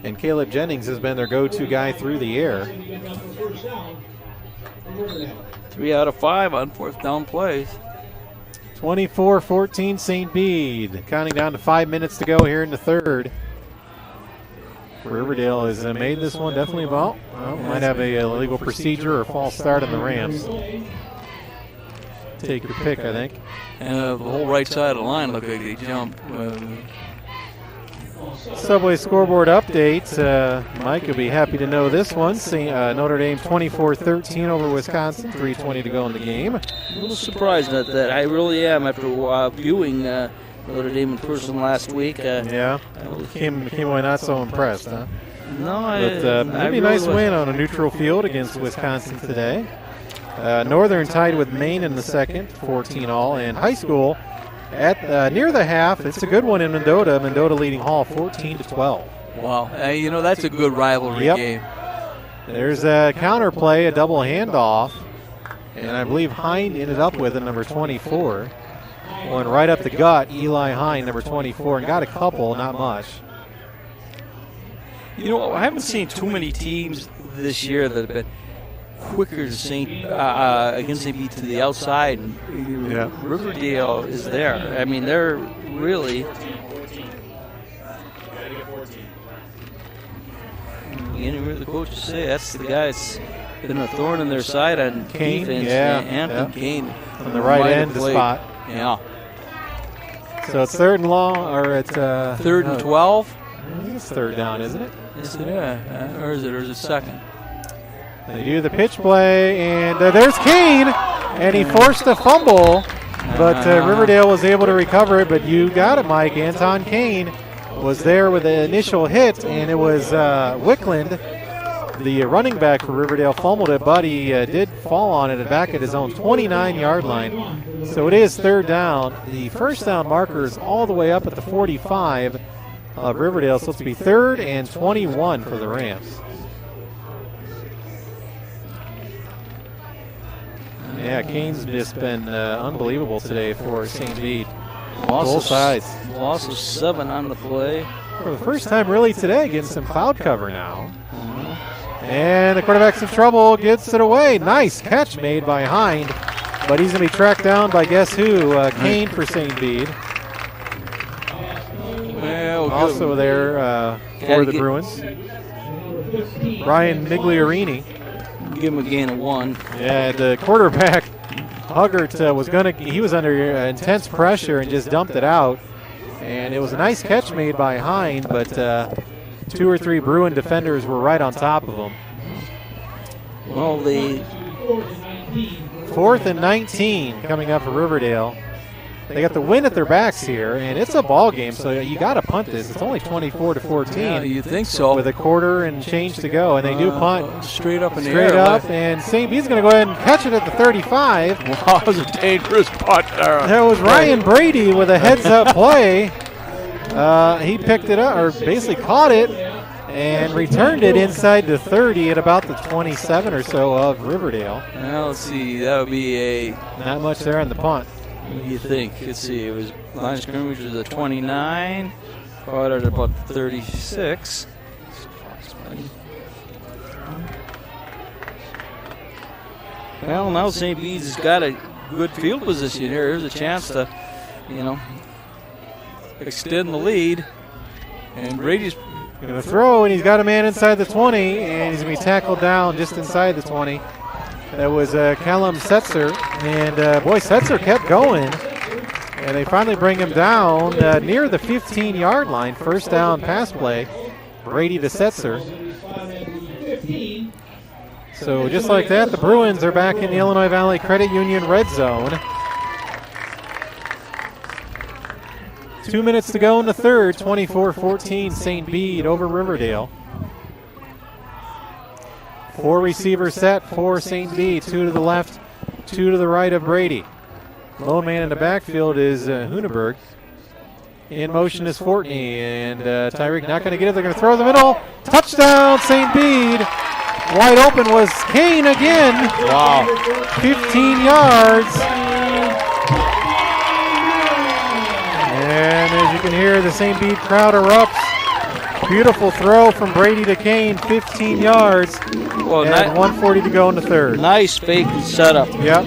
and Caleb Jennings has been their go-to guy through the air. 3 out of 5 on 4th down plays. 24-14 St. Bede. Counting down to 5 minutes to go here in the 3rd. Riverdale has made this one definitely about. Might have a illegal procedure or false start on the Rams. Take your pick, I think. And the whole right side of the line looked like they jumped. Subway scoreboard update. Mike will be happy to know this one. Notre Dame 24-13 over Wisconsin. 3:20 to go in the game. A little surprised at that. I really am after viewing Notre Dame in person last week. Yeah, came away not so impressed, huh? No, but maybe a nice win on a neutral field against Wisconsin today. Northern tied with Maine in the 2nd, 14 all, and high school at near the half. It's a good one in Mendota. Mendota leading Hall 14-12. Wow, that's a good rivalry game. There's a counterplay, a double handoff, and I believe Hind ended up with a number 24. Went right up the gut, Eli Hind, number 24, and got a couple, not much. You know, I haven't seen too many teams this year that have been quicker to against St. Bede to the outside. And Riverdale is there. I mean, they're really. Anywhere the coaches say that's the guy that's been a thorn in their side on Kane, defense. Anthony Kane on the right end spot. Yeah. So it's third and long, or it's third and 12. I think it's third down, isn't it? Is it? Or is it second? They do the pitch play, and there's Kane, and he forced a fumble, but Riverdale was able to recover it. But you got it, Mike. Anton Kane was there with the initial hit, and it was Wickland, the running back for Riverdale, fumbled it, but he did fall on it back at his own 29-yard line. So it is third down. The first down marker is all the way up at the 45 of Riverdale, so it's to be 3rd and 21 for the Rams. Yeah, Kane's just been unbelievable today for St. Bede. Both sides. Loss of 7 on the play. For the first time really today, getting some cloud cover now. And the quarterback's in trouble, gets it away. Nice catch made by Hind, but he's going to be tracked down by guess who? Kane for St. Bede. Also there for the Bruins. Ryan Migliorini. Give him a gain of 1. Yeah, the quarterback, Huggart, he was under intense pressure and just dumped it out. And it was a nice catch made by Hind, but 2 or 3 Bruin defenders were right on top of him. Well, the 4th and 19 coming up for Riverdale. They got the win at their backs here, and it's a ball game, so you got to punt this. It's only 24-14. Yeah, you think so? With a quarter and change to go, and they do punt straight up in the air. Straight up, and St. Bede's going to go ahead and catch it at the 35. Wow, that was a dangerous punt there. That was Ryan Brady with a heads-up play. He picked it up, or basically caught it, and returned it inside the 30 at about the 27 or so of Riverdale. Well, let's see, that would be not much there on the punt. What do you think? Let's see, it was line of scrimmage was a 29, caught at about 36. Well, now St. Bede's has got a good field position here. There's a chance to, extend the lead. And Brady's going to throw, and he's got a man inside the 20, and he's going to be tackled down just inside the 20. That was Callum Setzer, and Setzer kept going, and they finally bring him down near the 15-yard line. First down pass play, Brady to Setzer. So just like that, the Bruins are back in the Illinois Valley Credit Union red zone. 2 minutes to go in the third, 24-14 St. Bede over Riverdale. 4 receivers set for St. Bede, 2 to the left, 2 to the right of Brady. Lone man in the backfield is Huneberg. In motion is Fortney, and Tyreek not going to get it. They're going to throw the middle. Touchdown, St. Bede. Wide open was Kane again. Wow. 15 yards. And as you can hear, the St. Bede crowd erupts. Beautiful throw from Brady to Kane, 15 yards. Well, and 1:40 to go in the third. Nice fake setup. Yep.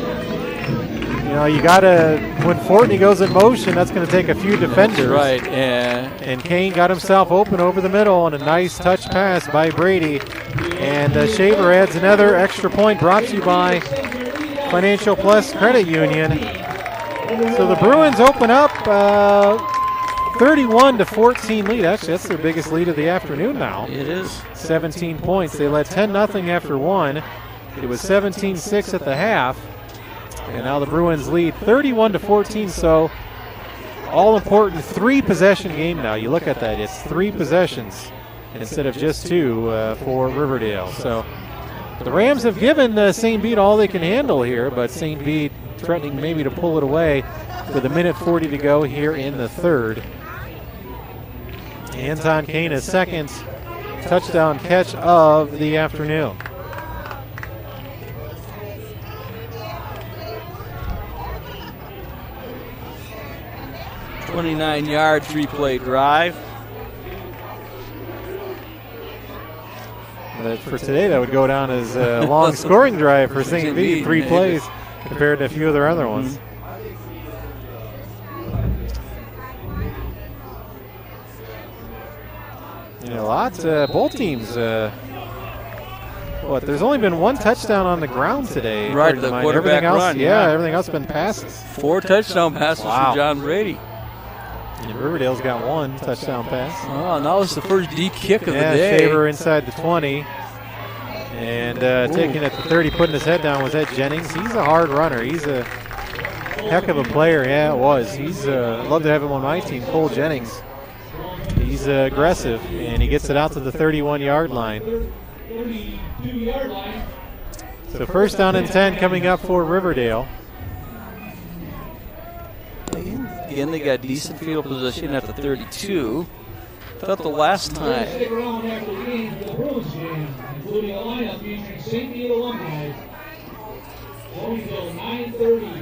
You got to, when Fortney goes in motion, that's going to take a few defenders. That's right. And Kane got himself open over the middle on a nice touch pass by Brady. And Shaver adds another extra point, brought to you by Financial Plus Credit Union. So the Bruins open up 31-14 lead. Actually, that's their biggest lead of the afternoon now. It is. 17 points. They led 10-0 after 1. It was 17-6 at the half. And now the Bruins lead 31-14. So all important 3-possession game now. You look at that. It's 3 possessions instead of just 2 for Riverdale. So the Rams have given St. Bede all they can handle here, but St. Bede threatening maybe to pull it away with 1:40 to go here in the third. Anton Kane, his second touchdown catch of the afternoon. $29-yard 3-play drive. For today, that would go down as a long scoring drive for St. Bede, 3 plays compared to a few of their other ones. Both teams. There's only been 1 touchdown on the ground today. Right, the quarterback run. Everything else been passes. 4 touchdown passes for John Brady. And Riverdale's got 1 touchdown pass. Oh, now it's the first deep kick of the day. Shaver inside the 20. And taking it to 30, putting his head down was Ed Jennings. He's a hard runner. He's a heck of a player. Yeah, it was. He's love to have him on my team, Cole Jennings. He's aggressive, and he gets it out to the 31-yard line. So first down and 10 coming up for Riverdale. Again, they got decent field position at the 32. Thought the last time. Stick around after the game for the Bruins game, including a lineup featuring St. Bede alumni.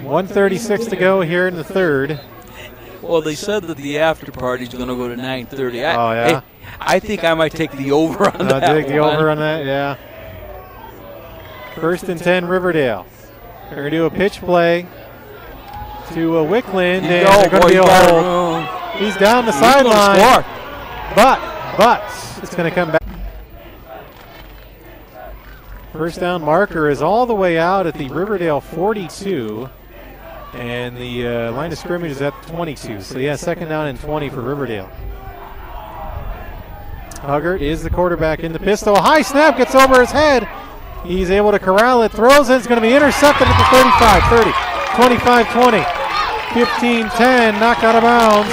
1:36 to go here in the third. Well, they said that the after party is going to go to 9:30. Yeah. I think I might take the over on that. Take the over on that, yeah. First and 10, Riverdale. They're going to do a pitch play to Wickland, and they're going to be a hold. He's down the sideline, but it's going to come back. First down marker is all the way out at the Riverdale 42, and the line of scrimmage is at 22. So, yeah, second down and 20 for Riverdale. Huggart is the quarterback in the pistol. A high snap gets over his head. He's able to corral it, throws it. It's going to be intercepted at the 35, 30, 25, 20, 15, 10, knocked out of bounds.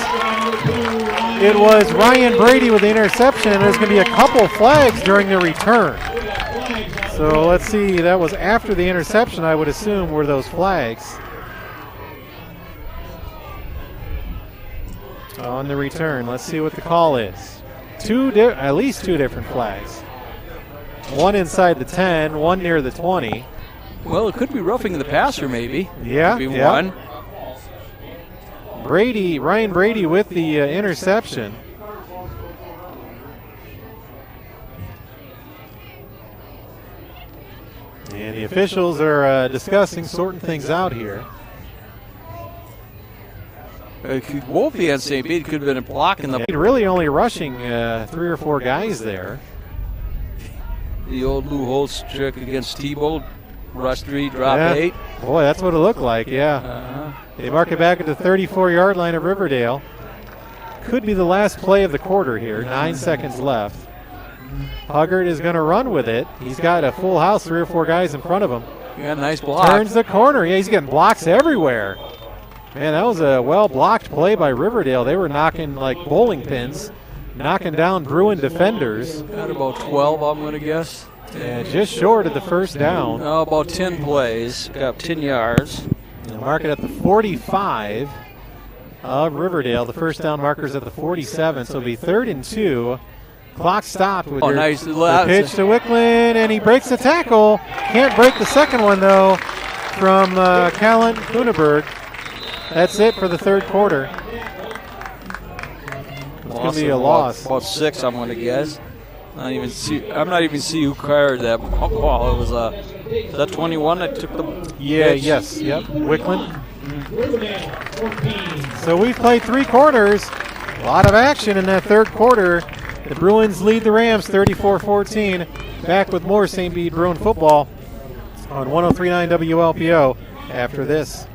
It was Ryan Brady with the interception, and there's going to be a couple flags during the return. So let's see, that was after the interception, I would assume, were those flags. On the return, let's see what the call is. At least two different flags. One inside the 10, one near the 20. Well, it could be roughing the passer, maybe. Yeah, could be one. Ryan Brady with the interception. And the officials are discussing, sorting things out here. Wolfie on St. Bede could have been blocking the. Really only rushing 3 or 4 guys there. The old Lou Holtz trick against Tebow. Rush 3, drop 8. Boy, that's what it looked like, yeah. They mark it back at the 34-yard line of Riverdale. Could be the last play of the quarter here. 9 seconds left. Huggart is going to run with it. He's got a full house, 3 or 4 guys in front of him. Yeah, nice block. Turns the corner. Yeah, he's getting blocks everywhere. Man, that was a well-blocked play by Riverdale. They were knocking like bowling pins, knocking down Bruin defenders. Got about 12, I'm going to guess. Yeah, just short of the first down. Oh, about 10 plays. Got 10 yards. They'll mark it at the 45 of Riverdale. The first down marker's at the 47, so it'll be 3rd and 2. Clock stopped with the pitch to Wickland, and he breaks the tackle. Can't break the second one, though, from Callan Kuneberg. That's it for the third quarter. It's going to be a loss. About 6, I'm going to guess. I'm not even see who carried that ball. It was is that 21 that took the pitch? Yes, yep, Wickland. So we've played 3 quarters. A lot of action in that third quarter. The Bruins lead the Rams 34-14. Back with more St. Bede Bruin football on 103.9 WLPO after this.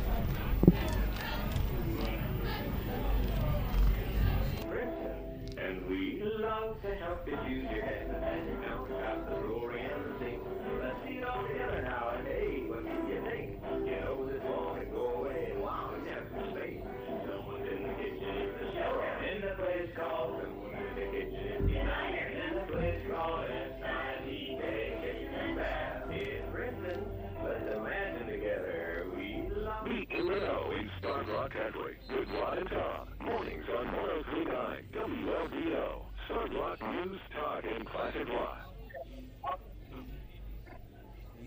With Rod and Tom, mornings on 103.9 WLPO. Start Rock News, Talk, and Classic Rock.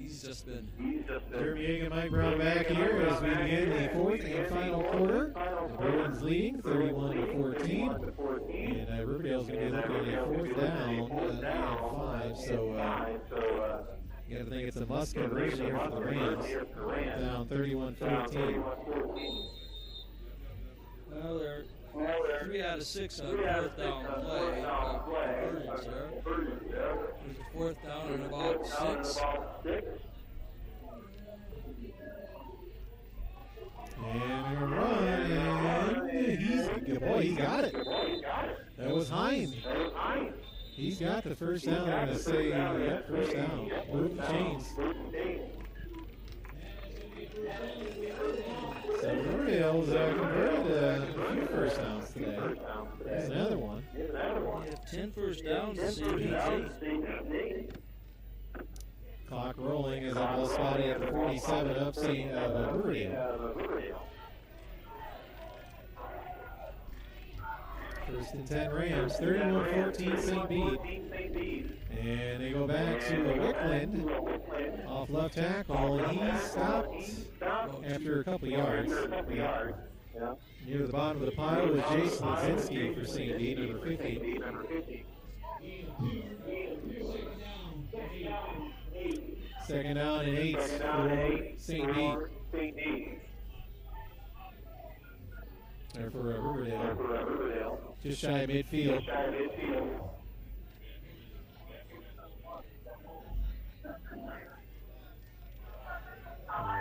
he's just been. Jeremy Hagan, Mike Brown back here as we begin the fourth and final quarter. The Bruins leading 31-14. And Riverdale's going to be looking at a fourth down and 5. So you got to think it's a must conversion here for the Rams. Down 31-14. Well, they're 3 out of 6 on fourth down play. Conversions there. There's a fourth down and about 6. And a run, and he's got it. That was Hines. He's got the first down. I'm going to say, first down. Move the chains. So Riverdale's converted a few first downs today. There's another one. We have 10 first downs to see. Clock rolling as a ball spotted at the 47 up Riverdale. First and 10 Rams, 31-14 St. Bede. And they go back to Wickland off left tackle. He stopped after a couple yards. Near the bottom of the pile was Jason Lazinski for St. Bede, number 50. Second down and 8 for St. Bede. There for Riverdale. Just shy of midfield.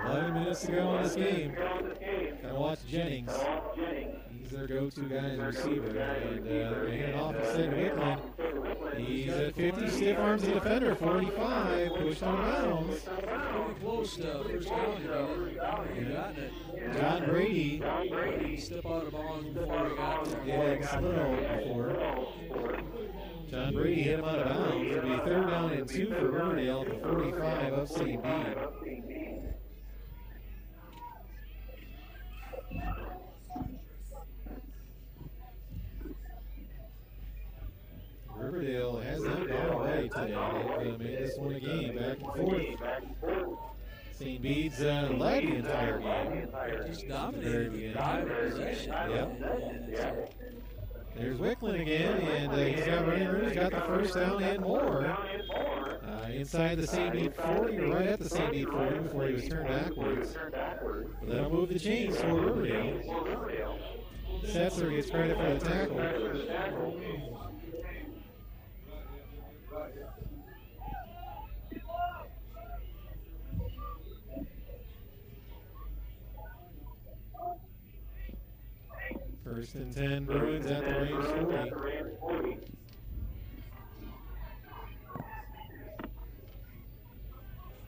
11 minutes to go in this game. Gotta watch Jennings. He's their go-to guy as a receiver. And they're handing off instead to Wickland. He's at 50, stiff arms the defender, 45, pushed on bounds. Pretty close to first down. You got it. John Brady. Step out of bounds before he got there. Yeah, Slino before. John Brady hit him out of bounds. It'll be third down and 2 for Riverdale at the 45 of St. Bede. Riverdale has not gone away today. They've made this one a game, back and forth. St. Bede's led the entire game. Just dominated the entire possession. Yep. There's Wickland again, and he's got running room. He's got the first down and more. Inside the St. Bede 40, or right at the St. Bede 40 before he was turned backwards. But that'll move the chains for Riverdale. Setzer gets credit for the tackle. First and 10 Bruins at the Rams 40.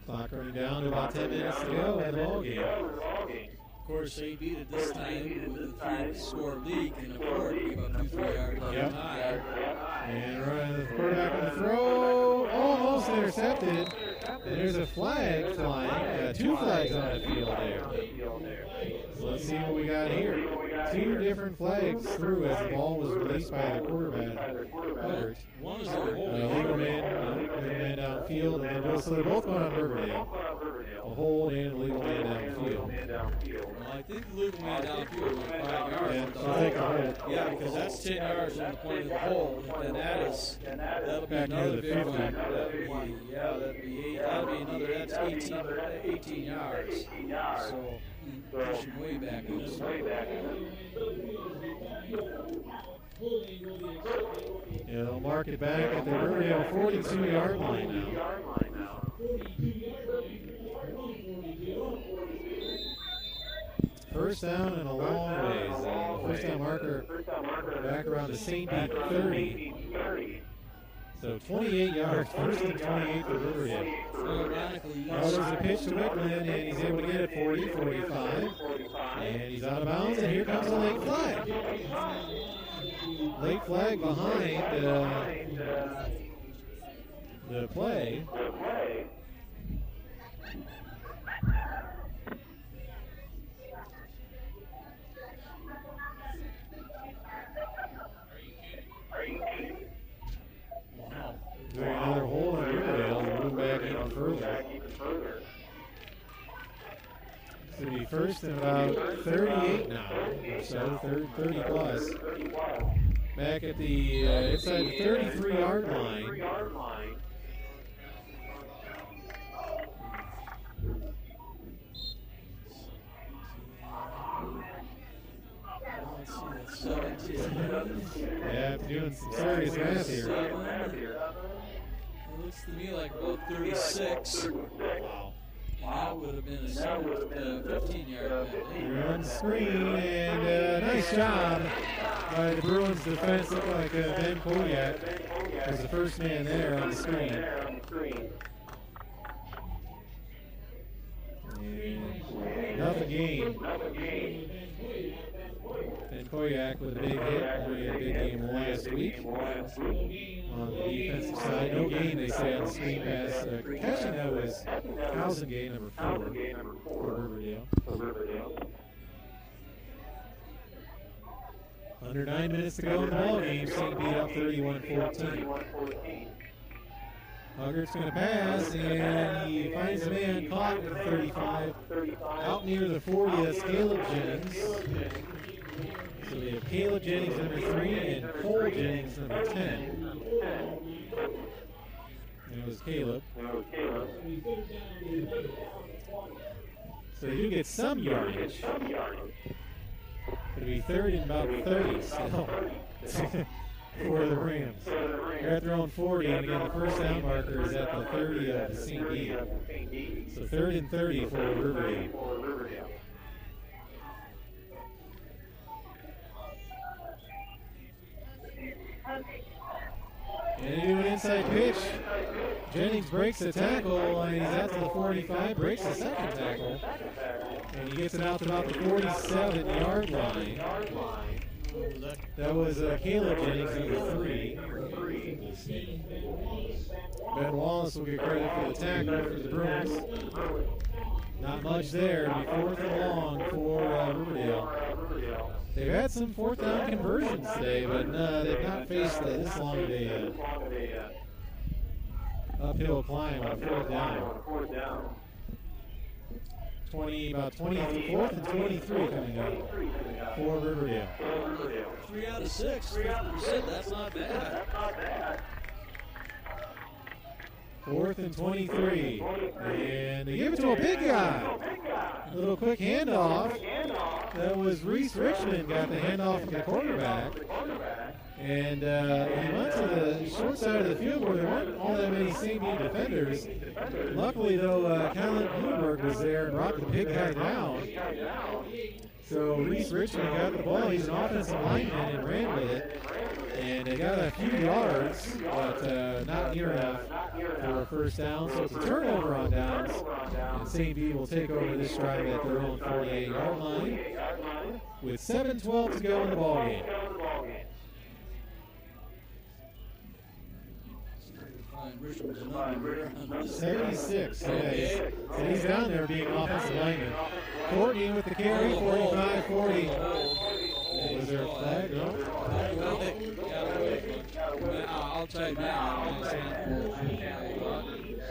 Clock running down to about 10 minutes to go in the ballgame. Of course, St. Bede at this time with a 3-score lead can afford to give up 2-3 yards on the time. And running the quarterback on the throw, almost intercepted. And there's a flag flying. 2 flags on the field there. So let's see what we got here. 2 different flags through as the ball was released by the quarterback. One is a hold. Legal man downfield, and so they're both going on Riverdale. A hold and a legal man downfield. Well, I think the legal man downfield was 5 yards. Yeah, so I'll take a hold. Yeah, because that's 10 yards from the point of the hold, and that'll be back another near the big 50. one. That'll be another. That's 18 yards. So pushing way back on this one. Yeah, they'll mark it back at the Riverdale 42-yard line now. First down and a long ways. First down marker back around the St. Bede 30. So 28 yards, first and 28 for Riverdale. Now there's a pitch to Wickland, and he's able to get it 40, 45. And he's out of bounds, and here comes a late flag. Late flag behind the play. Doing another hold on Riverdale and move back even further. to be first and about 38 now, so 30 plus. Back at the inside the 33-yard line. Yeah, doing some serious math here. It looks to me like about 36. Wow. And that would have been a 15-yard penalty. Run screen, and nice job by the Bruins defense. Looked like Ben Koyak was the first man there on the screen. And nothing gained. Ben Koyak with a big hit. We had a big game last week on the defensive side. No gain, they say, on the screen pass. Catching that was Housen game number 4 for Riverdale. Under 9 minutes to go in the ball game. St. Bede up 31-14. Huggert's going to pass, and he finds a man caught at the 35. Out near the 40, that's Caleb Jennings. So we have Caleb Jennings, number 3, and Cole Jennings, number 10. And it was Caleb. So they do get some yardage. It'll be third and about 30 still for the Rams. They're at their own 40, and again, the first down marker is at the 30 of St. Bede. So third and 30 for Riverdale. And they do an inside pitch. Jennings breaks the tackle, and he's out to the 45, breaks the second tackle. And he gets it out to about the 47-yard line. That was Caleb Jennings, number 3. Ben Wallace will get credit for the tackle for the Bruins. Not much there. It'll be 4th and long for Riverdale. They've had some 4th down conversions today, but they've not faced this long of a uphill climb on 4th down. About 24th and 23 coming up for Riverdale. 3 out of 6, 50%, that's not bad. 4th and 23. And they give it to a big guy. A little quick handoff. That was Reese Richmond got the handoff from the quarterback. And he went to the short side of the field where there weren't all that many St. Bede defenders. Luckily, though, Colin Bloomberg was there and brought the big guy down. So Reese Richmond got the ball. He's an offensive lineman and ran with it. And they got a few yards, but not near enough for a first down. So it's a turnover on downs. And St. Bede will take over this drive at their own 48-yard line with 7:12 to go in the ballgame. 76. Yeah, and he's down there being offensive lineman. Courtney with the carry, 45-40. Was there a flag? No? I'll tell you now.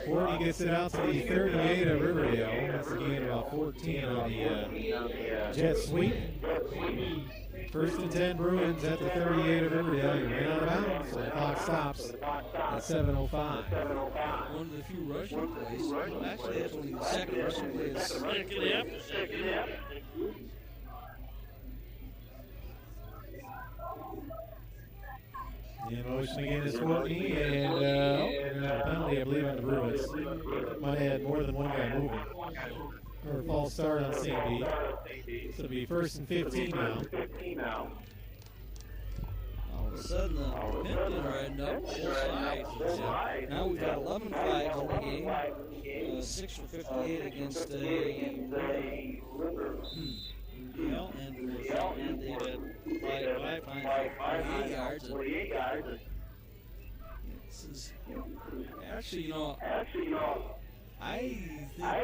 Courtney gets it out to the 38 of Riverdale. That's a gain of about 14 on the jet sweep. First and 10 Bruins at the 38 of Riverdale. He ran out of bounds, so the clock stops at 7:05. One of the few rushing plays. Well, actually, that's only the second rushing play. In motion again is Courtney, and a penalty, I believe, on the Bruins. Might have had more than one guy moving. Or a false start on St. Bede. So it'll be 1st and 15 now. All of a sudden, the Pimpton are heading up both sides. Now we've got 11 flags in the game. 6 for 58 against Riverdale, and they've had 5 yards. This is actually, I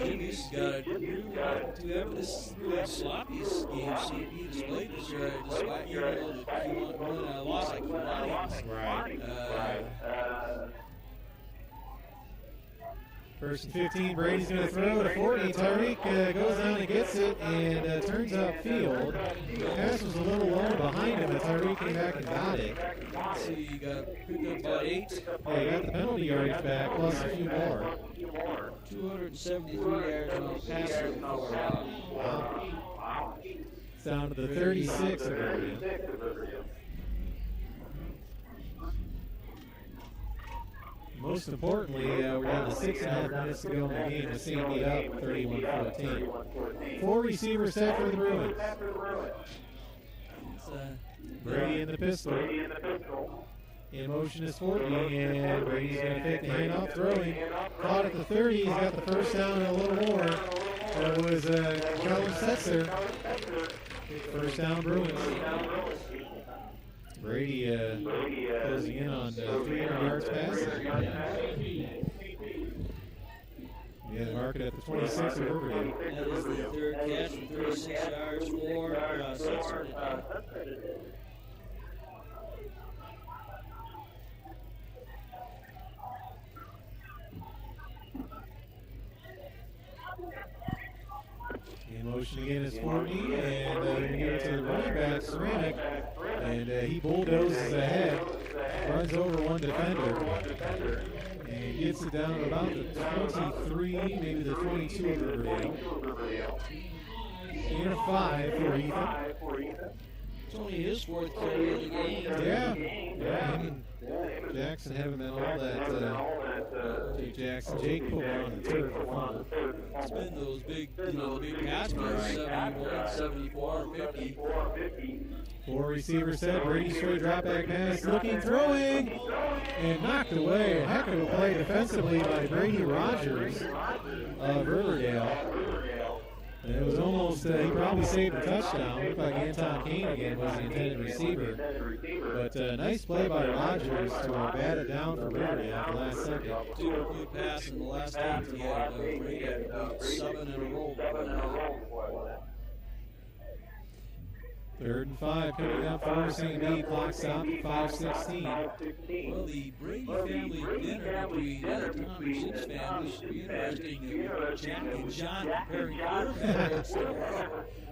think Jim Hughes got it. To have this really sloppiest game St. Bede displayed this year, despite the loss like Kiwanis. Right. First and 15, Brady's going to throw to 40. Tyreek goes down and gets it and turns upfield. The pass was a little low behind him, but Tyreek came back and got it. Let's see, he got picked up about 8. Yeah, he got the penalty yardage back, plus a few more. 273 yards on the passing for Wow. It's down to the 36 of Riverdale. Most importantly, we're down to 6.5 minutes to go in the game with St. Bede up 31-14. 4 receivers set for the Bruins. Brady in the pistol. In motion is 40, and Brady's going to take the handoff, throwing. Caught at the 30, he's got the first down and a little more. That was Colin Setzer. First down Bruins. Brady closing in on 300 yards passing. Yeah, they mark it at the 26 of Riverdale. That is the third catch for 36 yards for Setzer today. In motion again is 40, and we give it to the running back, Ceramic, and he bulldozes ahead, runs over one defender, and gets it down to about the 23, maybe the 22 of Riverdale. Gain of 5 for Ethan. It's only his 4th carry of the game. Yeah, him and Jackson haven't been all that. Jake put one on the turf for fun. It's been those big, the big pass plays, 71, 74, 50. 4 receivers set. Brady straight drop back pass, looking, throwing, and knocked away. A heck of a play defensively by Brady Rogers of Riverdale. And it was almost, he probably saved a touchdown. Looked like Anton Kane again was the intended receiver. But nice play by Rogers to bat it down for Riverdale at the last second. 2 complete passes in the last 8. He had Brady had about 7 in a row. 3rd and 5 coming up for St. Bede. Clock stop at 5:16. Well, the Brady family dinner between Tom and Jim's family should be interesting. Jack and John comparing quarterbacks.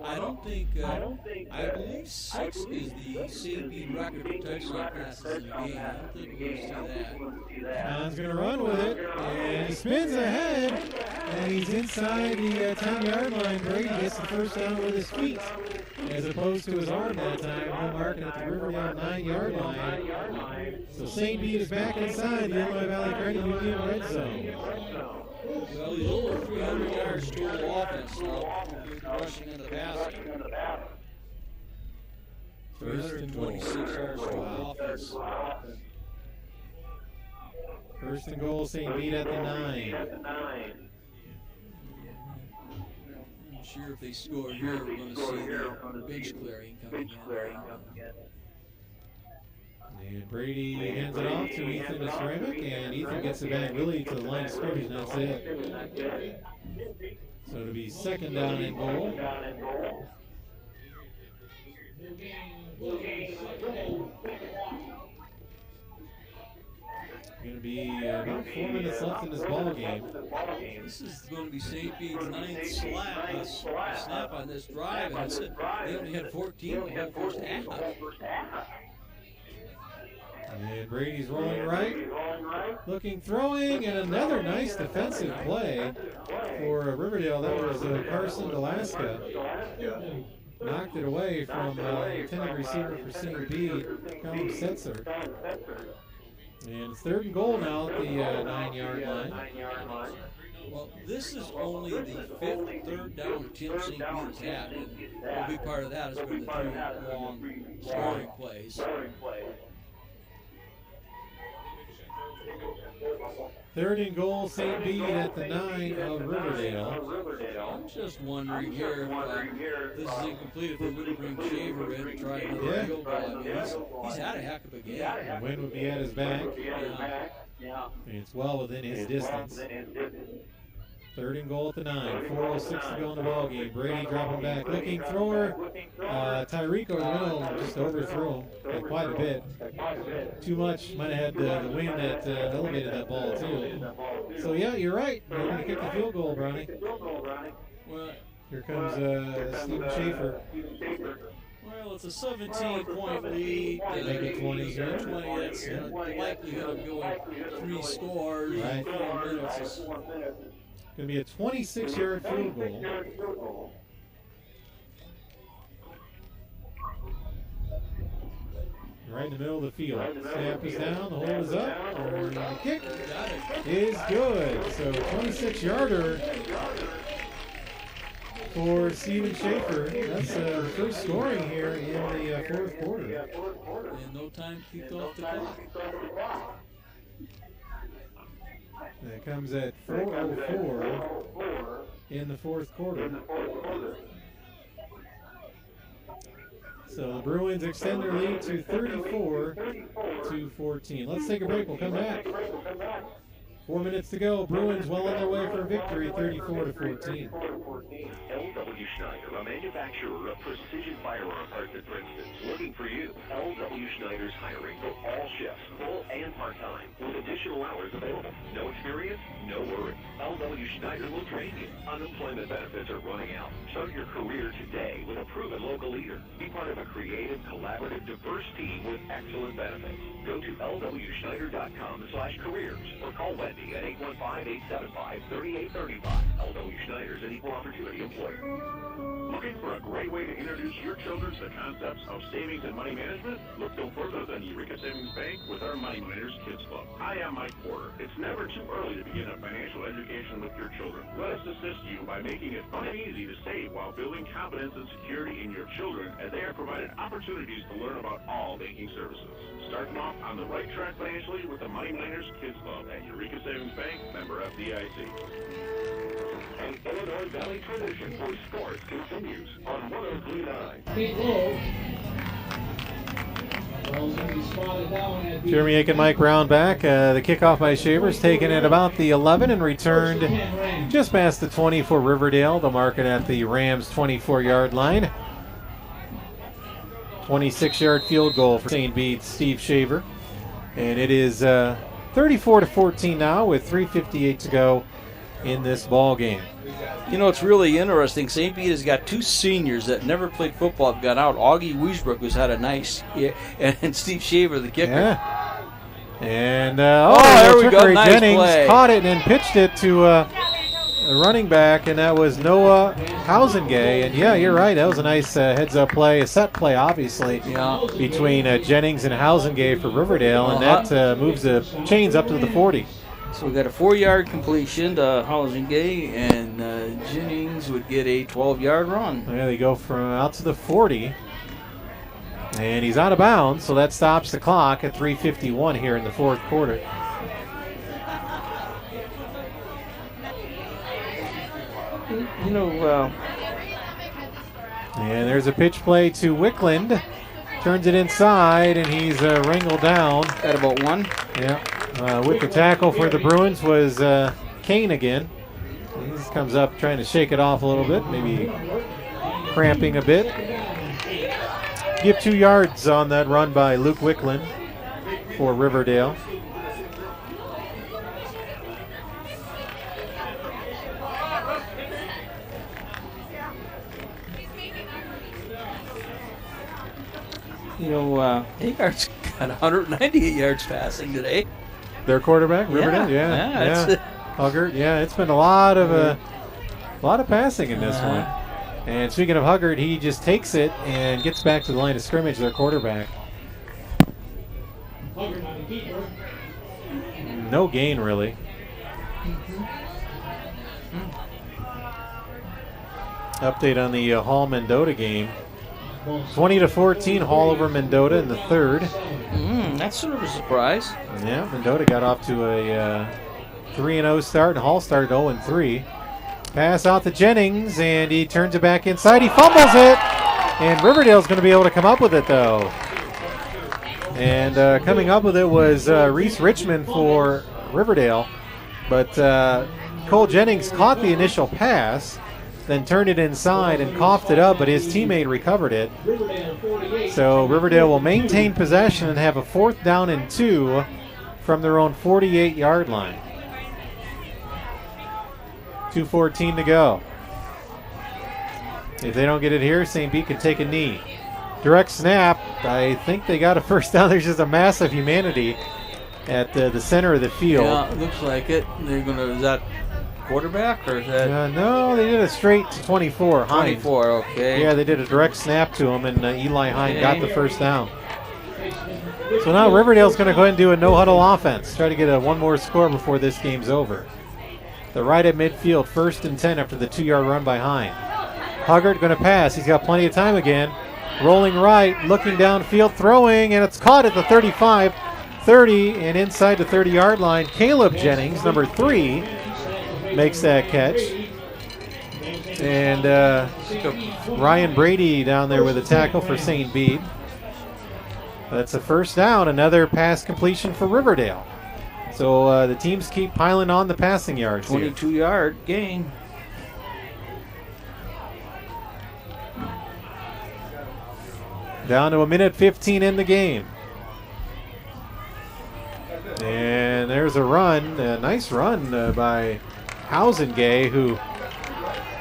I believe 6 is the St. Bede record for touchdown passes in the game. I don't think we're going to see that. John's going to run with it, and he spins ahead, and he's inside the 10-yard line. Brady gets the first down with his feet, as opposed to his arm that time. No marking at the Riverdale 9-yard line. So St. Bede is back inside the Illinois Valley Credit Union red zone. Well, he's over 300 yards total offense now, rushing and the passing. 1st and 26 yards total offense. 1st and goal, St. Bede at the 9. I'm sure if they score here, we're going to see the bench clearing coming in. And Brady hands it off to Ethan to Ceramic, and Ethan gets it back really to the line of scrimmage, and that's it. So it'll be 2nd down and goal. Going to be about 4 minutes left in this ball game. This is going to be St. Bede's 9th snap on this drive, and they only had 14 in the whole first half. And Brady's rolling right, looking, throwing, and another nice defensive play for Riverdale. That was Carson Alaska. Knocked it away from intended receiver for St. Bede, Colin Setzer. And it's 3rd and goal now at the 9-yard line. Well, this is only the 5th 3rd down Tim St. Bede has had, and a big part of that has been the 3 long scoring plays. 3rd and goal, St. Bede at the 9 of Riverdale. I'm just wondering here if this is incomplete, if they wouldn't bring Shaver in and try another field goal. I mean, he's had a heck of a game. The wind would be at his back. And it's well within his distance. Third and goal at the 9. 4:06 to go in the ball game. Brady dropping back, looking thrower. Tyreek over the middle, just overthrew him by quite a bit. Too much. Might have had the wind that elevated that ball too. So yeah, you're right. They're going to kick the field goal, Brownie. Well, here comes Steven Schaefer. Well, it's a 17-point lead. Make it 20 here. 20. That's the likelihood of going 3 scores in 4 minutes. Is going to be a 26-yard field goal. Right in the middle of the field. Snap is down, the hold is up, and the kick is good. So 26-yarder for Steven Schaefer. That's the first scoring here in the fourth quarter. And no time kicked off the clock. That comes at 4:04 in the fourth quarter. So the Bruins extend their lead to 34-14. Let's take a break. We'll come back. 4 minutes to go. Bruins well on their way for a victory, 34-14. L.W. Schneider, a manufacturer of precision firearm parts at Princeton, looking for you. L.W. Schneider's hiring for all shifts, full and part-time, with additional hours available. No experience? No worry. L.W. Schneider will train you. Unemployment benefits are running out. Start your career today with a proven local leader. Be part of a creative, collaborative, diverse team with excellent benefits. Go to lwschneider.com/careers or call Wendy at 815-875-3835. L.W. Schneider's an equal opportunity employer. Looking for a great way to introduce your children to the concepts of savings and money management? Look no further than Eureka Savings Bank with our Money Miners Kids Club. I am Mike Porter. It's never too early to begin a financial education with your children. Let us assist you by making it fun and easy to save while building confidence and security in your children as they are provided opportunities to learn about all banking services. Starting off on the right track financially with the Money Miners Kids Club at Eureka Savings Bank, member FDIC. An Illinois Valley tradition for sports continues on 103.9. Kick low. Ball's going to be spotted down at the Jeremy Aiken, Mike Brown back. The kickoff by Shavers taken at about the 11 and returned just past the 20 for Riverdale. They'll mark it at the Rams' 24-yard line. 26-yard field goal for St. Bede's Steve Shaver. And it is 34-14 now with 3:58 to go in this ball game. You know, it's really interesting. St. Bede has got 2 seniors that never played football have got out. Augie Wiesbrook, who's had a nice year, and Steve Shaver, the kicker. Yeah. And there we go. Nice Jennings play. Caught it and pitched it to a running back, and that was Noah Hausengay. And yeah, you're right. That was a nice heads-up play, a set play, obviously, between Jennings and Hausengay for Riverdale, and that moves the chains up to the 40. So we got a 4-yard completion to Hausengay, and Jennings would get a 12-yard run. Yeah, they go from out to the 40. And he's out of bounds, so that stops the clock at 3:51 here in the fourth quarter. You know, and there's a pitch play to Wickland. Turns it inside, and he's wrangled down. At about 1. Yeah. With the tackle for the Bruins was Kane again. He comes up trying to shake it off a little bit, maybe cramping a bit. Give 2 yards on that run by Luke Wickland for Riverdale. You know, Hagart's got 198 yards passing today. Their quarterback, Riverdale, yeah. Huggart, yeah. It's been a lot of passing in this one. And speaking of Huggart, he just takes it and gets back to the line of scrimmage. Their quarterback. No gain really. Update on the Hall-Mendota game. 20-14, Hall over Mendota in the third. That's sort of a surprise. Yeah, Mendota got off to a 3-0 start, and Hall started 0-3. Pass out to Jennings, and he turns it back inside. He fumbles it, and Riverdale's going to be able to come up with it, though. And coming up with it was Reese Richmond for Riverdale. But Cole Jennings caught the initial pass, then turned it inside and coughed it up, but his teammate recovered it. So Riverdale will maintain possession and have a 4th down and 2 from their own 48-yard line. 2:14 to go. If they don't get it here, St. Bede can take a knee. Direct snap. I think they got a first down. There's just a massive humanity at the center of the field. Yeah, it looks like it. They're going to, is that quarterback or is that? No, they did a straight to 24. 24, okay. Yeah, they did a direct snap to him, and Eli Hine got the first down. So now Riverdale's going to go ahead and do a no-huddle offense. Try to get one more score before this game's over. They're right at midfield, 1st and 10 after the 2-yard run by Hine. Huggard going to pass. He's got plenty of time again. Rolling right, looking downfield, throwing, and it's caught at the 35, 30, and inside the 30-yard line. Caleb Jennings, number 3, makes that catch. And Ryan Brady down there with a tackle for St. Bede. That's a first down, another pass completion for Riverdale. So the teams keep piling on the passing yards. 22-yard gain. Down to 1:15 in the game. And there's a run, a nice run by Hausengay, who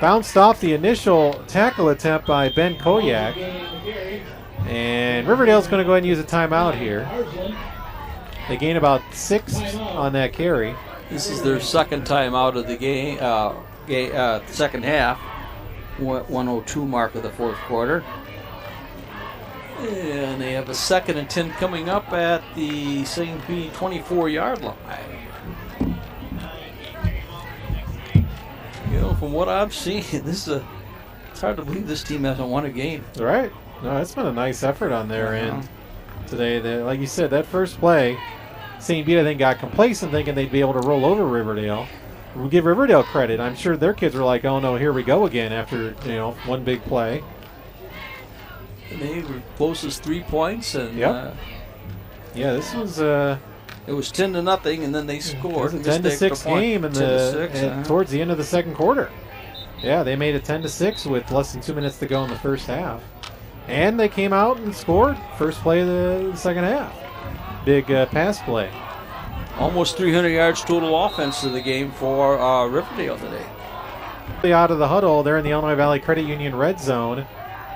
bounced off the initial tackle attempt by Ben Koyak. And Riverdale's going to go ahead and use a timeout here. They gain about 6 on that carry. This is their second time out of the game, second half, 1:02 mark of the 4th quarter. And they have a 2nd and 10 coming up at the St. Bede 24-yard line. You know, from what I've seen, it's hard to believe this team hasn't won a game. Right. No, it's been a nice effort on their end today. Like you said, that first play, St. Bede, I think, got complacent thinking they'd be able to roll over Riverdale. We'll give Riverdale credit. I'm sure their kids were like, oh, no, here we go again after, one big play. And they were closest 3 points. And yeah, this was... it was 10-0, and then they scored. It was a 10-6 game towards the end of the second quarter. Yeah, they made it 10-6 with less than 2 minutes to go in the first half. And they came out and scored first play of the second half. Big pass play. Almost 300 yards total offense to the game for Riverdale today. Out of the huddle, they're in the Illinois Valley Credit Union red zone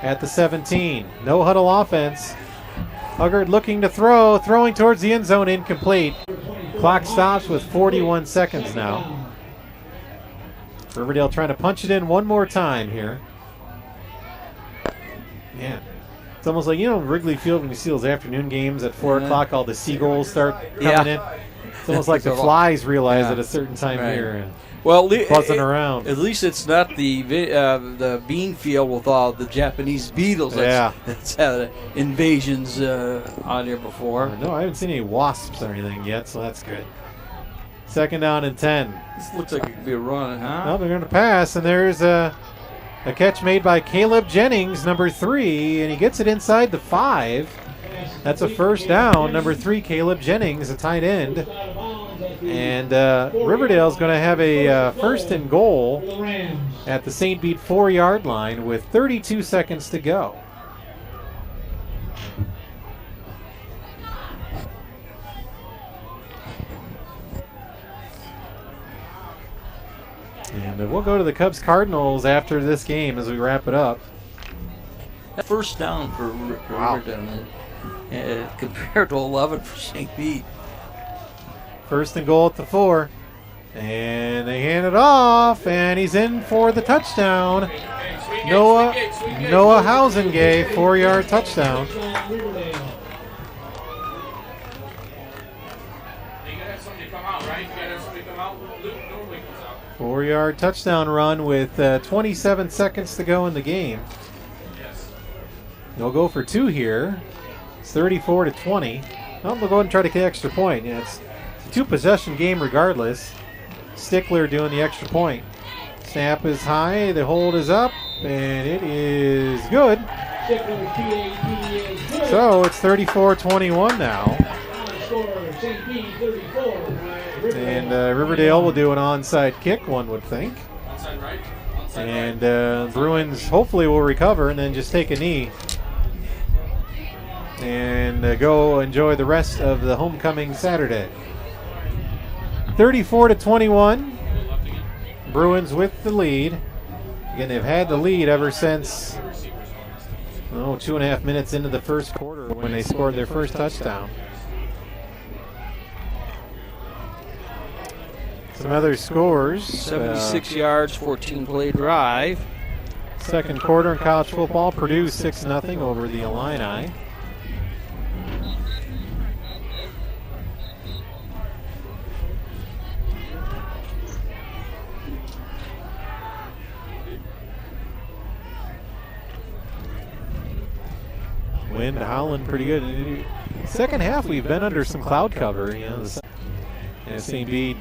at the 17. No huddle offense. Huggard looking to throw, throwing towards the end zone, incomplete. Clock stops with 41 seconds now. Riverdale trying to punch it in one more time here. Man, it's almost like, Wrigley Field when you see those afternoon games at 4 o'clock, all the seagulls start coming in. It's almost like the flies realize at a certain time here. Well, buzzing around. At least it's not the bean field with all the Japanese beetles. That's had invasions on here before. No, I haven't seen any wasps or anything yet, so that's good. 2nd down and 10. This looks like it could be a run, huh? No, they're going to pass, and there's a catch made by Caleb Jennings, number 3, and he gets it inside the 5. That's a first down. Number 3, Caleb Jennings, a tight end. And Riverdale's going to have a 1st and goal at the St. Bede 4-yard line with 32 seconds to go. And we'll go to the Cubs-Cardinals after this game as we wrap it up. First down for Riverdale compared to 11 for St. Bede. 1st and goal at the 4. And they hand it off, and he's in for the touchdown. Noah Hausengay, 4-yard touchdown. 4-yard touchdown run with 27 seconds to go in the game. They'll go for 2 here. It's 34-20. Well, they'll go ahead and try to get an extra point. Yeah, it's a 2-possession game regardless. Stickler doing the extra point. Snap is high, the hold is up, and it is good. So it's 34-21 now. St. Pete 34. And Riverdale will do an onside kick, one would think. Onside right. And Bruins hopefully will recover and then just take a knee and go enjoy the rest of the homecoming Saturday. 34-21. Bruins with the lead. Again, they've had the lead ever since 2.5 minutes into the first quarter when they scored their first touchdown. Some other scores. 76 yards, 14-play drive. Second quarter in college football, Purdue 6-0 over the Illini. Wind howling pretty good. Second half, we've been under some cloud cover. St. Bede,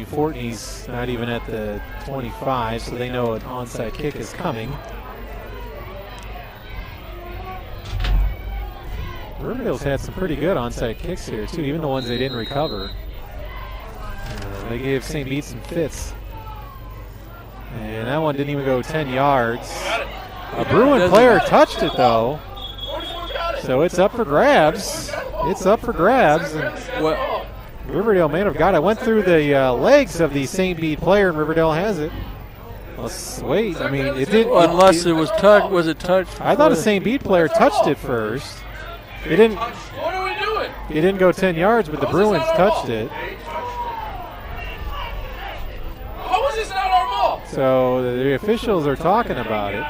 Fortney's not even at the 25, so they know an onside kick is coming. Riverdale's had some pretty good onside kicks here, too, even the ones they didn't recover. They gave St. Bede some fits. And that one didn't even go 10 yards. A Bruin player touched it, though. So it's up for grabs. It's up for grabs. And Riverdale may have got it. I went through the legs of the St. Bede player, and Riverdale has it. Let's wait. I mean, it didn't. Unless it was touched. Was it touched? I thought a St. Bede player touched it first. It didn't. What are we doing? It didn't go 10 yards, but the Bruins touched it. How is this not our ball? So the officials are talking about it.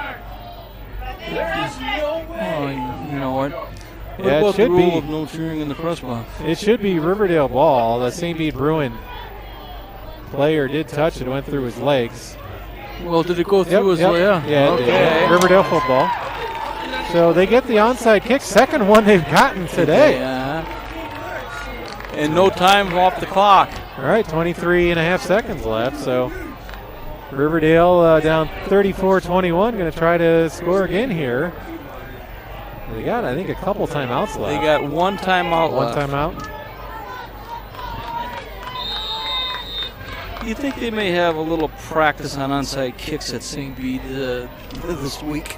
There is no way. Oh, you know what? What Yeah, about it should the rule be. of no cheering in the press box? It should be Riverdale ball. The St. Bede Bruin player did touch it, went through his legs. Well, did it go through his legs? Yeah, it did. Riverdale football. So they get the onside kick, second one they've gotten today. And no time off the clock. All right, 23.5 seconds left. So Riverdale down 34-21, going to try to score again here. They got, I think, a couple timeouts left. They got one timeout left. One timeout. You think they may have a little practice on onside kicks at St. Bede this week?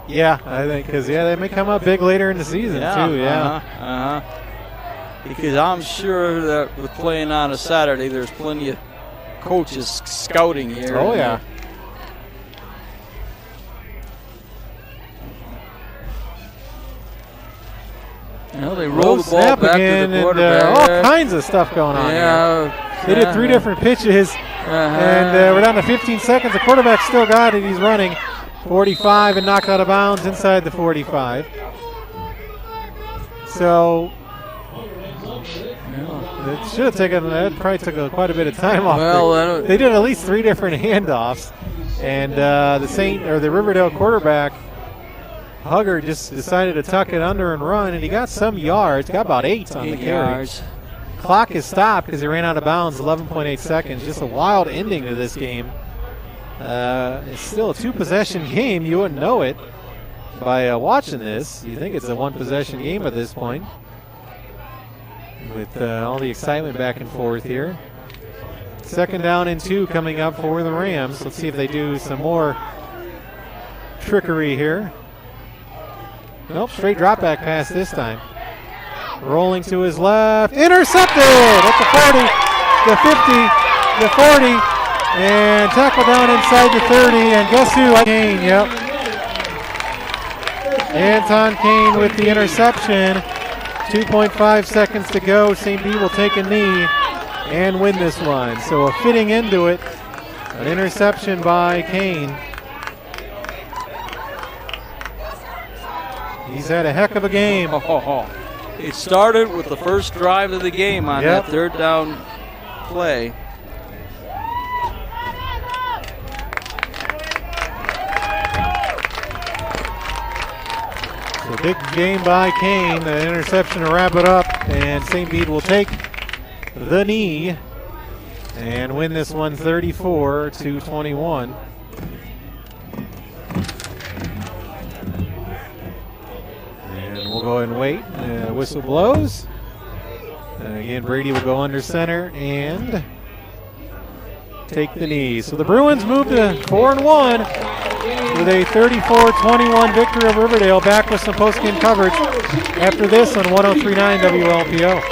Yeah, I think, because, they may come up big later in the season, too, Because I'm sure that with playing on a Saturday, there's plenty of coaches scouting here. Oh, yeah. Well, they roll the ball back to the quarterback. All kinds of stuff going on here. They did 3 different pitches, and we're down to 15 seconds. The quarterback still got it. He's running 45 and knocked out of bounds inside the 45. So it should have taken, that probably took quite a bit of time off. Well, they did at least 3 different handoffs, and the Riverdale quarterback, Hugger, just decided to tuck it under and run, and he got some yards, got about 8 on the carry. Clock is stopped because he ran out of bounds, 11.8 seconds. Just a wild ending to this game. It's still a 2-possession game. You wouldn't know it by watching this. You think it's a 1-possession game at this point with all the excitement back and forth here. Second down and 2 coming up for the Rams. Let's see if they do some more trickery here. Nope, straight drop back pass this time. Rolling to his left, intercepted at the 40, the 50, the 40, and tackle down inside the 30, and guess who? Kane, yep. Anton Kane with the interception. 2.5 seconds to go. St. Bede will take a knee and win this one. So a fitting end to it. An interception by Kane. He's had a heck of a game. It started with the first drive of the game on that 3rd down play. So big game by Kane, the interception to wrap it up, and St. Bede will take the knee and win this one 34-21. And we'll go ahead and wait. Whistle blows. Again, Brady will go under center and take the knee. So the Bruins move to 4-1 with a 34-21 victory over Riverdale. Back with some post-game coverage after this on 103.9 WLPO.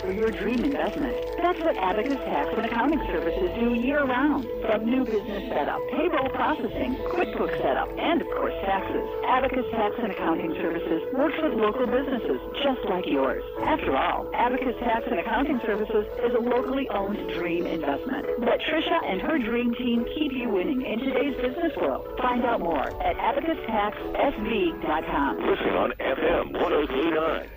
For your dream investment. That's what Abacus Tax and Accounting Services do year-round. From new business setup, payroll processing, QuickBooks setup, and, of course, taxes. Abacus Tax and Accounting Services works with local businesses just like yours. After all, Abacus Tax and Accounting Services is a locally owned dream investment. Let Tricia and her dream team keep you winning in today's business world. Find out more at abacustaxsv.com. Listen on FM 103.9.